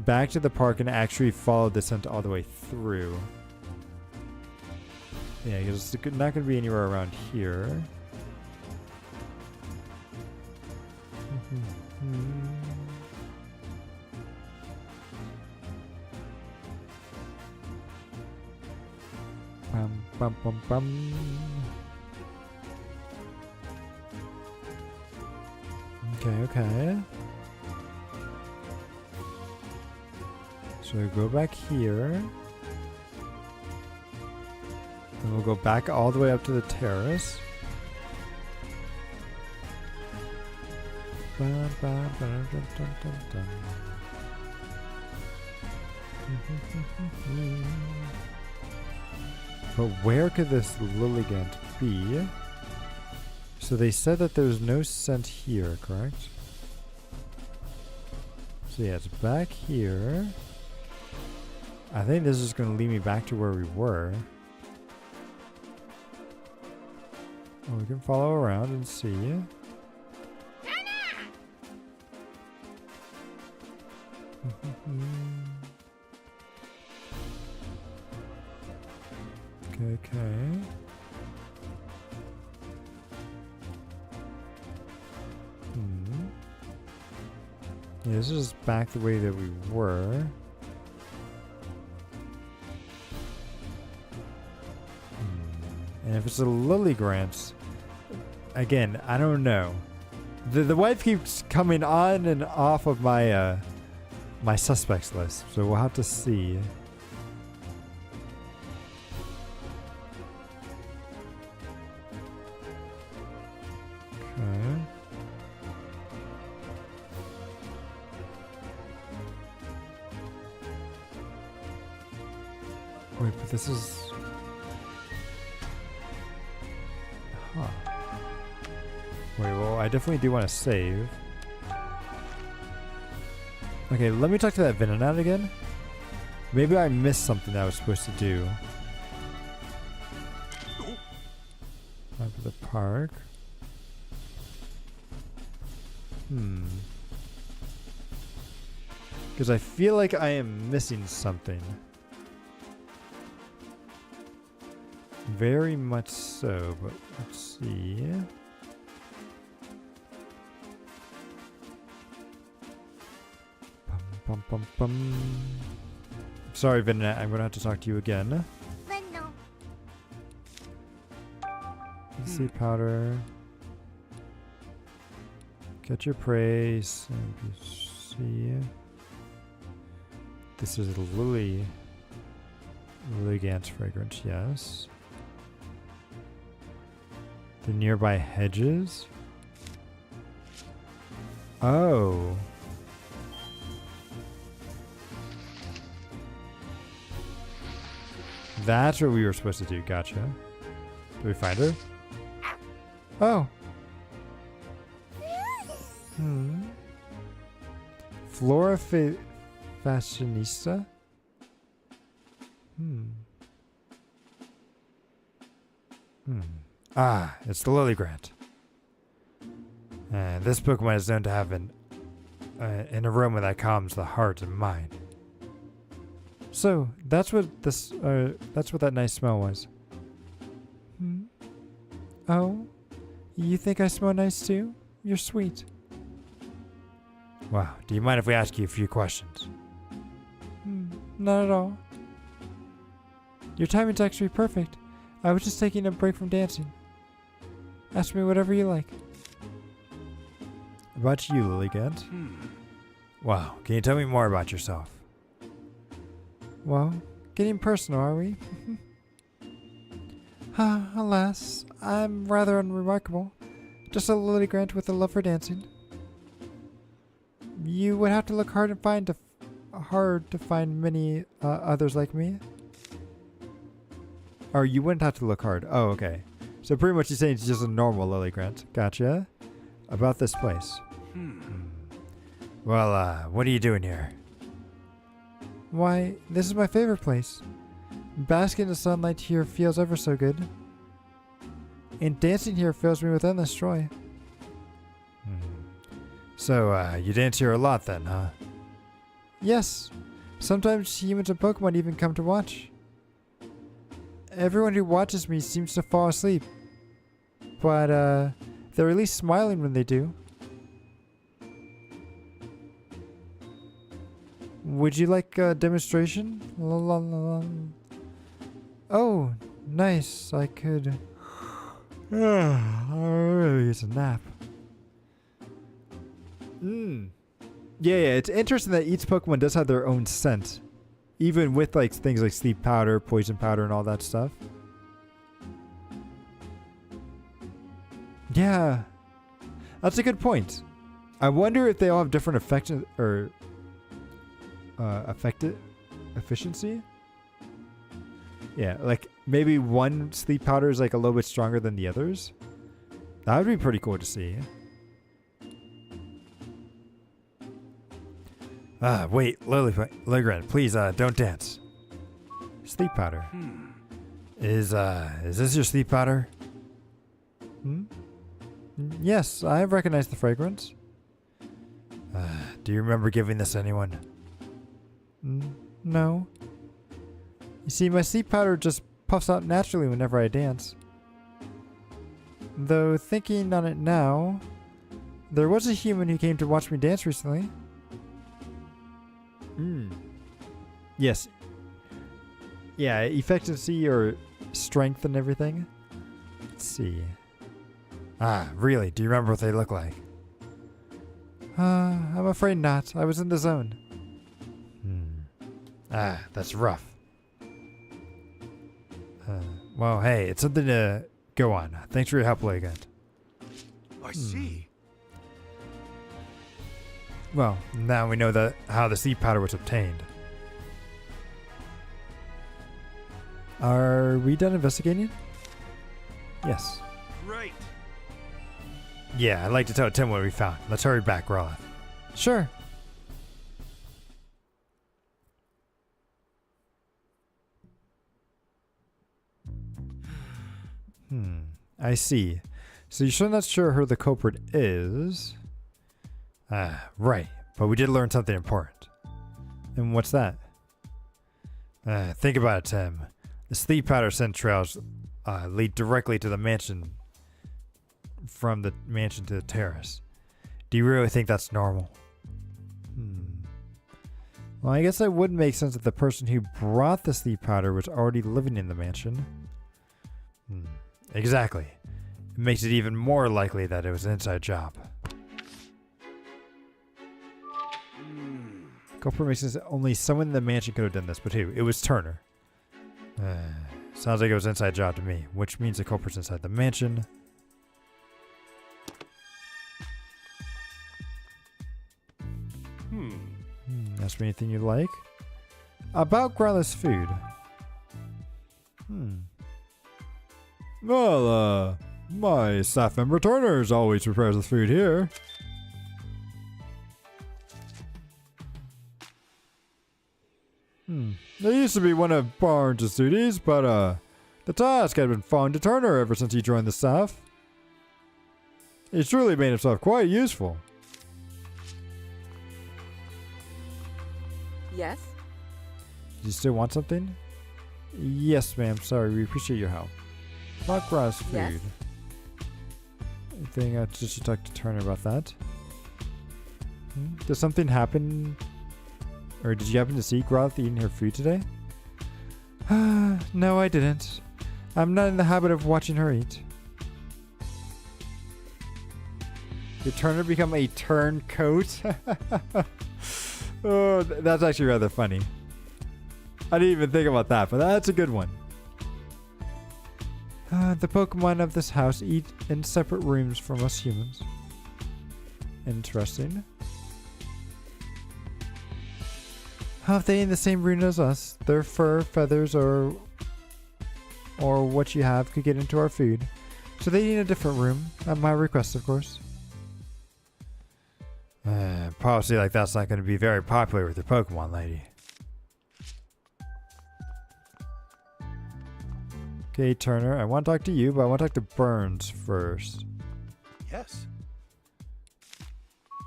to the park and actually followed the scent all the way through. Yeah, because it's not going to be anywhere around here. Bum. Okay. So we go back here. Then we'll go back all the way up to the terrace. Ba, ba, ba, dun, dun, dun, dun. But where could this Lilligant be? So they said that there's no scent here, correct? So yeah, it's back here. I think this is going to lead me back to where we were. Well, we can follow around and see. Okay. Yeah, this is back the way that we were. And if it's a Lily Grant, again, I don't know. The wife keeps coming on and off of my my suspects list, so we'll have to see. Okay. Wait, but this is... Huh. Wait, well, I definitely do want to save. Okay, let me talk to that Venonat again. Maybe I missed something that I was supposed to do. Up at the park. Because I feel like I am missing something. Very much so, but let's see. Bum, bum, bum. Sorry, Venonat, I'm going to have to talk to you again. Sea powder. Get your praise. NPC. This is Lily. Lilligant's fragrance, yes. The nearby hedges. Oh. That's what we were supposed to do. Gotcha. Did we find her? Oh. Flora fashionista? Ah, it's the Lily Grant. And this Pokemon is known to have an aroma that calms the heart and mind. So that's what this that's what that nice smell was. Oh, you think I smell nice too? You're sweet. Wow, do you mind if we ask you a few questions? Not at all. Your timing's actually perfect. I was just taking a break from dancing. Ask me whatever you like. About you, Lilligant. Wow, can you tell me more about yourself? Well, getting personal, are we? Alas, I'm rather unremarkable. Just a Lily Grant with a love for dancing. You would have to look hard to find many others like me. Or you wouldn't have to look hard. Oh, okay. So pretty much you're saying it's just a normal Lily Grant. Gotcha. About this place. Well, what are you doing here? Why, this is my favorite place. Basking in the sunlight here feels ever so good. And dancing here fills me with endless joy. So, you dance here a lot then, huh? Yes. Sometimes humans and Pokemon even come to watch. Everyone who watches me seems to fall asleep. But, they're at least smiling when they do. Would you like a demonstration? La, la, la, la. Oh, nice. I could... really, it's a nap. Yeah, it's interesting that each Pokemon does have their own scent. Even with like things like sleep powder, poison powder, and all that stuff. Yeah. That's a good point. I wonder if they all have different effective or efficiency. Yeah, like maybe one sleep powder is like a little bit stronger than the others. That would be pretty cool to see. Wait, Lilligren, please, don't dance. Sleep powder. Is this your sleep powder? Yes, I have recognized the fragrance. Do you remember giving this to anyone? No. You see, my sleep powder just puffs out naturally whenever I dance. Though thinking on it now, there was a human who came to watch me dance recently. Yes. Yeah, efficiency or strength and everything. Let's see. Really? Do you remember what they look like? I'm afraid not. I was in the zone. That's rough. Well, hey, it's something to go on. Thanks for your help, Legend. I see. Well, now we know that how the sleep powder was obtained. Are we done investigating? Yes. Great. Yeah, I'd like to tell Tim what we found. Let's hurry back, Roloff. Sure. I see. So you're still not sure who the culprit is? Right. But we did learn something important. And what's that? Think about it, Tim. The sleep powder scent trails lead directly to the mansion. From the mansion to the terrace. Do you really think that's normal? Well, I guess that would make sense if the person who brought the sleep powder was already living in the mansion. Exactly. It makes it even more likely that it was an inside job. Culprit makes sense. Only someone in the mansion could have done this, but who? It was Turner. Sounds like it was an inside job to me, which means the culprit's inside the mansion. Ask me anything you like. About Growler's food. Well, my staff member Turner always prepares the food here. It used to be one of Barnes' duties, but the task had been falling to Turner ever since he joined the staff. He's truly made himself quite useful. Yes? Do you still want something? Yes, ma'am. Sorry, we appreciate your help. About Growler's food. Yes. Anything just to talk to Turner about that? Did something happen? Or did you happen to see Growler eating her food today? No, I didn't. I'm not in the habit of watching her eat. Did Turner become a turncoat? Oh, that's actually rather funny. I didn't even think about that, but that's a good one. The Pokemon of this house eat in separate rooms from us humans. Interesting. How if they in the same room as us? Their fur, feathers, or what you have could get into our food. So they eat in a different room, at my request, of course. Policy like that's not going to be very popular with your Pokemon, lady. Okay, Turner, I want to talk to you, but I want to talk to Burns first. Yes.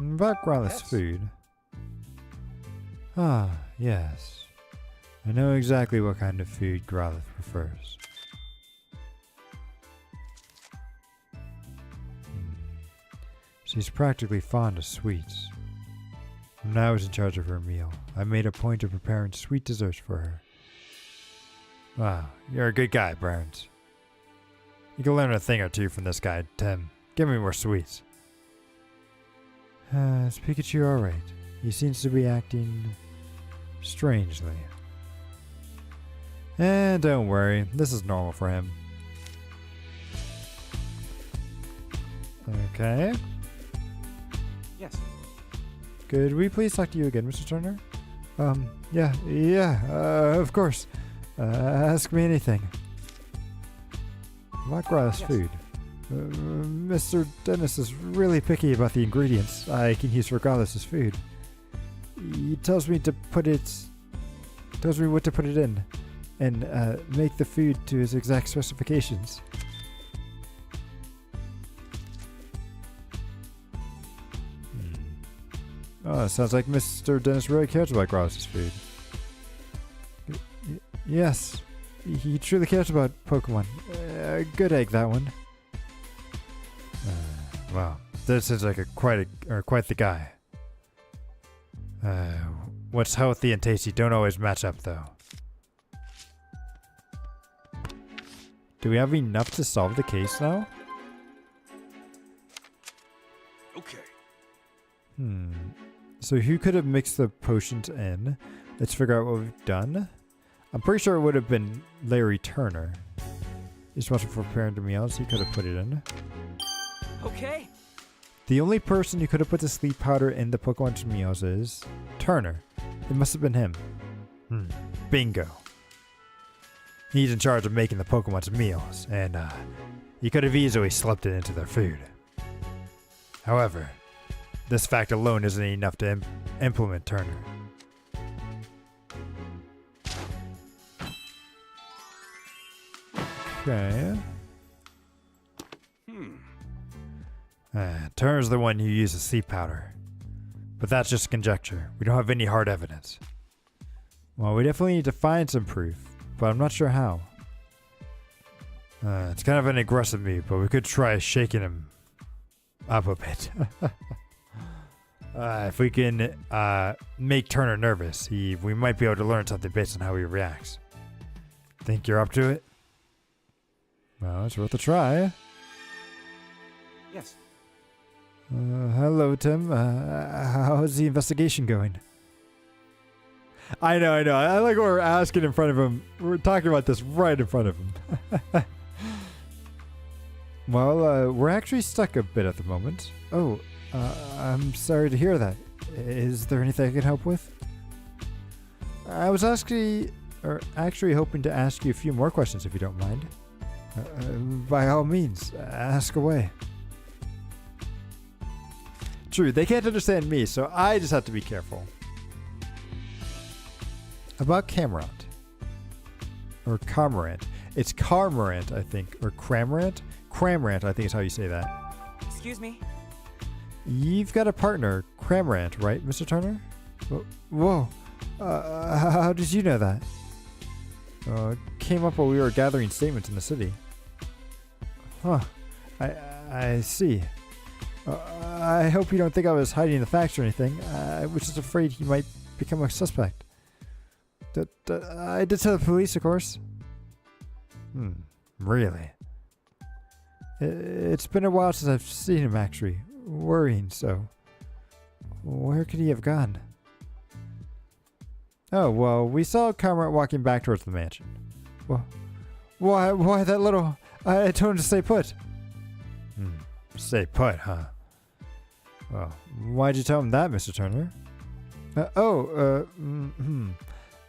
About Growler's food. Yes. I know exactly what kind of food Growler prefers. She's practically fond of sweets. When I was in charge of her meal, I made a point of preparing sweet desserts for her. Wow, you're a good guy, Burns. You can learn a thing or two from this guy, Tim. Give me more sweets. Is Pikachu alright? He seems to be acting strangely. Don't worry, this is normal for him. Okay. Yes. Could we please talk to you again, Mr. Turner? Of course. Ask me anything. Blackgrass Yes. food. Mr. Dennis is really picky about the ingredients I can use for Godless's food. He tells me what to put it in, and make the food to his exact specifications. Oh, sounds like Mr. Dennis really cares about Godless's food. Yes, he truly cares about Pokemon. Good egg, that one. Wow, this is like quite the guy. What's healthy and tasty don't always match up, though. Do we have enough to solve the case now? Okay. So who could have mixed the potions in? Let's figure out what we've done. I'm pretty sure it would have been Larry Turner. He's watching for preparing the meals. He could have put it in. Okay. The only person who could have put the sleep powder in the Pokemon meals is Turner. It must have been him. Bingo. He's in charge of making the Pokemon's meals, and he could have easily slipped it into their food. However, this fact alone isn't enough to implement Turner. Okay. Turner's the one who used the sleep powder. But that's just conjecture. We don't have any hard evidence. Well, we definitely need to find some proof, but I'm not sure how. It's kind of an aggressive move, but we could try shaking him up a bit. If we can make Turner nervous, we might be able to learn something based on how he reacts. Think you're up to it? Well, it's worth a try. Yes. Hello, Tim. How's the investigation going? I know. I like what we're asking in front of him. We're talking about this right in front of him. Well, we're actually stuck a bit at the moment. Oh, I'm sorry to hear that. Is there anything I can help with? I was actually hoping to ask you a few more questions if you don't mind. By all means, ask away. True, they can't understand me, so I just have to be careful. About Camerant. Or Cormorant. It's Cormorant, I think. Or Cramorant? Cramorant, I think is how you say that. Excuse me? You've got a partner, Cramorant, right, Mr. Turner? Whoa. How did you know that? It came up while we were gathering statements in the city. Huh. I see. I hope you don't think I was hiding the facts or anything. I was just afraid he might become a suspect. I did tell the police, of course. Really? It's been a while since I've seen him, actually. Worrying so. Where could he have gone? Oh, well, we saw Comrade walking back towards the mansion. Well, why that little... I told him to stay put. Stay put, huh? Well, why'd you tell him that, Mr. Turner?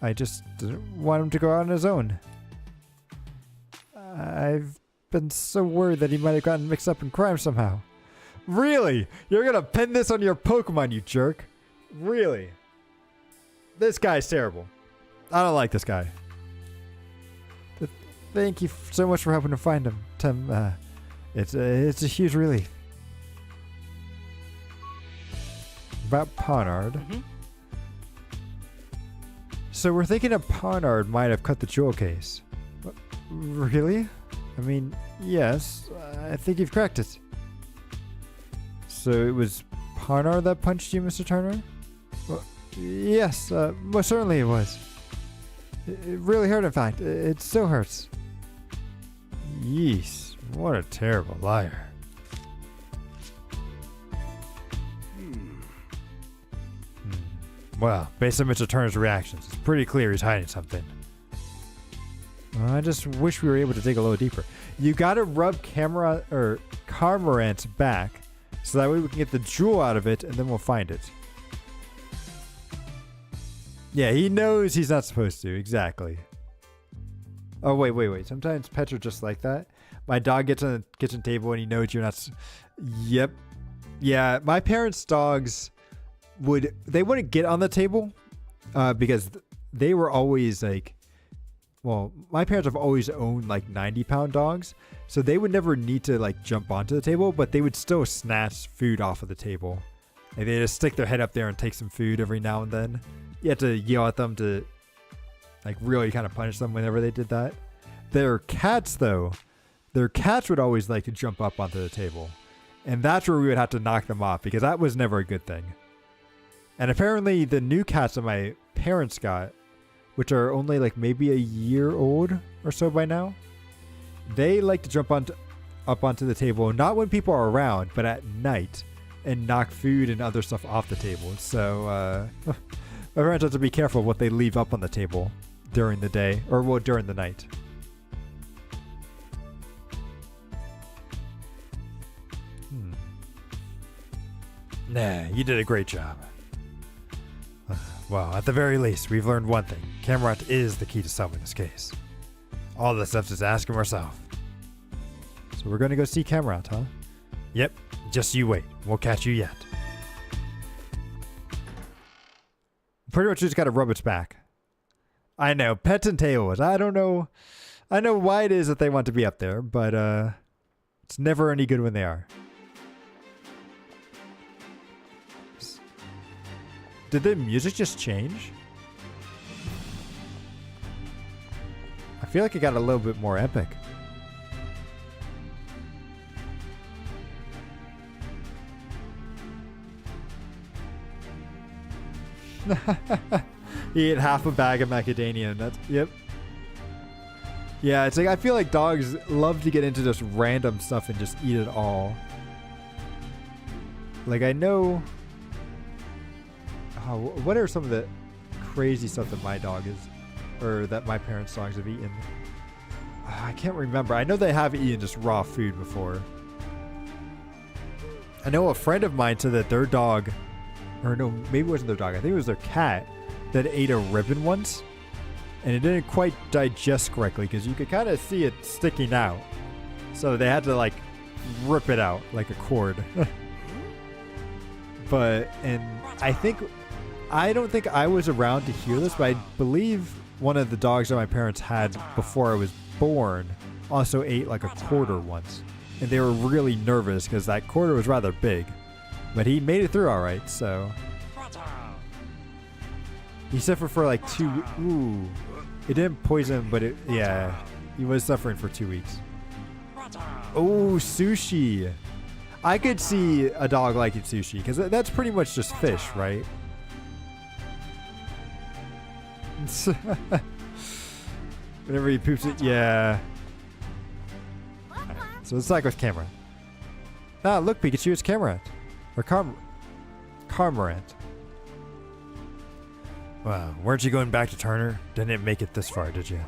I just didn't want him to go out on his own. I've been so worried that he might have gotten mixed up in crime somehow. Really? You're gonna pin this on your Pokemon, you jerk? Really? This guy's terrible. I don't like this guy. Thank you so much for helping to find him, Tim. It's a huge relief. About Ponard. So we're thinking that Ponard might have cut the jewel case. Really? I mean, yes. I think you've cracked it. So it was Ponard that punched you, Mr. Turner? Well, yes, most certainly it was. It really hurt, in fact. It still hurts. Yeesh, what a terrible liar. Well, based on Mr. Turner's reactions, it's pretty clear he's hiding something. Well, I just wish we were able to dig a little deeper. You gotta rub Cormorant's back So that way we can get the jewel out of it, and then we'll find it. Yeah, he knows he's not supposed to. Exactly. Oh, wait. Sometimes pets are just like that. My dog gets on the kitchen table and he knows you're not... Yep. Yeah, my parents' dogs they wouldn't get on the table because they were always like... Well, my parents have always owned like 90-pound dogs. So they would never need to like jump onto the table, but they would still snatch food off of the table. Like they just stick their head up there and take some food every now and then. You have to yell at them to like really kind of punish them whenever they did that. Their cats though, their cats would always like to jump up onto the table. And that's where we would have to knock them off because that was never a good thing. And apparently the new cats that my parents got, which are only like maybe a year old or so by now, they like to jump up onto the table, not when people are around, but at night and knock food and other stuff off the table. So, my parents have to be careful what they leave up on the table during the day, or well, during the night. Nah, you did a great job. Well, at the very least, we've learned one thing. Cameron is the key to solving this case. All that's left is to ask him ourselves. So we're going to go see Cameron, huh? Yep, just you wait. We'll catch you yet. Pretty much just got to rub its back. I know, pets and tails. I don't know. I know why it is that they want to be up there, but it's never any good when they are. Did the music just change? I feel like it got a little bit more epic. He ate half a bag of macadamia. That's yep. Yeah, it's like I feel like dogs love to get into just random stuff and just eat it all. Like I know. Oh, what are some of the crazy stuff that my dog is, or that my parents' dogs have eaten? I can't remember. I know they have eaten just raw food before. I know a friend of mine said that their dog, or no, maybe it wasn't their dog. I think it was their cat that ate a ribbon once, and it didn't quite digest correctly because you could kind of see it sticking out. So they had to like rip it out like a cord. And I don't think I was around to hear this, but I believe one of the dogs that my parents had before I was born also ate like a quarter once. And they were really nervous because that quarter was rather big. But he made it through all right, so. He suffered for like 2 weeks. Ooh. It didn't poison him, but yeah. He was suffering for 2 weeks. Oh, sushi. I could see a dog liking sushi because that's pretty much just fish, right? Whenever he poops it, yeah. Right, so let's talk with Cameron. Ah, look, Pikachu, it's Cameron. Or Cormorant. Wow, weren't you going back to Turner? Didn't make it this far, did you?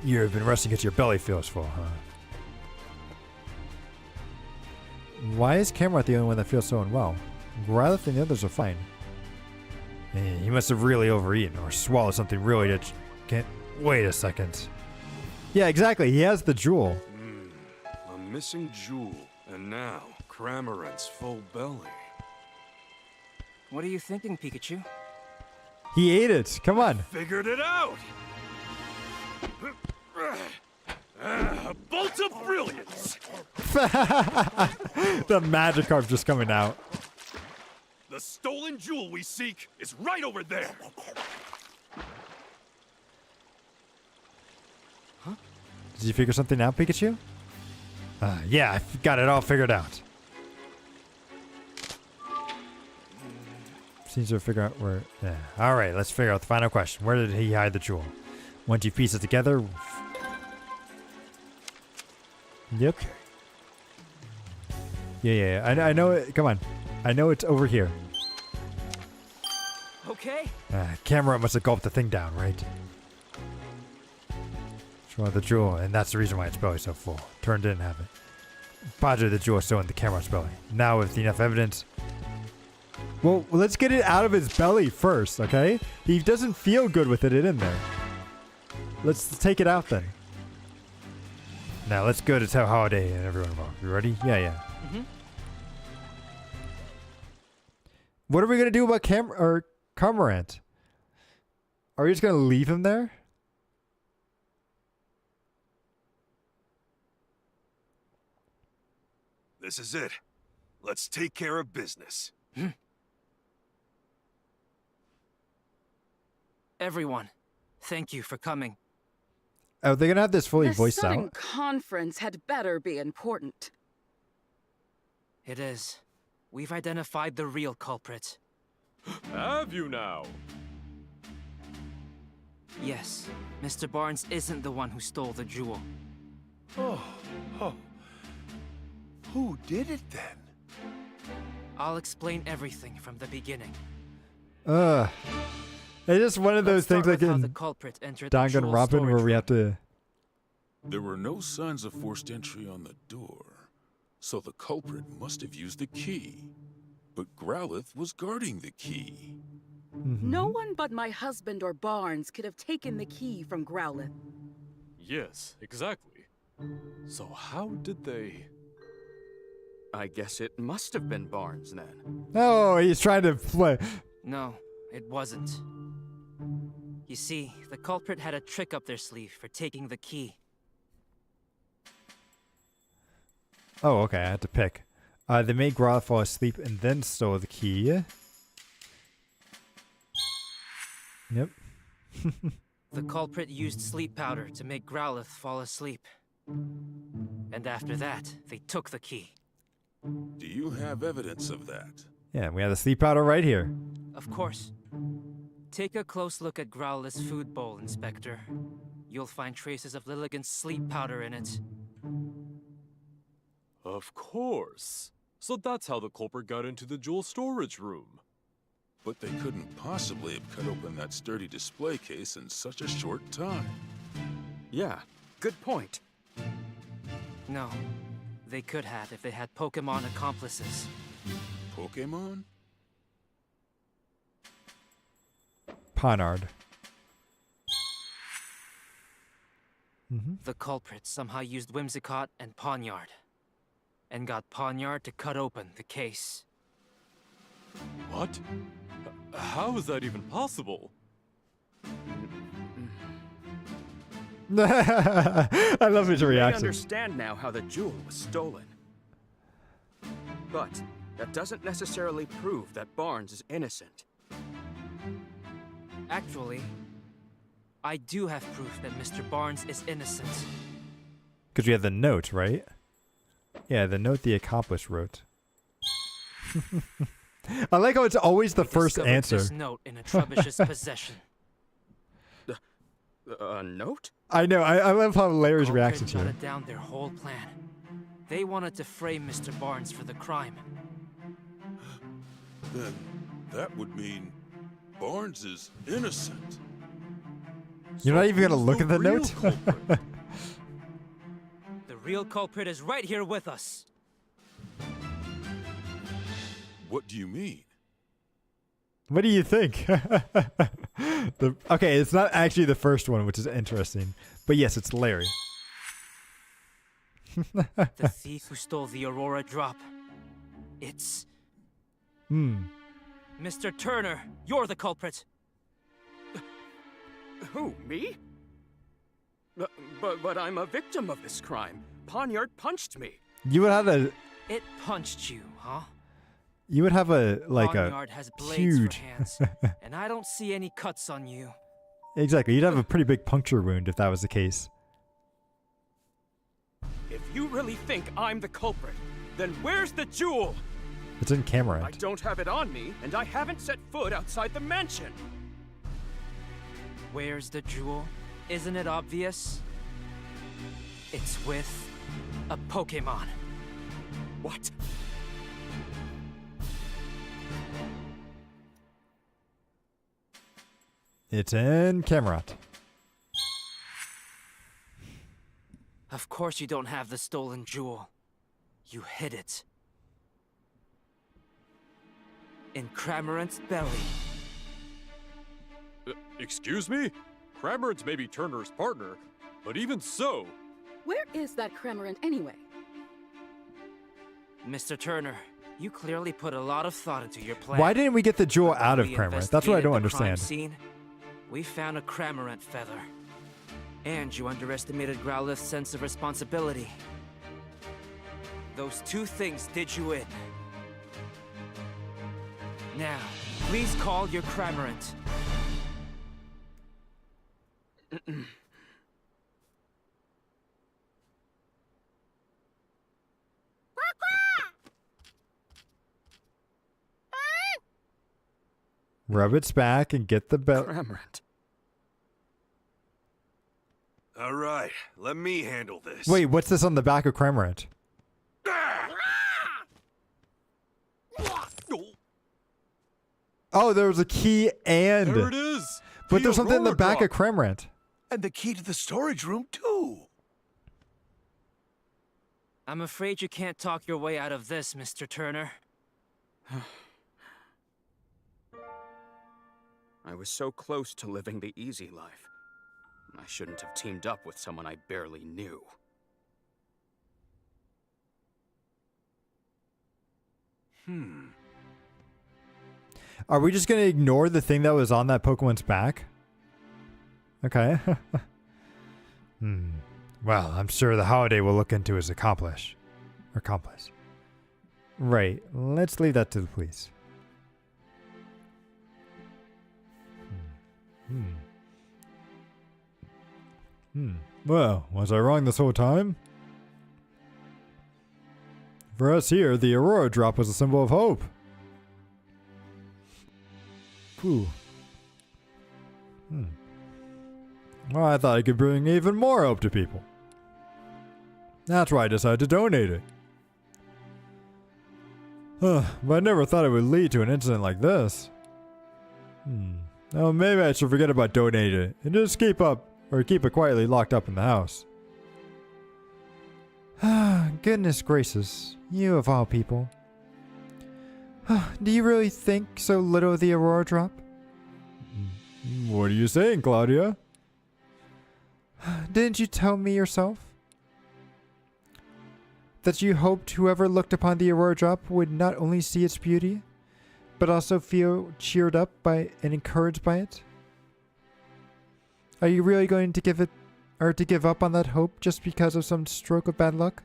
You've been resting because your belly feels full, huh? Why is Cameron the only one that feels so unwell? Rather than the others are fine. He must have really overeaten or swallowed something really that can't... Wait a second. Yeah, exactly. He has the jewel. A missing jewel. And now, Cramorant's full belly. What are you thinking, Pikachu? He ate it. Come on. Figured it out! A bolt of brilliance! The Magikarp's just coming out. The stolen jewel we seek is right over there! Huh? Did you figure something out, Pikachu? Yeah, I've got it all figured out. Seems to figure out where... Yeah. Alright, let's figure out the final question. Where did he hide the jewel? Once you piece it together... Yep. Yeah. I know it. Come on. I know it's over here. Okay. Camera must have gulped the thing down, right? Show the jewel, and that's the reason why its belly's so full. Turn didn't have it. Padre, the jewel is still in the Cameron's belly. Now with enough evidence. Well, let's get it out of his belly first, okay? He doesn't feel good with it in there. Let's take it out then. Now let's go to tell Holiday and everyone involved. You ready? Yeah. Mm-hmm. What are we gonna do about Cormorant? Are we just gonna leave him there? This is it. Let's take care of business. Everyone, thank you for coming. Are they gonna have this fully This voiced sudden out? conference had better be important. It is. We've identified the real culprit. Have you now? Yes, Mr. Barnes isn't the one who stole the jewel. Oh. Who did it then? I'll explain everything from the beginning. It's just one of those Let's start things like with how the in culprit entered the jewel Danganronpa where storage we have room. to. There were no signs of forced entry on the door, so the culprit must have used the key. But Growlithe was guarding the key. No one but my husband or Barnes could have taken the key from Growlithe. Yes, exactly. So how did they... I guess it must have been Barnes then. Oh, he's trying to play. No, it wasn't. You see, the culprit had a trick up their sleeve for taking the key. Oh, okay. I had to pick. They made Growlithe fall asleep and then stole the key. Yep. The culprit used sleep powder to make Growlithe fall asleep. And after that, they took the key. Do you have evidence of that? Yeah, we have the sleep powder right here. Of course. Take a close look at Growlithe's food bowl, Inspector. You'll find traces of Lilligant's sleep powder in it. Of course. So that's how the culprit got into the jewel storage room. But they couldn't possibly have cut open that sturdy display case in such a short time. Yeah, good point. No. They could have if they had Pokemon accomplices. Pokemon? Ponard. The culprit somehow used Whimsicott and Poniard. And got Poniard to cut open the case. What? How is that even possible? I love his I reaction. understand now how the jewel was stolen. But that doesn't necessarily prove that Barnes is innocent. Actually, I do have proof that Mr. Barnes is innocent. Because we have the note, right? Yeah, the note the accomplice wrote. I like how it's always the We first discovered answer. This note in a Trebuch's possession. A note? I know. I love how Larry's Culprit reaction to it. jotted down their whole plan. They wanted to frame Mr. Barnes for the crime. Then that would mean Barnes is innocent. You're not even gonna look at the real note? culprit? The real culprit is right here with us. What do you mean? What do you think? Okay, it's not actually the first one, which is interesting. But yes, it's Larry. The thief who stole the Aurora drop. It's... Mr. Turner, you're the culprit. Who, me? But I'm a victim of this crime. Poniard punched me. You would have a It punched you, huh? you would have a like Poniard a has blades huge for hands, and I don't see any cuts on you. exactly. You'd have a pretty big puncture wound if that was the case. If you really think I'm the culprit, then where's the jewel? It's in camera. I don't have it on me, and I haven't set foot outside the mansion. Where's the jewel? Isn't it obvious? It's with a Pokemon. What? It's in Camelot. Of course you don't have the stolen jewel. You hid it. In Cramorant's belly. Excuse me? Cramorant may be Turner's partner, but even so... Where is that Cramorant anyway? Mr. Turner, you clearly put a lot of thought into your plan. Why didn't we get the jewel But out of when we Cramorant? That's what I don't investigated the crime understand. Scene, we found a Cramorant feather. And you underestimated Growlith's sense of responsibility. Those two things did you in. Now, please call your Cramorant. Rub its back and get the belt. Cramorant. All right, let me handle this. Wait, what's this on the back of Cramorant? Oh, there was a key and... There it is! But The there's something in the Aurora back Drop. of Cramorant. And the key to the storage room, too. I'm afraid you can't talk your way out of this, Mr. Turner. I was so close to living the easy life. I shouldn't have teamed up with someone I barely knew. Are we just going to ignore the thing that was on that Pokemon's back? Okay. Well, I'm sure the holiday will look into his accomplice. Right. Let's leave that to the police. Well, was I wrong this whole time? For us here, the Aurora Drop was a symbol of hope. Whew. Well, I thought I could bring even more hope to people. That's why I decided to donate it. But I never thought it would lead to an incident like this. Oh, maybe I should forget about donating it and just keep it quietly locked up in the house. Goodness gracious, you of all people. Do you really think so little of the Aurora Drop? What are you saying, Claudia? Didn't you tell me yourself that you hoped whoever looked upon the Aurora Drop would not only see its beauty, but also feel cheered up by and encouraged by it? Are you really going to give up on that hope just because of some stroke of bad luck?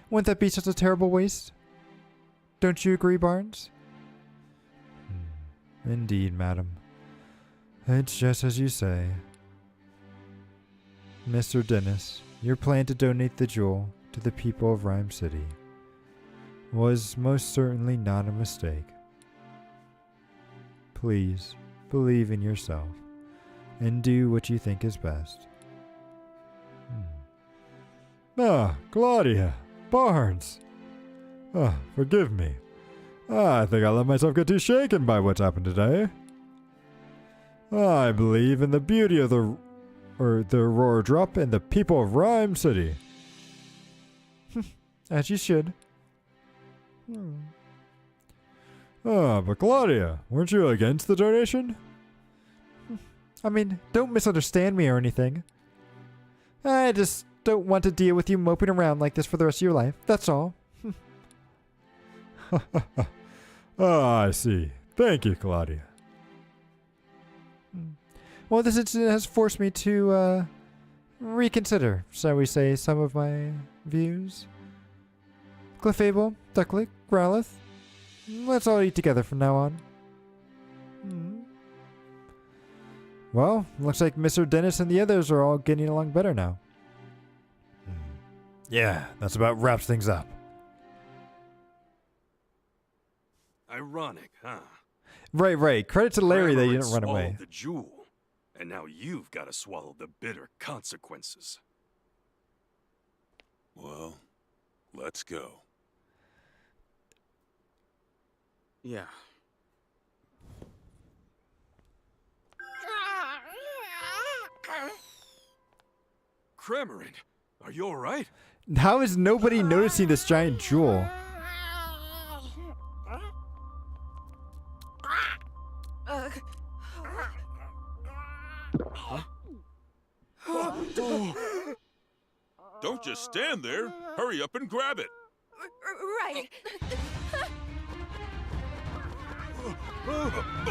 Wouldn't that be such a terrible waste? Don't you agree, Barnes? Indeed, madam. It's just as you say. Mr. Dennis, your plan to donate the jewel to the people of Rhyme City was most certainly not a mistake. Please believe in yourself and do what you think is best. Claudia, Barnes. Forgive me. I think I let myself get too shaken by what's happened today. I believe in the beauty of the Aurora Drop and the people of Rhyme City. As you should. But Claudia, weren't you against the donation? I mean, don't misunderstand me or anything. I just don't want to deal with you moping around like this for the rest of your life. That's all. I see. Thank you, Claudia. Well, this incident has forced me to reconsider, shall we say, some of my views. Clefable, Ducklick, Growlithe, let's all eat together from now on. Well, looks like Mr. Dennis and the others are all getting along better now. Yeah, that's about wraps things up. Ironic, huh? Right. Credit to Larry that you Cramorant didn't run away. swallowed the jewel, and now you've got to swallow the bitter consequences. Well, let's go. Yeah. Cramorant, Are you alright? How is nobody noticing this giant jewel? Don't just stand there. Hurry up and grab it. Right.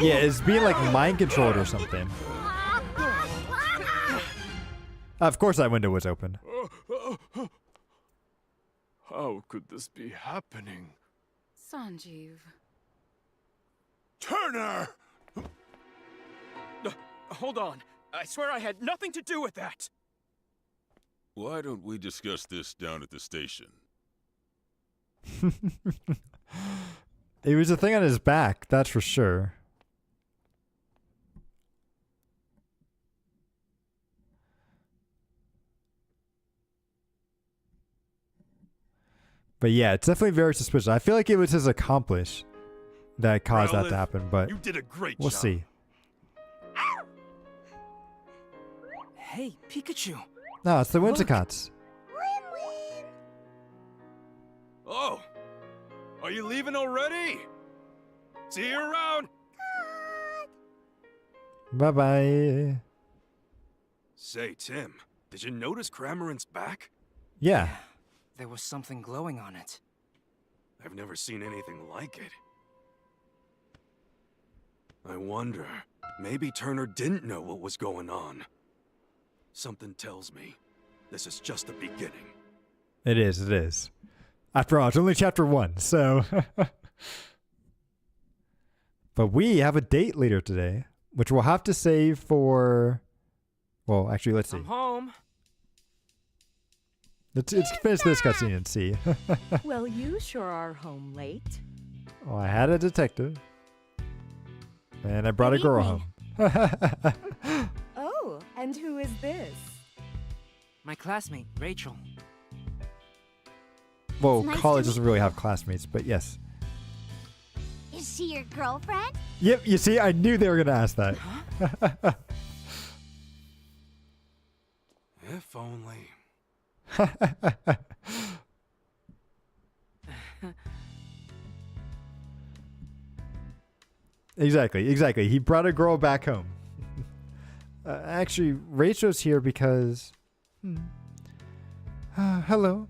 Yeah, it's being like mind controlled or something. Of course that window was open. How could this be happening? Sanjeev. Turner! Hold on. I swear I had nothing to do with that. Why don't we discuss this down at the station? It was a thing on his back, that's for sure. But yeah, it's definitely very suspicious. I feel like it was his accomplice that caused that to happen, but You did a great we'll job. see. Hey, Pikachu. No, it's the Whimsicots. Oh, are you leaving already? See you around. Bye-bye. Say, Tim, did you notice Cramoran's back? Yeah. There was something glowing on it. I've never seen anything like it. I wonder, maybe Turner didn't know what was going on. Something tells me this is just the beginning. It is, it is. After all, it's only chapter 1, so... But we have a date later today, which we'll have to save for... Well, actually, let's see. I'm home. Let's finish this cutscene and see. Well, you sure are home late. Well, I had a detective. And I brought a Good girl evening. home. Oh, and who is this? My classmate, Rachel. Well, Nice to college meet doesn't really have classmates, but yes. Is she your girlfriend? Yep, you see, I knew they were going to ask that. If only. Exactly. He brought a girl back home. Actually, Rachel's here because... hello.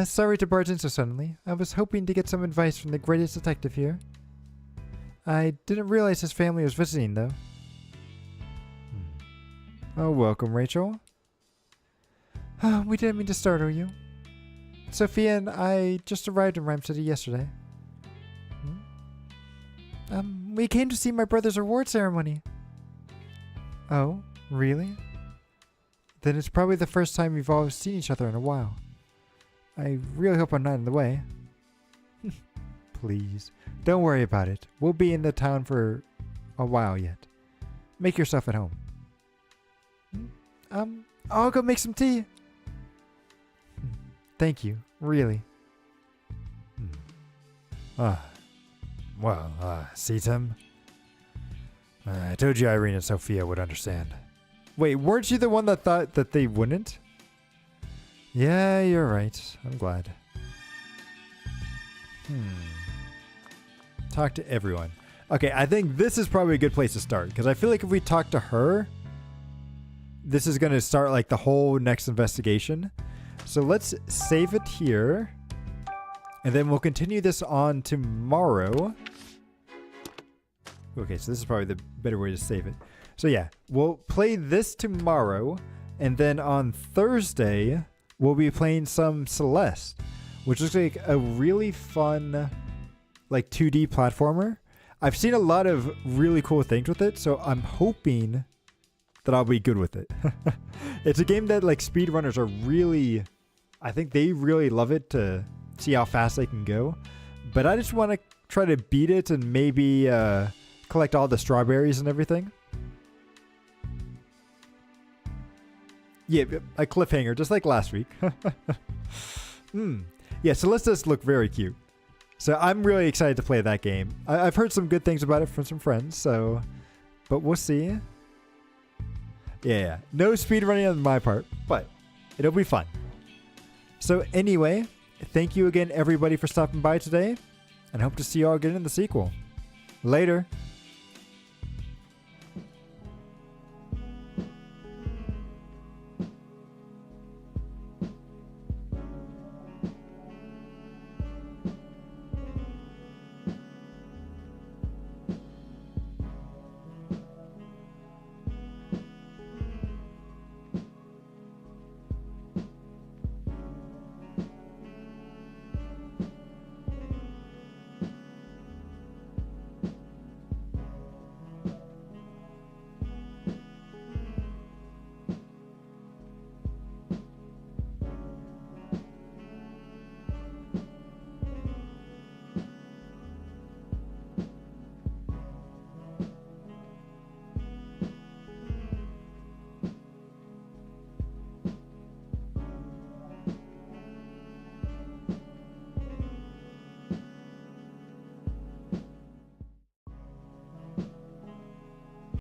Sorry to barge in so suddenly. I was hoping to get some advice from the greatest detective here. I didn't realize his family was visiting, though. Oh, welcome, Rachel. We didn't mean to startle you. Sophia and I just arrived in Rhyme City yesterday. We came to see my brother's award ceremony. Oh, really? Then it's probably the first time you've all seen each other in a while. I really hope I'm not in the way. Please, don't worry about it. We'll be in the town for a while yet. Make yourself at home. I'll go make some tea. Thank you, really. See, Tim? I told you Irene and Sophia would understand. Wait, weren't you the one that thought that they wouldn't? Yeah, you're right. I'm glad. Talk to everyone. Okay, I think this is probably a good place to start, because I feel like if we talk to her, this is going to start like the whole next investigation. So let's save it here, and then we'll continue this on tomorrow. Okay, so this is probably the better way to save it. So yeah, we'll play this tomorrow, and then on Thursday, we'll be playing some Celeste, which looks like a really fun, like 2D platformer. I've seen a lot of really cool things with it, so I'm hoping that I'll be good with it. It's a game that like speedrunners are really, I think they really love it to see how fast they can go. But I just want to try to beat it and maybe collect all the strawberries and everything. Yeah, a cliffhanger, just like last week. Yeah, Celeste does look very cute. So I'm really excited to play that game. I've heard some good things about it from some friends, so... But we'll see. Yeah. No speedrunning on my part, but it'll be fun. So anyway, thank you again, everybody, for stopping by today, and hope to see you all again in the sequel. Later.